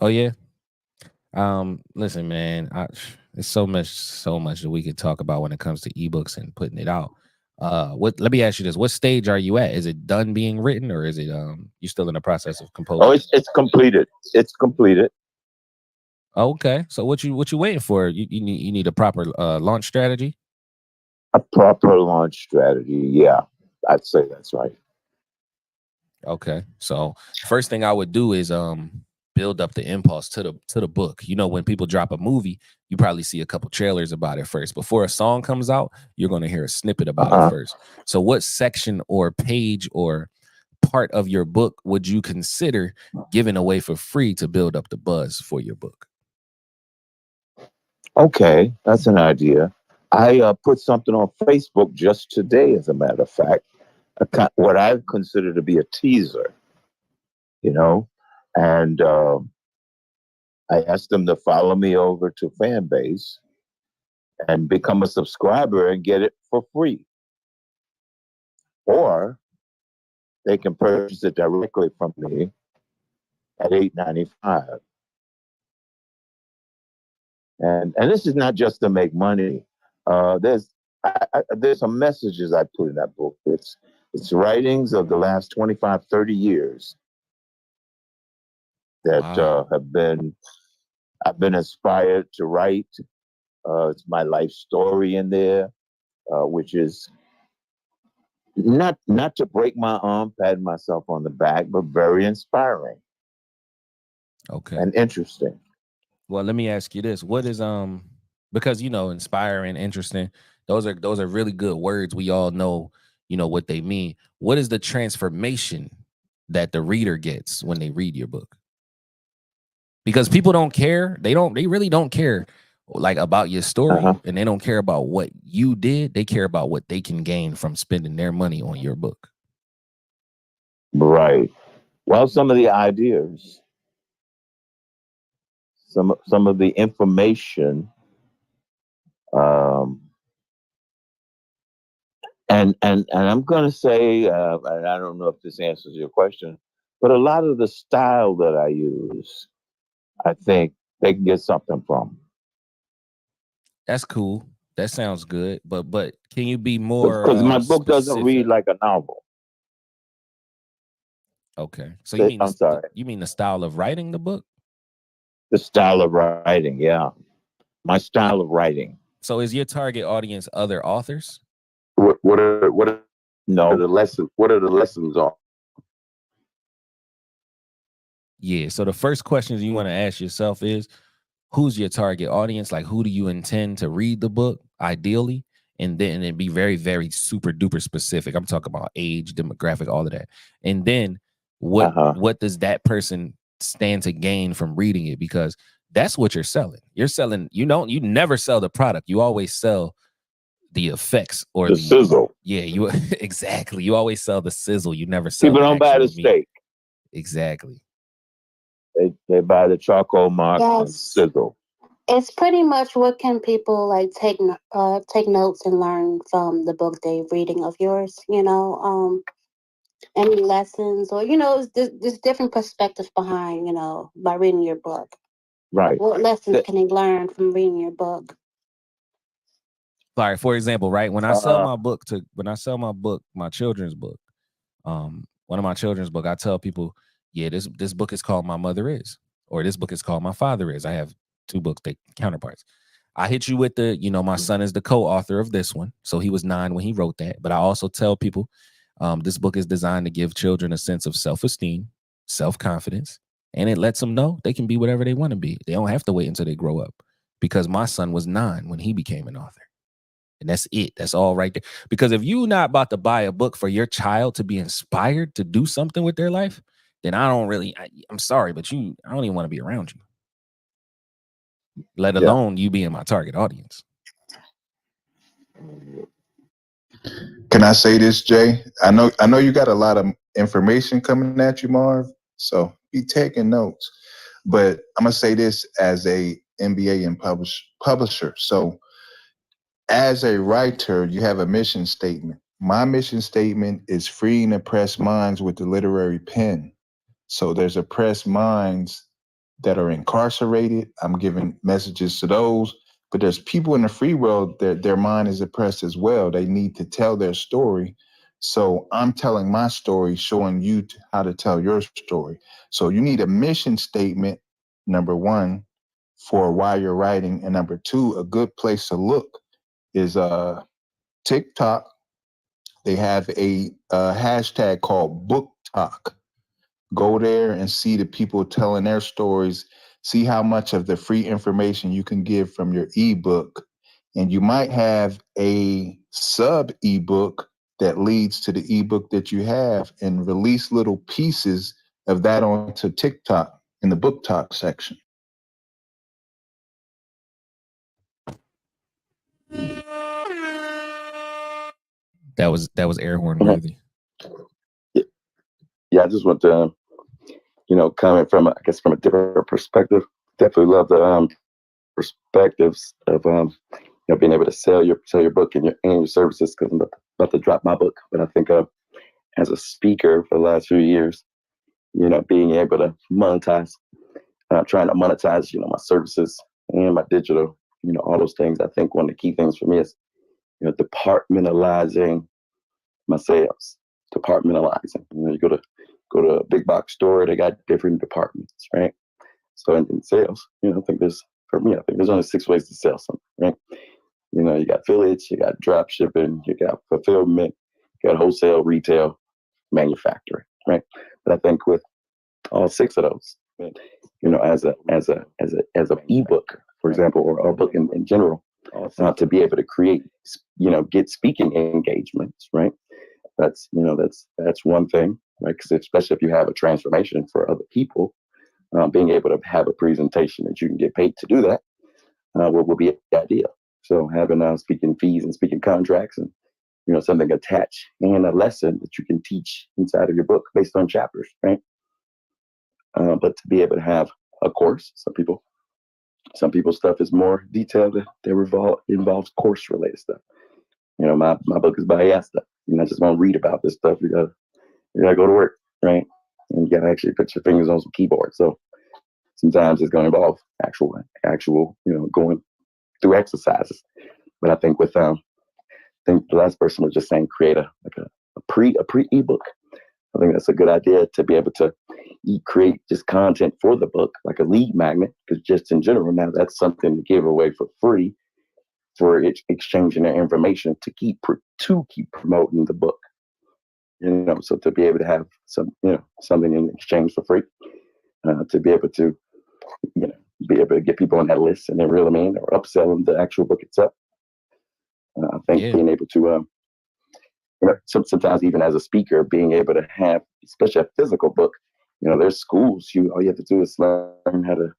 Oh yeah. Listen, man, there's so much that we could talk about when it comes to ebooks and putting it out. Let me ask you this: what stage are you at? Is it done being written, or is it you still in the process of composing? Oh, it's completed. It's completed. Okay, so what you waiting for? You need a proper launch strategy. A proper launch strategy, yeah, I'd say that's right. Okay, so first thing I would do is build up the impulse to the book. You know, when people drop a movie, you probably see a couple trailers about it first. Before a song comes out, you're going to hear a snippet about it first. So what section or page or part of your book would you consider giving away for free to build up the buzz for your book? Okay, that's an idea. I put something on Facebook just today, as a matter of fact, what I consider to be a teaser, you know, and I asked them to follow me over to Fanbase and become a subscriber and get it for free. Or they can purchase it directly from me at $8.95. And this is not just to make money. There's some messages I put in that book. It's writings of the last 25, 30 years that I've been inspired to write. It's my life story in there, which is not to break my arm, patting myself on the back, but very inspiring. Okay. And interesting. Well, let me ask you this: what is because inspiring, interesting. Those are really good words. We all know what they mean. What is the transformation that the reader gets when they read your book? Because people don't care. They really don't care like about your story, and they don't care about what you did. They care about what they can gain from spending their money on your book. Right. Well, some of the ideas, some of the information, and I'm going to say, and I don't know if this answers your question, but a lot of the style that I use, I think they can get something from. That's cool. That sounds good. But can you be more? Because my book doesn't read like a novel. Okay. So you mean I'm sorry. You mean the style of writing the book? The style of writing, yeah. My style of writing. So is your target audience other authors? What are the lessons? What are the lessons are? Yeah. So the first questions you want to ask yourself is, who's your target audience? Like, who do you intend to read the book, ideally? And then it'd be very, very super duper specific. I'm talking about age, demographic, all of that. And then what does that person stand to gain from reading it? Because that's what you're selling. You're selling, you never sell the product. You always sell the effects or the sizzle. Yeah, you exactly. You always sell the sizzle. You never sell. People don't buy the steak. Exactly. They buy the charcoal mark and sizzle. It's pretty much what can people like take notes and learn from the book they're reading of yours. Any lessons or there's different perspectives behind by reading your book. Right. What lessons can they learn from reading your book? Like, for example, right, when I sell my book, my children's book, one of my children's book, I tell people, yeah, this book is called My Mother Is, or this book is called My Father Is. I have two books, they counterparts. I hit you with the, my son is the co-author of this one. So he was 9 when he wrote that. But I also tell people this book is designed to give children a sense of self-esteem, self-confidence, and it lets them know they can be whatever they want to be. They don't have to wait until they grow up, because my son was 9 when he became an author. And that's it. That's all right there. Because if you're not about to buy a book for your child to be inspired to do something with their life, then I'm sorry, but I don't even want to be around you. Let alone you being my target audience. Can I say this, Jay? I know you got a lot of information coming at you, Marv. So be taking notes. But I'm gonna say this as a MBA and publisher. So as a writer, you have a mission statement. My mission statement is freeing oppressed minds with the literary pen. So there's oppressed minds that are incarcerated. I'm giving messages to those, but there's people in the free world that their mind is oppressed as well. They need to tell their story. So I'm telling my story, showing you how to tell your story. So you need a mission statement, number 1, for why you're writing. And number 2, a good place to look is TikTok. They have a hashtag called BookTok. Go there and see the people telling their stories. See how much of the free information you can give from your ebook. And you might have a sub ebook that leads to the ebook that you have, and release little pieces of that onto TikTok in the BookTok section. That was air horn worthy. Yeah, I just want to, comment from, I guess, from a different perspective. Definitely love the perspectives of being able to sell your book and your services, because I'm about to drop my book. But I think as a speaker for the last few years, being able to monetize, trying to monetize, my services and my digital, all those things. I think one of the key things for me is, departmentalizing my sales, departmentalizing. You go to a big box store, they got different departments, right? So in sales, I think there's only 6 ways to sell something, right? You got affiliates, you got drop shipping, you got fulfillment, you got wholesale, retail, manufacturing, right? But I think with all 6 of those, as a ebook, for example, or a book in general, to be able to create, get speaking engagements, right? That's one thing, right? Because especially if you have a transformation for other people, being able to have a presentation that you can get paid to do that will be ideal. So having speaking fees and speaking contracts and something attached and a lesson that you can teach inside of your book based on chapters, right? But to be able to have a course, some people's stuff is more detailed. That involves course related stuff. My book is by stuff. You're not just gonna read about this stuff. You gotta go to work, right? And you gotta actually put your fingers on some keyboard. So sometimes it's gonna involve actual, going through exercises. But I think with I think the last person was just saying create a pre ebook. I think that's a good idea to be able to create just content for the book, like a lead magnet, because just in general, now that's something to give away for free for exchanging their information to keep promoting the book. So to be able to have something in exchange for free, to be able to, be able to get people on that list and then reel them in or upsell them the actual book itself. I think being able to, sometimes even as a speaker, being able to have, especially a physical book, there's schools, all you have to do is learn how to,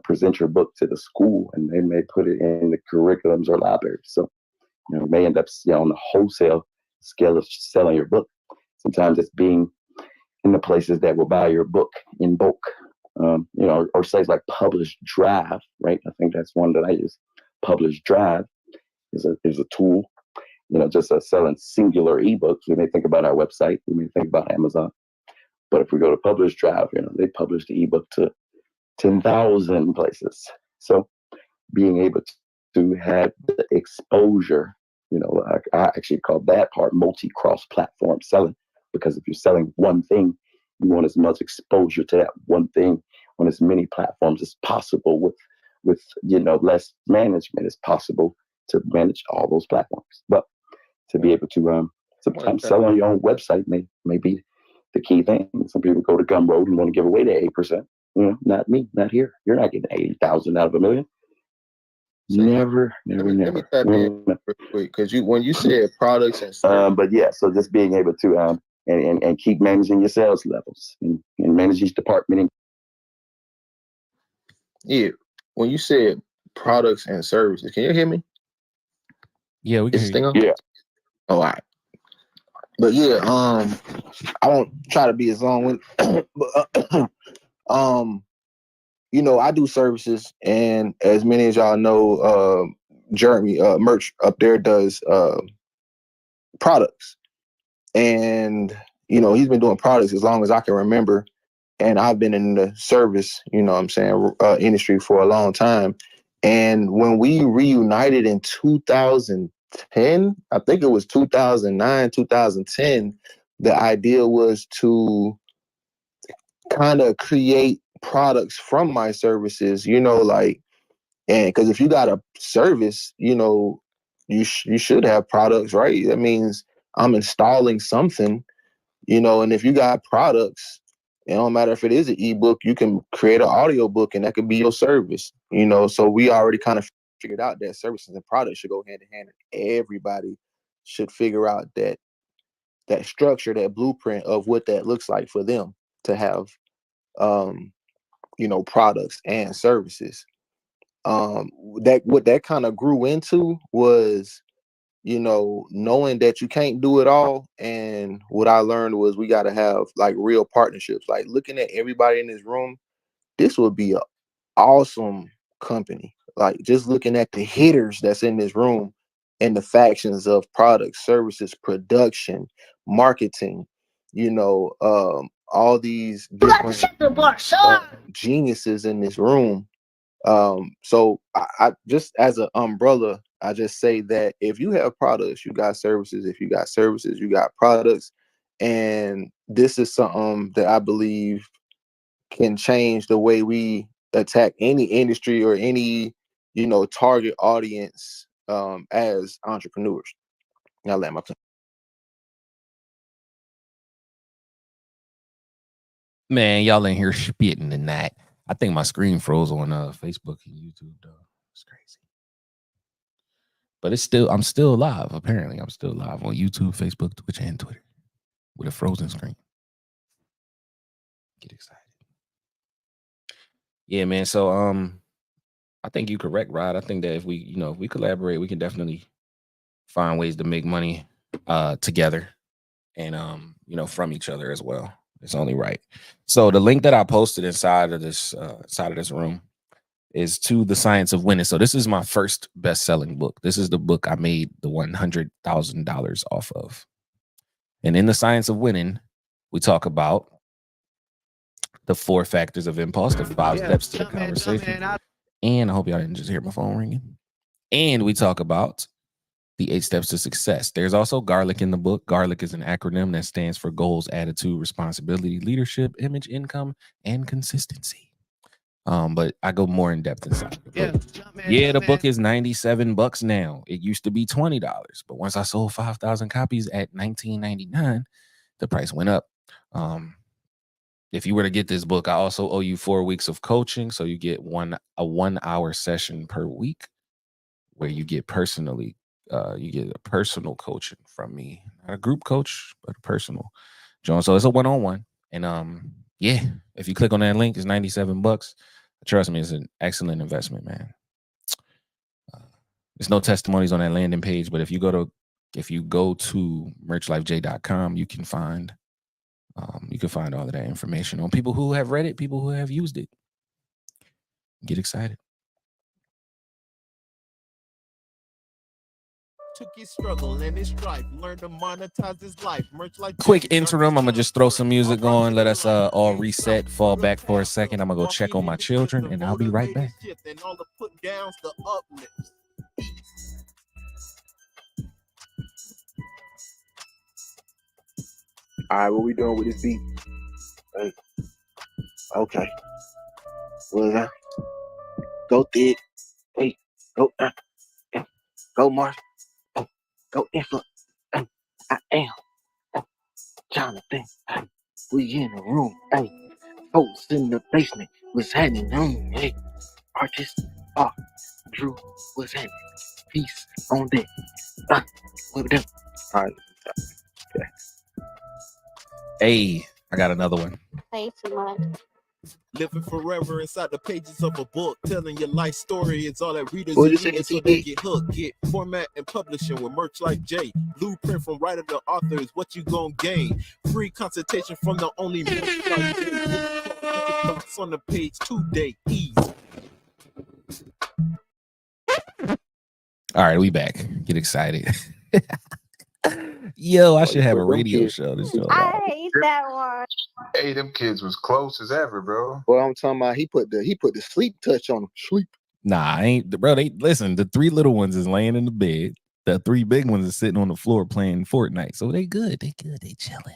present your book to the school, and they may put it in the curriculums or libraries. So, it may end up, on the wholesale scale of selling your book. Sometimes it's being in the places that will buy your book in bulk, or sites like Publish Drive, right? I think that's one that I use. Publish Drive is a tool, just selling singular ebooks. We may think about our website, we may think about Amazon, but if we go to Publish Drive, they publish the ebook to 10,000 places. So being able to have the exposure, I actually call that part multi-cross platform selling, because if you're selling one thing, you want as much exposure to that one thing on as many platforms as possible with less management as possible to manage all those platforms. But to be able to sometimes sell on your own website may be the key thing. Some people go to Gumroad and want to give away their 8%. Not me, not here. You're not getting 80,000 out of $1 million. Never. Let me tap in real quick, because when you said products and stuff. But yeah, so just being able to and keep managing your sales levels and manage each department. Yeah, when you said products and services, can you hear me? Yeah, we can hear you. Yeah. Oh, all right. But yeah, I won't try to be as long with I do services, and as many as y'all know, Jeremy Merch up there does products. And he's been doing products as long as I can remember, and I've been in the service, industry for a long time. And when we reunited in 2010, I think it was 2009, 2010, the idea was to kind of create products from my services, and because if you got a service, you should have products, right? That means I'm installing something, and if you got products, it don't matter if it is an ebook, you can create an audio book and that could be your service, so we already kind of figured out that services and products should go hand in hand, and everybody should figure out that structure, that blueprint of what that looks like for them to have products and services. What that kind of grew into was, knowing that you can't do it all. And what I learned was we got to have like real partnerships, like looking at everybody in this room. This would be an awesome company. Like just looking at the hitters that's in this room and the factions of products, services, production, marketing, all these different geniuses in this room. So I just, as an umbrella, I just say that if you have products, you got services. If you got services, you got products. And this is something that I believe can change the way we attack any industry or any, target audience as entrepreneurs. Now let my Man, y'all in here spitting tonight. I think my screen froze on Facebook and YouTube, though. It's crazy. But I'm still live. Apparently, I'm still live on YouTube, Facebook, Twitch, and Twitter with a frozen screen. Get excited. Yeah, man. So I think you're correct, Rod. I think that if we collaborate, we can definitely find ways to make money together and from each other as well. It's only right. So the link that I posted inside of this room is to The Science of Winning. So this is my first best-selling book. This is the book I made the $100,000 off of. And in The Science of Winning, we talk about the 4 factors of impulse, the 5 steps to the conversation. And I hope y'all didn't just hear my phone ringing. And we talk about the 8 steps to success. There's also Garlic in the book. Garlic is an acronym that stands for goals, attitude, responsibility, leadership, image, income, and consistency. But I go more in depth inside the book. The book is $97 now. It used to be $20, but once I sold 5,000 copies at $19.99, the price went up. If you were to get this book, I also owe you 4 weeks of coaching, so you get a 1-hour session per week where you get a personal coaching from me, not a group coach, but a personal. John, so it's a one-on-one, and if you click on that link, it's $97. Trust me, it's an excellent investment, man. There's no testimonies on that landing page, but if you go to merchlifej.com, you can find all of that information on people who have read it, people who have used it. Get excited. Took his struggle and his strife, learned to monetize his life. Merch like Quick interim. I'm gonna just throw some music on. Let us all reset, fall back for a second. I'm gonna go check on my children, and I'll be right back. And all the put downs, the uplifts. All right, what we doing with this beat? Hey. Okay. What is that? Go thick. Hey. Go. Go Mark. Go influence. I am Jonathan. We in the room. Hey. Folks in the basement. What's happening? Hey. Artist. Drew. What's happening? Peace on deck. What we doing? All right. Okay. Hey, I got another one. Say too much. Living forever inside the pages of a book, telling your life story is all that readers What you need saying, so they get hooked. Get format and publishing with Merch Like J. Blueprint from writer to author is what you gon' gain. Free consultation from the only Merch Like J. Thoughts on the page today. Easy. All right, we back. Get excited. Yo, I should have a radio show. I hate that one. Hey, them kids was close as ever, bro. Well, I'm talking about he put the sleep touch on them. Sleep. Nah, I ain't, bro. Listen, the 3 little ones is laying in the bed. The 3 big ones is sitting on the floor playing Fortnite. So they good. They chilling.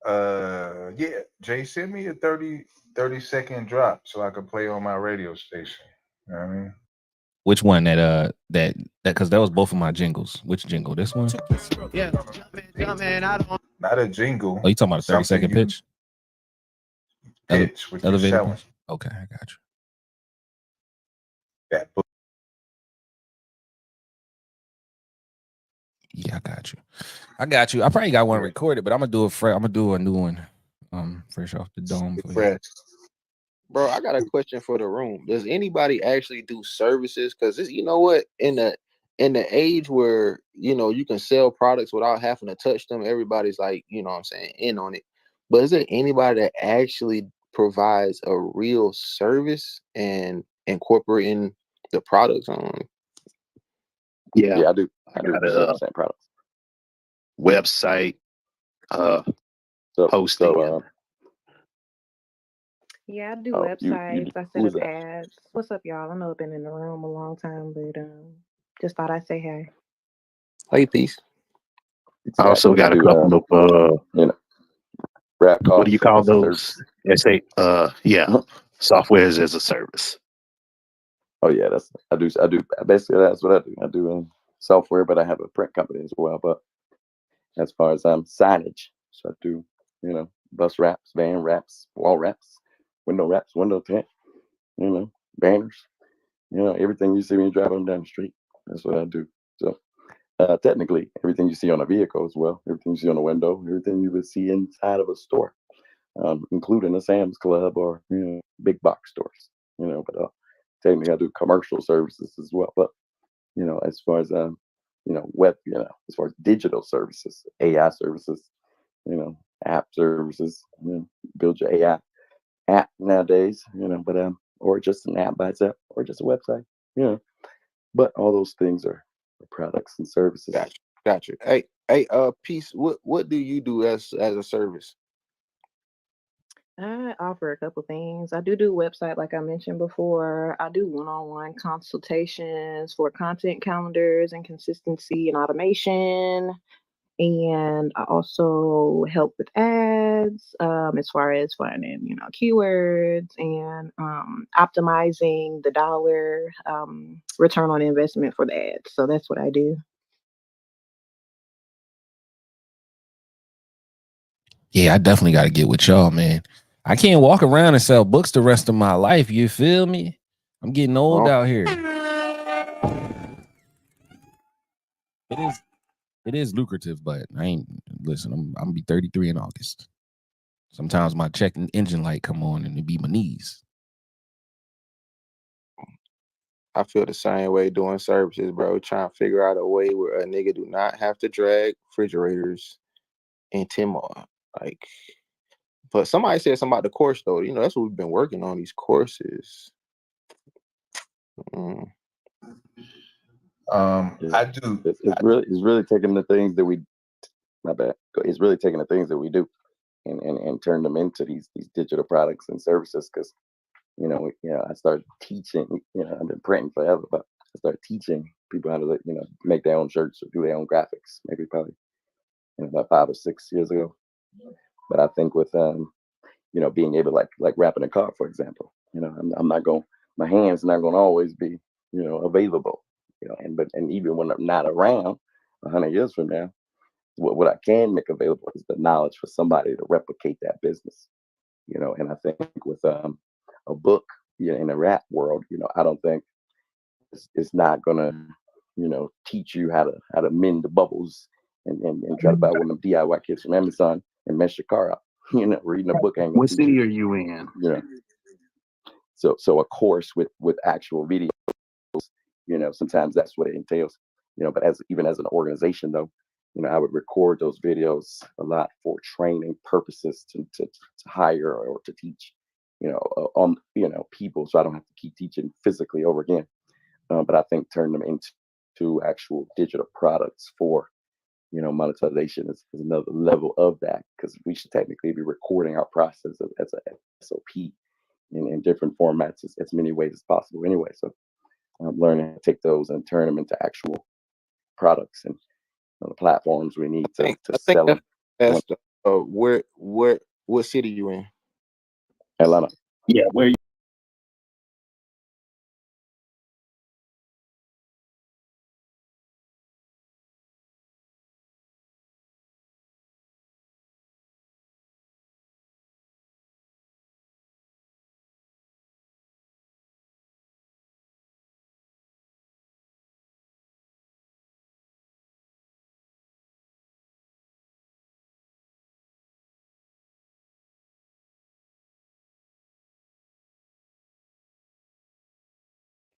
Yeah, Jay, send me a 30-second drop so I can play on my radio station. You know what I mean? Which one? That because that was both of my jingles. Which jingle? This one? Yeah, man, I don't. Not a jingle. Oh, you talking about a 30-second pitch? Pitch with your elevator selling. pitch? Okay, I got you. That book. Yeah, I got you. I probably got one recorded, but I'm gonna do I'm gonna do a new one. Fresh off the dome. Fresh. Bro, I got a question for the room. Does anybody actually do services? Because you know what, in the age where you can sell products without having to touch them, everybody's like, what I'm saying, in on it. But is there anybody that actually provides a real service and incorporating the products on? Yeah, I do. I got a product. Website, hosting. Yeah, I do websites. I set up ads. What's up, y'all? I know I've been in the room a long time, but just thought I'd say hey. Hey, peace. I also got a couple of rap. What do you call those? Softwares as a service. Oh yeah, I do. Basically, that's what I do. I do software, but I have a print company as well. But as far as signage. So I do, bus wraps, van wraps, wall wraps, window tint, banners, everything you see when you drive on down the street. That's what I do. So technically, everything you see on a vehicle as well, everything you see on a window, everything you would see inside of a store, including a Sam's Club or big box stores. But technically, I do commercial services as well. But as far as web, as far as digital services, AI services, app services, build your AI app nowadays, but or just an app by itself, or just a website, But all those things are products and services. Gotcha. Hey, Peace. What do you do as a service? I offer a couple things. I do website, like I mentioned before. I do one-on-one consultations for content calendars and consistency and automation. And I also help with ads, as far as finding, keywords and optimizing the dollar return on investment for the ads. So that's what I do. Yeah, I definitely got to get with y'all, man. I can't walk around and sell books the rest of my life. You feel me? I'm getting old out here. It is lucrative, but I ain't listen. I'm gonna be 33 in August. Sometimes my check engine light come on and it be my knees. I feel the same way doing services, bro. Trying to figure out a way where a nigga do not have to drag refrigerators in Tmall. But somebody said something about the course though. That's what we've been working on, these courses. I do. It's really taking the things that we. My bad. It's really taking the things that we do, and turn them into these digital products and services. Because I started teaching. I've been printing forever, but I started teaching people how to make their own shirts or do their own graphics. Maybe probably about 5 or 6 years ago. But I think with being able like wrapping a car, for example, I'm not going. My hands not going to always be available. And even when I'm not around 100 years from now, what I can make available is the knowledge for somebody to replicate that business. And I think with a book, in the rap world, I don't think it's not gonna, teach you how to mend the bubbles and try to buy one of them DIY kits from Amazon and mess your car up. Reading a book ain't. What city are you in? So a course with actual videos, sometimes that's what it entails. But as an organization though, I would record those videos a lot for training purposes to hire or to teach, people. So I don't have to keep teaching physically over again. But I think turn them into actual digital products for, monetization is another level of that, because we should technically be recording our process as a SOP in different formats as many ways as possible anyway. So I'm learning to take those and turn them into actual products and the platforms we need to sell them. That's what city you in? Atlanta. Yeah, where you?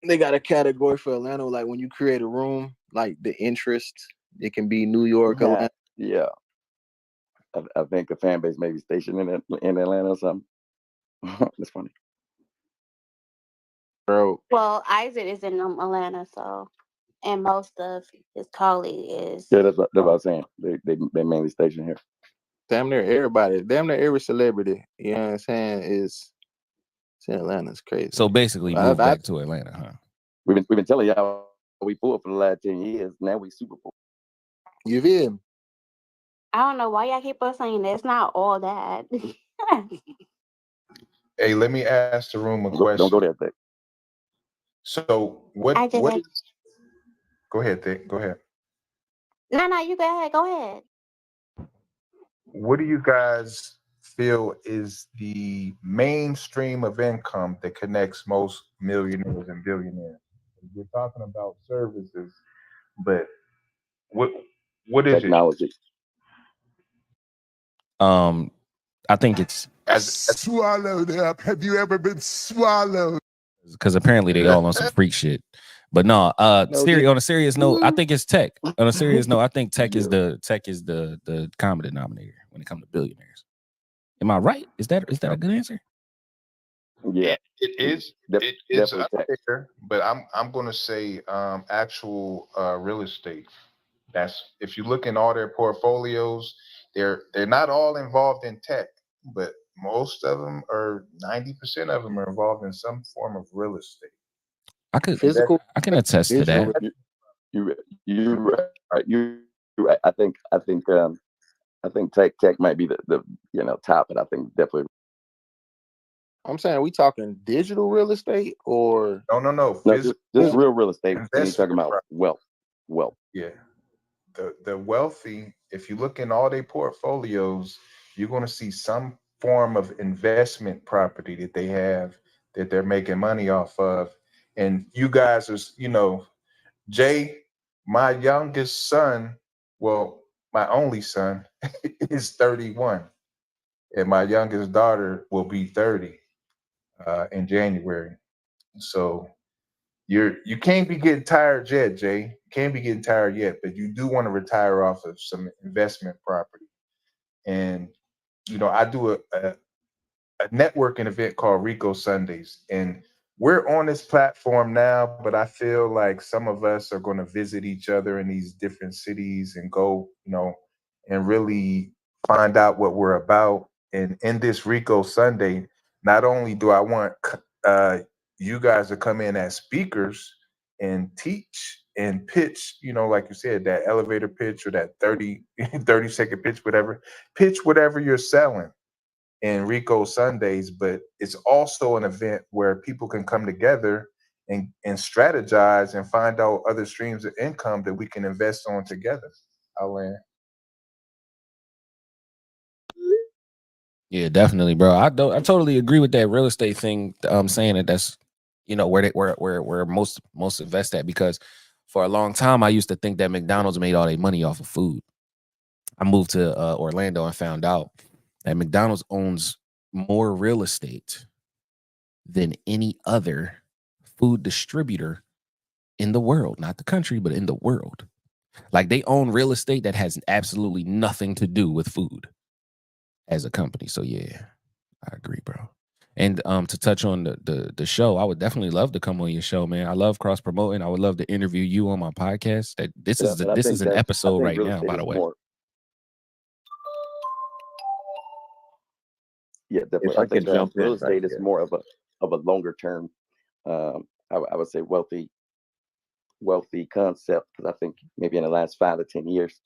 They got a category for Atlanta, like when you create a room, like the interest, it can be New York, Atlanta. Yeah. I think the fan base may be stationed in Atlanta or something. That's funny. Bro. Well, Isaac is in Atlanta, so, and most of his colleague is. Yeah, that's what I'm saying. They mainly stationed here. Damn near everybody, damn near every celebrity, you know what I'm saying, is in Atlanta. It's crazy. So basically, move back to Atlanta, huh? We've been telling y'all we pulled for the last 10 years. Now we Super Bowl. You feel? I don't know why y'all keep on saying that. It's not all that. Hey, let me ask the room a question. Don't go there, Thick. So what? Go ahead, Thick. Go ahead. No, you go ahead. Go ahead. what do you guys feel is the main stream of income that connects most millionaires and billionaires? We're talking about services, but what is Technology. I think it's Swallowed up. Have you ever been swallowed? because apparently they all on some freak shit. But no, on a serious note, I think it's tech. On a serious note, I think tech is the common denominator when it comes to billionaires. Am I right? Is that a good answer? Yeah, it is. It is up there, but I'm going to say actual real estate. That's if you look in all their portfolios, they're not all involved in tech, but most of them, or 90% of them, are involved in some form of real estate. I can attest to that. You're right. You're right. I think tech might be the top, but I think definitely. I'm saying, we talking digital real estate or no, just real real estate. You're talking about wealth. Yeah, the wealthy. If you look in all their portfolios, you're going to see some form of investment property that they have that they're making money off of. And you guys are, Jay, my youngest son, well, my only son is 31, and my youngest daughter will be 30 in January. So you can't be getting tired yet, Jay. You can't be getting tired yet, but you do want to retire off of some investment property. And I do a networking event called Rico Sundays, and we're on this platform now, but I feel like some of us are going to visit each other in these different cities and go, and really find out what we're about. And in this Rico Sunday, not only do I want you guys to come in as speakers and teach and pitch, like you said, that elevator pitch or that 30-second pitch, whatever you're selling in Rico Sundays, but it's also an event where people can come together and strategize and find out other streams of income that we can invest on together. Alan. Yeah, definitely, bro. I totally agree with that real estate thing. Saying that's where most invest at, because for a long time I used to think that McDonald's made all their money off of food. I moved to Orlando and found out that McDonald's owns more real estate than any other food distributor in the world, not the country, but in the world. Like, they own real estate that has absolutely nothing to do with food as a company. So yeah, I agree, bro. And to touch on the show, I would definitely love to come on your show, man. I love cross promoting. I would love to interview you on my podcast. This is an episode right now, by the way. Yeah, definitely. I think real estate is more of a longer term. I would say wealthy concept, because I think maybe in the last 5 to 10 years,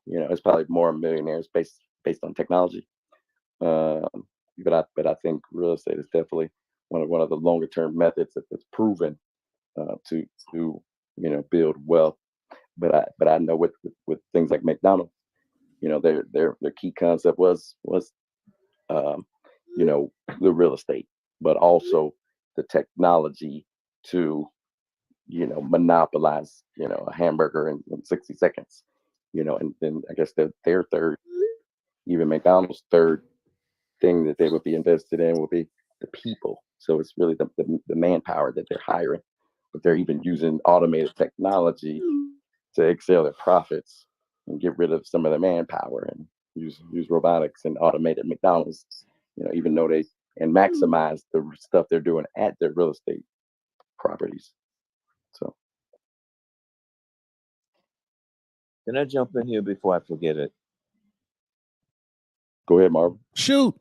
it's probably more millionaires based on technology. But I think real estate is definitely one of the longer term methods that's proven to build wealth. But I know with things like McDonald's, their key concept was the real estate, but also the technology to monopolize a hamburger in 60 seconds, and then I guess their third, even McDonald's third thing that they would be invested in will be the people. So it's really the manpower that they're hiring, but they're even using automated technology to excel their profits and get rid of some of their manpower and use robotics and automated McDonald's, even though and maximize the stuff they're doing at their real estate properties. So, can I jump in here before I forget it? Go ahead, Marvin. Shoot.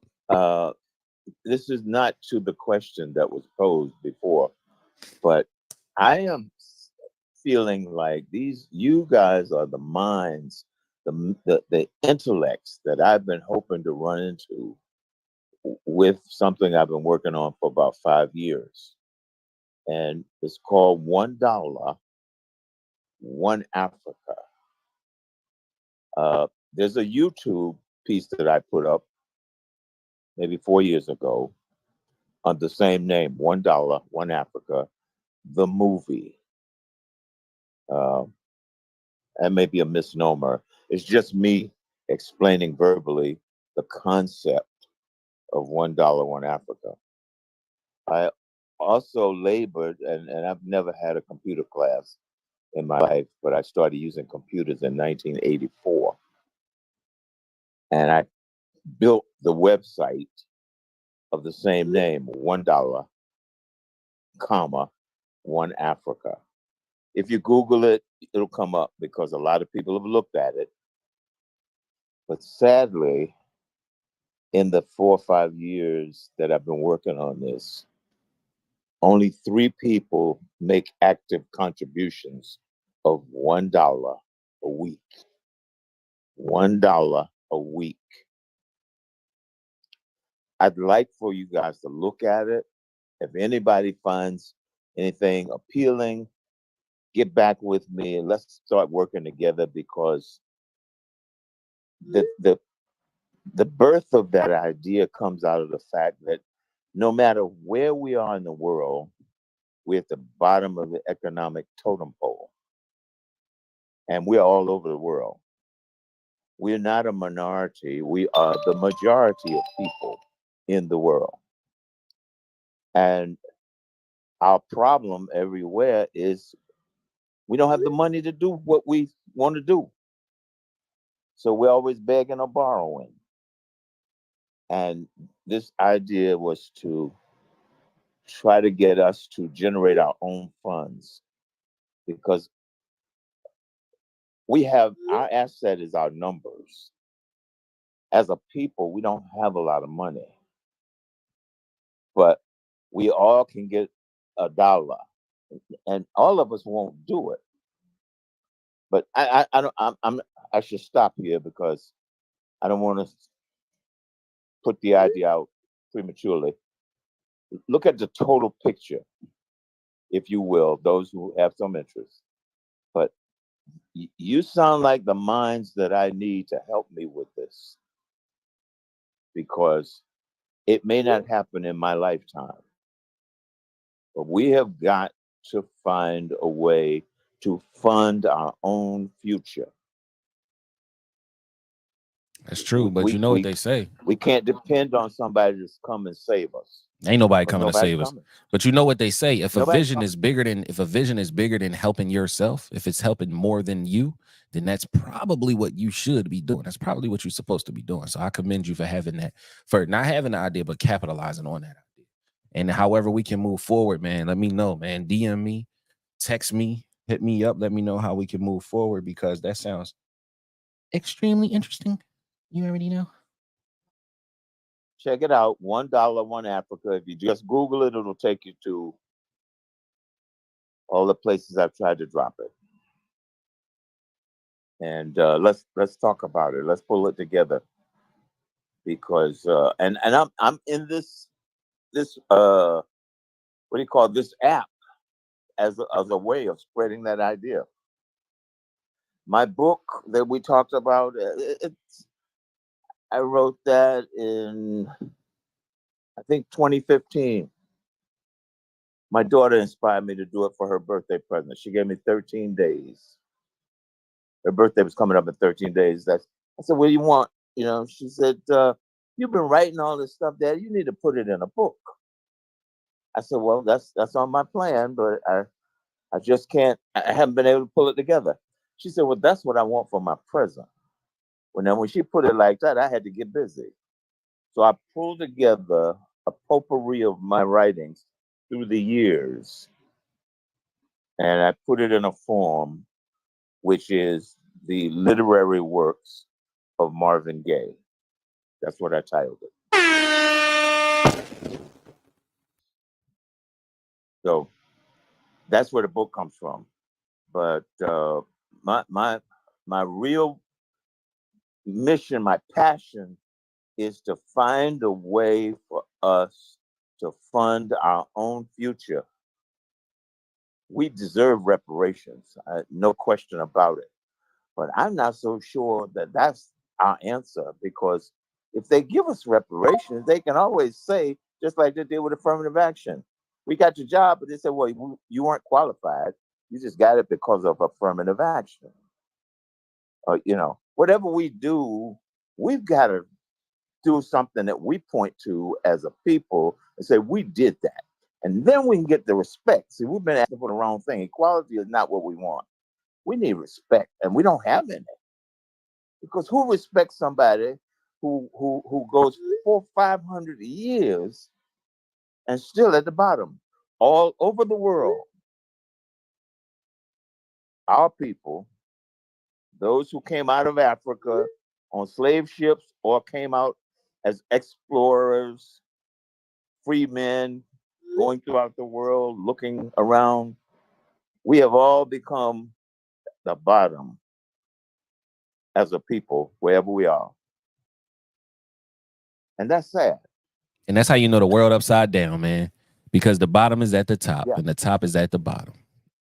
This is not to the question that was posed before, but I am feeling like you guys are the minds, the intellects that I've been hoping to run into with something I've been working on for about 5 years. And it's called $1, One Africa. There's a YouTube piece that I put up maybe 4 years ago on the same name, $1, One Africa, the movie. That may be a misnomer. It's just me explaining verbally the concept of $1, One Africa. I also labored, and I've never had a computer class in my life, but I started using computers in 1984. And I built the website of the same name, $1, comma, One Africa. If you Google it, it'll come up because a lot of people have looked at it. But sadly, in the 4 or 5 years that I've been working on this, only 3 people make active contributions of $1 a week. $1 a week. I'd like for you guys to look at it. If anybody finds anything appealing, get back with me and let's start working together, because the birth of that idea comes out of the fact that no matter where we are in the world, we're at the bottom of the economic totem pole. And we're all over the world. We're not a minority. We are the majority of people in the world. And our problem everywhere is we don't have the money to do what we want to do. So we're always begging or borrowing. And this idea was to try to get us to generate our own funds, because we have, our asset is our numbers. As a people, we don't have a lot of money, but we all can get $1, and all of us won't do it. But I should stop here because I don't want to put the idea out prematurely. Look at the total picture, if you will, those who have some interest. But you sound like the minds that I need to help me with this, because it may not happen in my lifetime. But we have got to find a way to fund our own future. That's true, but you know what they say. We can't depend on somebody to come and save us. Ain't nobody coming to save us. But you know what they say. If a vision coming. is bigger than helping yourself, if it's helping more than you, then that's probably what you should be doing. That's probably what you're supposed to be doing. So I commend you for having that, for not having the idea, but capitalizing on that idea. And however we can move forward, man, let me know, man. DM me, text me, hit me up. Let me know how we can move forward, because that sounds extremely interesting. You already know. Check it out, $1, One Africa. If you just Google it, it'll take you to all the places I've tried to drop it. And let's talk about it. Let's pull it together, because and I'm in this what do you call this app as a way of spreading that idea. My book that we talked about, I wrote that in, I think, 2015. My daughter inspired me to do it for her birthday present. She gave me 13 days. Her birthday was coming up in 13 days. I said, what do you want? You know, she said, you've been writing all this stuff, Dad. You need to put it in a book. I said, well, that's on my plan, but I just can't, I haven't been able to pull it together. She said, well, that's what I want for my present. When she put it like that, I had to get busy. So I pulled together a potpourri of my writings through the years, and I put it in a form which is the literary works of Marvin Gaye. That's what I titled it. So that's where the book comes from. But my real mission, my passion, is to find a way for us to fund our own future. We deserve reparations, no question about it. But I'm not so sure that that's our answer, because if they give us reparations, they can always say, just like they did with affirmative action, we got your job, but they said, well, you weren't qualified. You just got it because of affirmative action. Whatever we do, we've got to do something that we point to as a people and say, we did that. And then we can get the respect. See, we've been asking for the wrong thing. Equality is not what we want. We need respect, and we don't have any. Because who respects somebody who goes 400-500 years and still at the bottom all over the world? Our people, those who came out of Africa on slave ships or came out as explorers, free men, going throughout the world, looking around, we have all become the bottom as a people, wherever we are. And that's sad. And that's how you know the world upside down, man. Because the bottom is at the top and the top is at the bottom.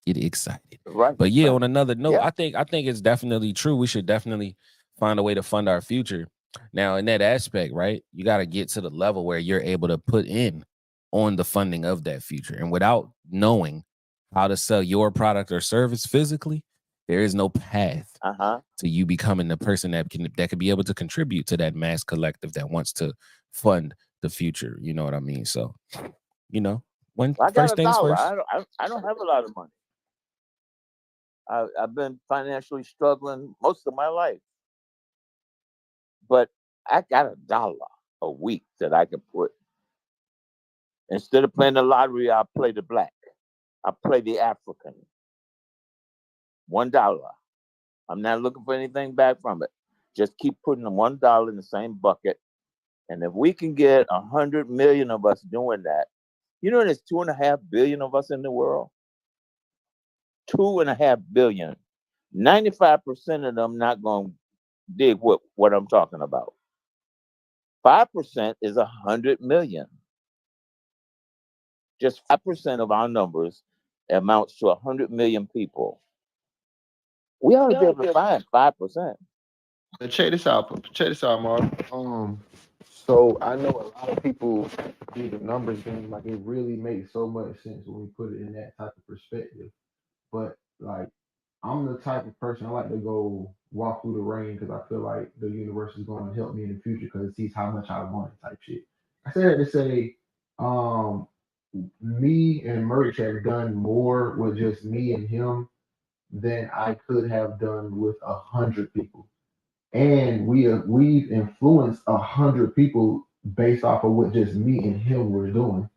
Get excited. Right. But on another note, I think it's definitely true. We should definitely find a way to fund our future. Now, in that aspect, right, you got to get to the level where you're able to put in on the funding of that future. And without knowing how to sell your product or service physically, there is no path to you becoming the person that could be able to contribute to that mass collective that wants to fund the future. You know what I mean? So, when I got first things $1. first. I don't have a lot of money. I've been financially struggling most of my life. But I got $1 a week that I can put. Instead of playing the lottery, I play the black. I play the African. $1. I'm not looking for anything back from it. Just keep putting the $1 in the same bucket. And if we can get 100 million of us doing that, there's 2.5 billion of us in the world. 2.5 billion. 95% of them not going to dig what I'm talking about. 5% is 100 million. Just 5% of our numbers amounts to 100 million people. We ought to be able to find 5%. Check this out, Mark. So I know a lot of people do the numbers game, like it really makes so much sense when we put it in that type of perspective. But like, I'm the type of person I like to go walk through the rain because I feel like the universe is going to help me in the future because it sees how much I want it type shit. I say that to say, me and Merch have done more with just me and him than I could have done with 100 people. And we've influenced 100 people based off of what just me and him were doing.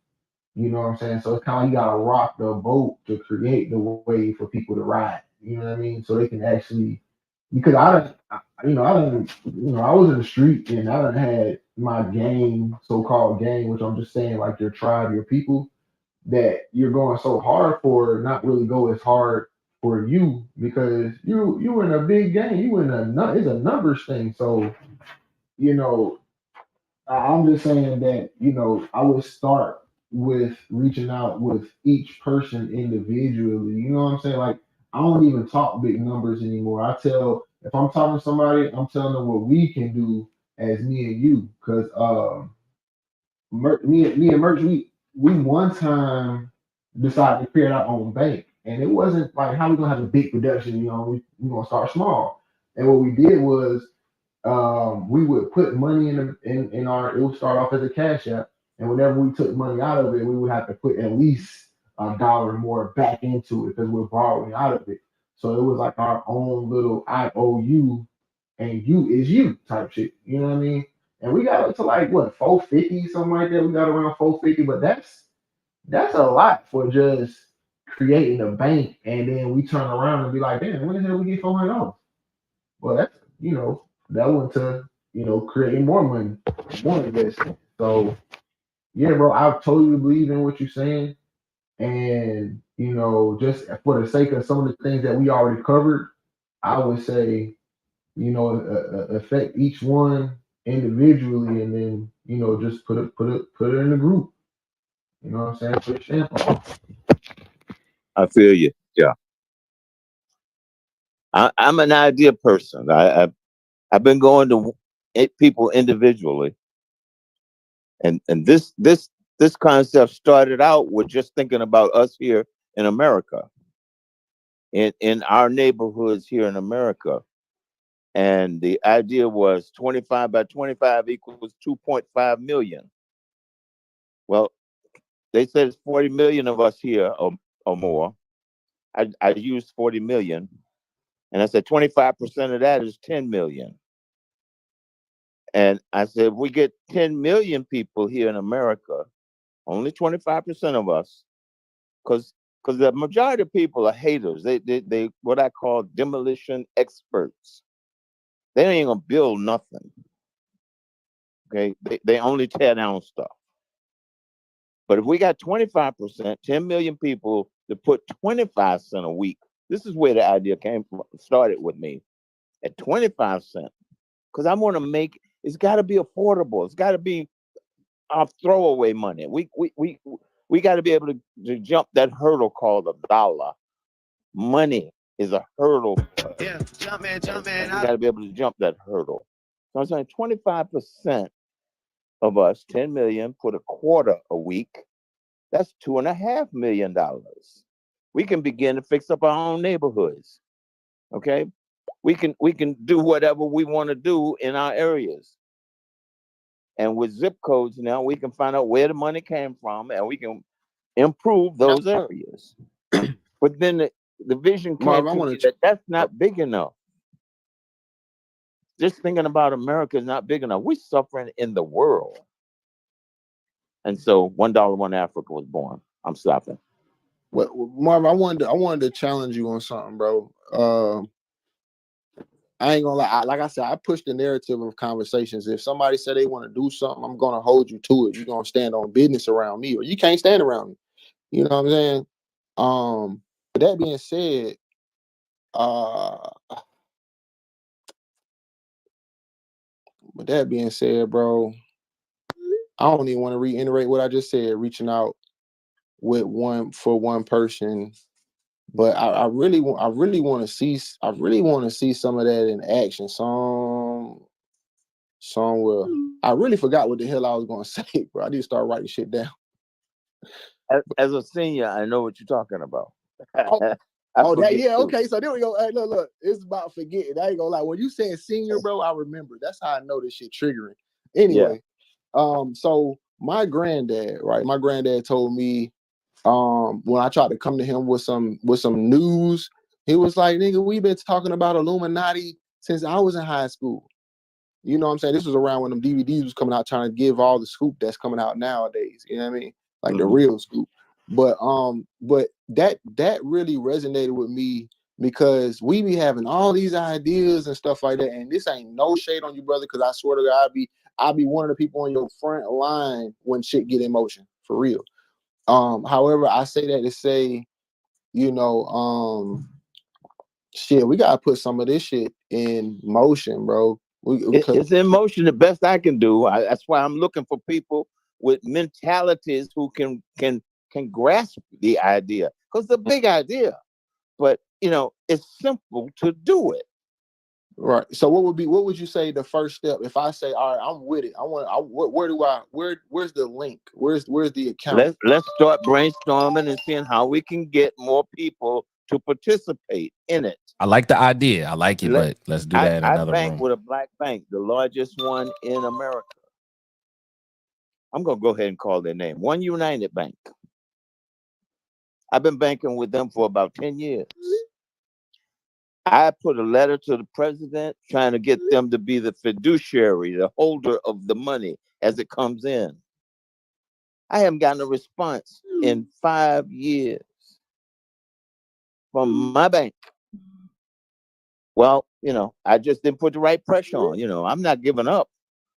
You know what I'm saying? So it's kind of like you gotta rock the boat to create the way for people to ride. You know what I mean? So they can actually, because I was in the street and I done had my gang, so-called gang, which I'm just saying like your tribe, your people that you're going so hard for, not really go as hard for you because you in a big game, it's a numbers thing. So, I'm just saying that, I would start with reaching out with each person individually. You know what I'm saying? Like, I don't even talk big numbers anymore. If I'm talking to somebody, I'm telling them what we can do as me and you. Because me and Merch, we one time decided to create our own bank. And it wasn't like how we gonna have a big production, we gonna start small. And what we did was we would put money in our, it would start off as a cash app. And whenever we took money out of it, we would have to put at least $1 more back into it because we're borrowing out of it. So it was like our own little IOU and you is you type shit. You know what I mean? And we got up to like what, 450, something like that. We got around 450, but that's a lot for just creating a bank, and then we turn around and be like, damn, when the hell we get $400? Well, that's that went to creating more money, more investment. So yeah, bro, I totally believe in what you're saying, and just for the sake of some of the things that we already covered, I would say affect each one individually, and then just put it in a group. You know what I'm saying? Put a stamp on. I feel you. Yeah. I'm an idea person. I've been going to people individually, and this concept started out with just thinking about us here in America, in our neighborhoods here in America. And the idea was 25 by 25 equals 2.5 million. Well, they said it's 40 million of us here or more. I used 40 million. And I said 25% of that is 10 million. And I said, if we get 10 million people here in America, only 25% of us, because the majority of people are haters. They what I call demolition experts. They ain't gonna build nothing. Okay, they only tear down stuff. But if we got 25%, 10 million people to put 25 cents a week, this is where the idea started with me at 25 cents. Because I want to make, it's got to be affordable. It's got to be throwaway money. We got to be able to jump that hurdle called a dollar. Money is a hurdle. Yeah, jump man. We got to be able to jump that hurdle. So I'm saying 25% of us, 10 million, put a quarter a week. That's $2.5 million. We can begin to fix up our own neighborhoods. Okay, we can do whatever we want to do in our areas. And with zip codes now, we can find out where the money came from, and we can improve those areas. But then the vision came to me that that's not big enough. Just thinking about America is not big enough. We're suffering in the world. And so $1 One Africa was born. I'm stopping. Well, Marv, I wanted to challenge you on something, bro. I ain't gonna lie. Like I said, I push the narrative of conversations. If somebody said they want to do something, I'm gonna hold you to it. You're gonna stand on business around me, or you can't stand around me. You know what I'm saying? With that being said, bro, I don't even want to reiterate what I just said. Reaching out with one person, but I really want to see some of that in action. Somewhere. I really forgot what the hell I was gonna say, bro. I need to start writing shit down. As a senior, I know what you're talking about. Okay. So there we go. Hey, look, it's about forgetting. I ain't gonna lie. When you said senior, bro, I remember. That's how I know this shit triggering. Anyway, so my granddad, right? My granddad told me, when I tried to come to him with some news, he was like, "Nigga, we've been talking about Illuminati since I was in high school." You know what I'm saying? This was around when them DVDs was coming out, trying to give all the scoop that's coming out nowadays. You know what I mean? Like the real scoop. But that really resonated with me because we be having all these ideas and stuff like that. And this ain't no shade on you, brother, because I swear to God, I'll be one of the people on your front line when shit get in motion, for real. However, I say that to say, shit, we gotta put some of this shit in motion, bro. It's in motion. The best I can do. That's why I'm looking for people with mentalities who can grasp the idea, because it's a big idea, but it's simple to do it. Right. So what would you say the first step? If I say, all right, I'm with it. Where's the link? Where's the account? Let's start brainstorming and seeing how we can get more people to participate in it. I like the idea. I like it, but let's do that in another bank room. with a black bank, the largest one in America. I'm gonna go ahead and call their name. One United Bank. I've been banking with them for about 10 years. I put a letter to the president trying to get them to be the fiduciary, the holder of the money as it comes in. I haven't gotten a response in 5 years from my bank. Well, I just didn't put the right pressure on. I'm not giving up,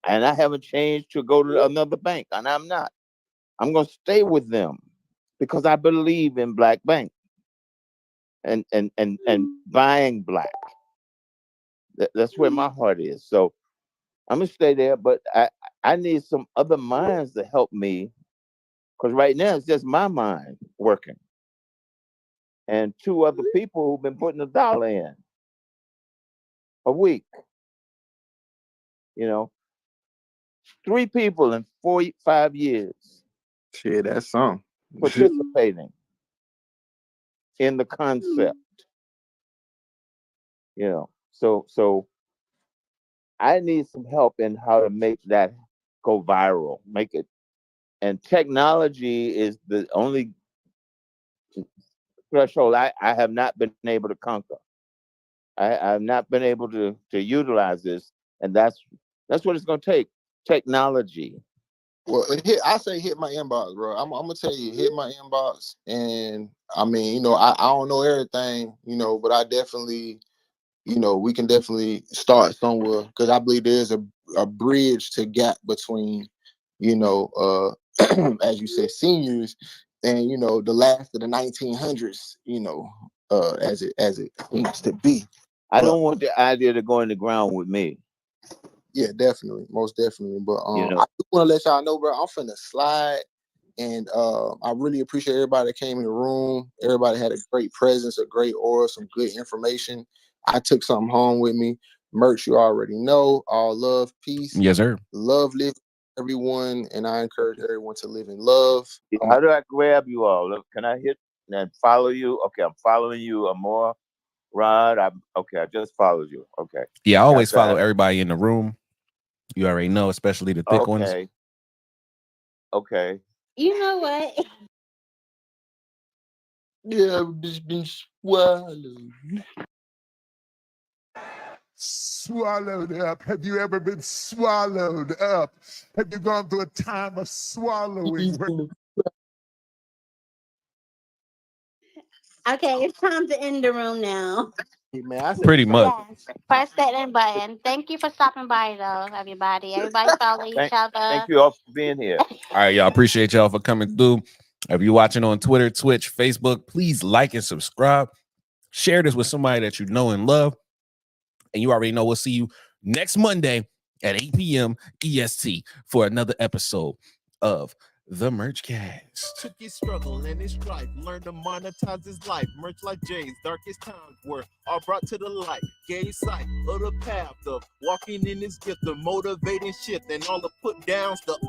and I haven't changed to go to another bank, and I'm not. I'm going to stay with them because I believe in black bank and buying black. That's where my heart is. So I'm going to stay there, but I need some other minds to help me, because right now it's just my mind working. And 2 other people who've been putting $1 in a week. You know, 3 people in 5 years. Shit, that's something. Participating in the concept. You know, so I need some help in how to make that go viral, make it. And technology is the only threshold I have not been able to conquer. I have not been able to utilize this, and that's what it's going to take. Technology. Well, I say hit my inbox, bro. I'm gonna tell you, hit my inbox, and I mean, you know, I don't know everything, you know, but I definitely, you know, we can definitely start somewhere because I believe there's a bridge to gap between, you know, as you said, seniors and, you know, the last of the 1900s, you know, as it seems to be. I don't want the idea to go in the ground with me. Yeah, definitely, most definitely. But You know. I just want to let y'all know, bro, I'm finna slide. And I really appreciate everybody that came in the room. Everybody had a great presence, a great aura, some good information. I took something home with me. Merch, you already know. All love, peace. Yes, sir. Love, live, everyone. And I encourage everyone to live in love. How do I grab you all? Look, can I hit and follow you? Okay, I'm following you. Amor, Rod. I just followed you. Okay. Yeah, I always Got that. follow everybody in the room. You already know, especially the thick ones. Okay. You know what? Yeah, I've just been swallowed. Swallowed up. Have you ever been swallowed up? Have you gone through a time of swallowing? Okay, it's time to end the room now. Hey, man, Pretty much. Yes, press that end button. Thank you for stopping by, though, everybody. Everybody follow each other. Thank you all for being here. All right, y'all. Appreciate y'all for coming through. If you're watching on Twitter, Twitch, Facebook, please like and subscribe. Share this with somebody that you know and love. And you already know we'll see you next Monday at 8 p.m. EST for another episode of The Merchcast. Took his struggle and his strife, learned to monetize his life. Merch like Jay's darkest times were all brought to the light. Gave sight of the path of walking in his gift, the motivating shift, and all the put downs, the up.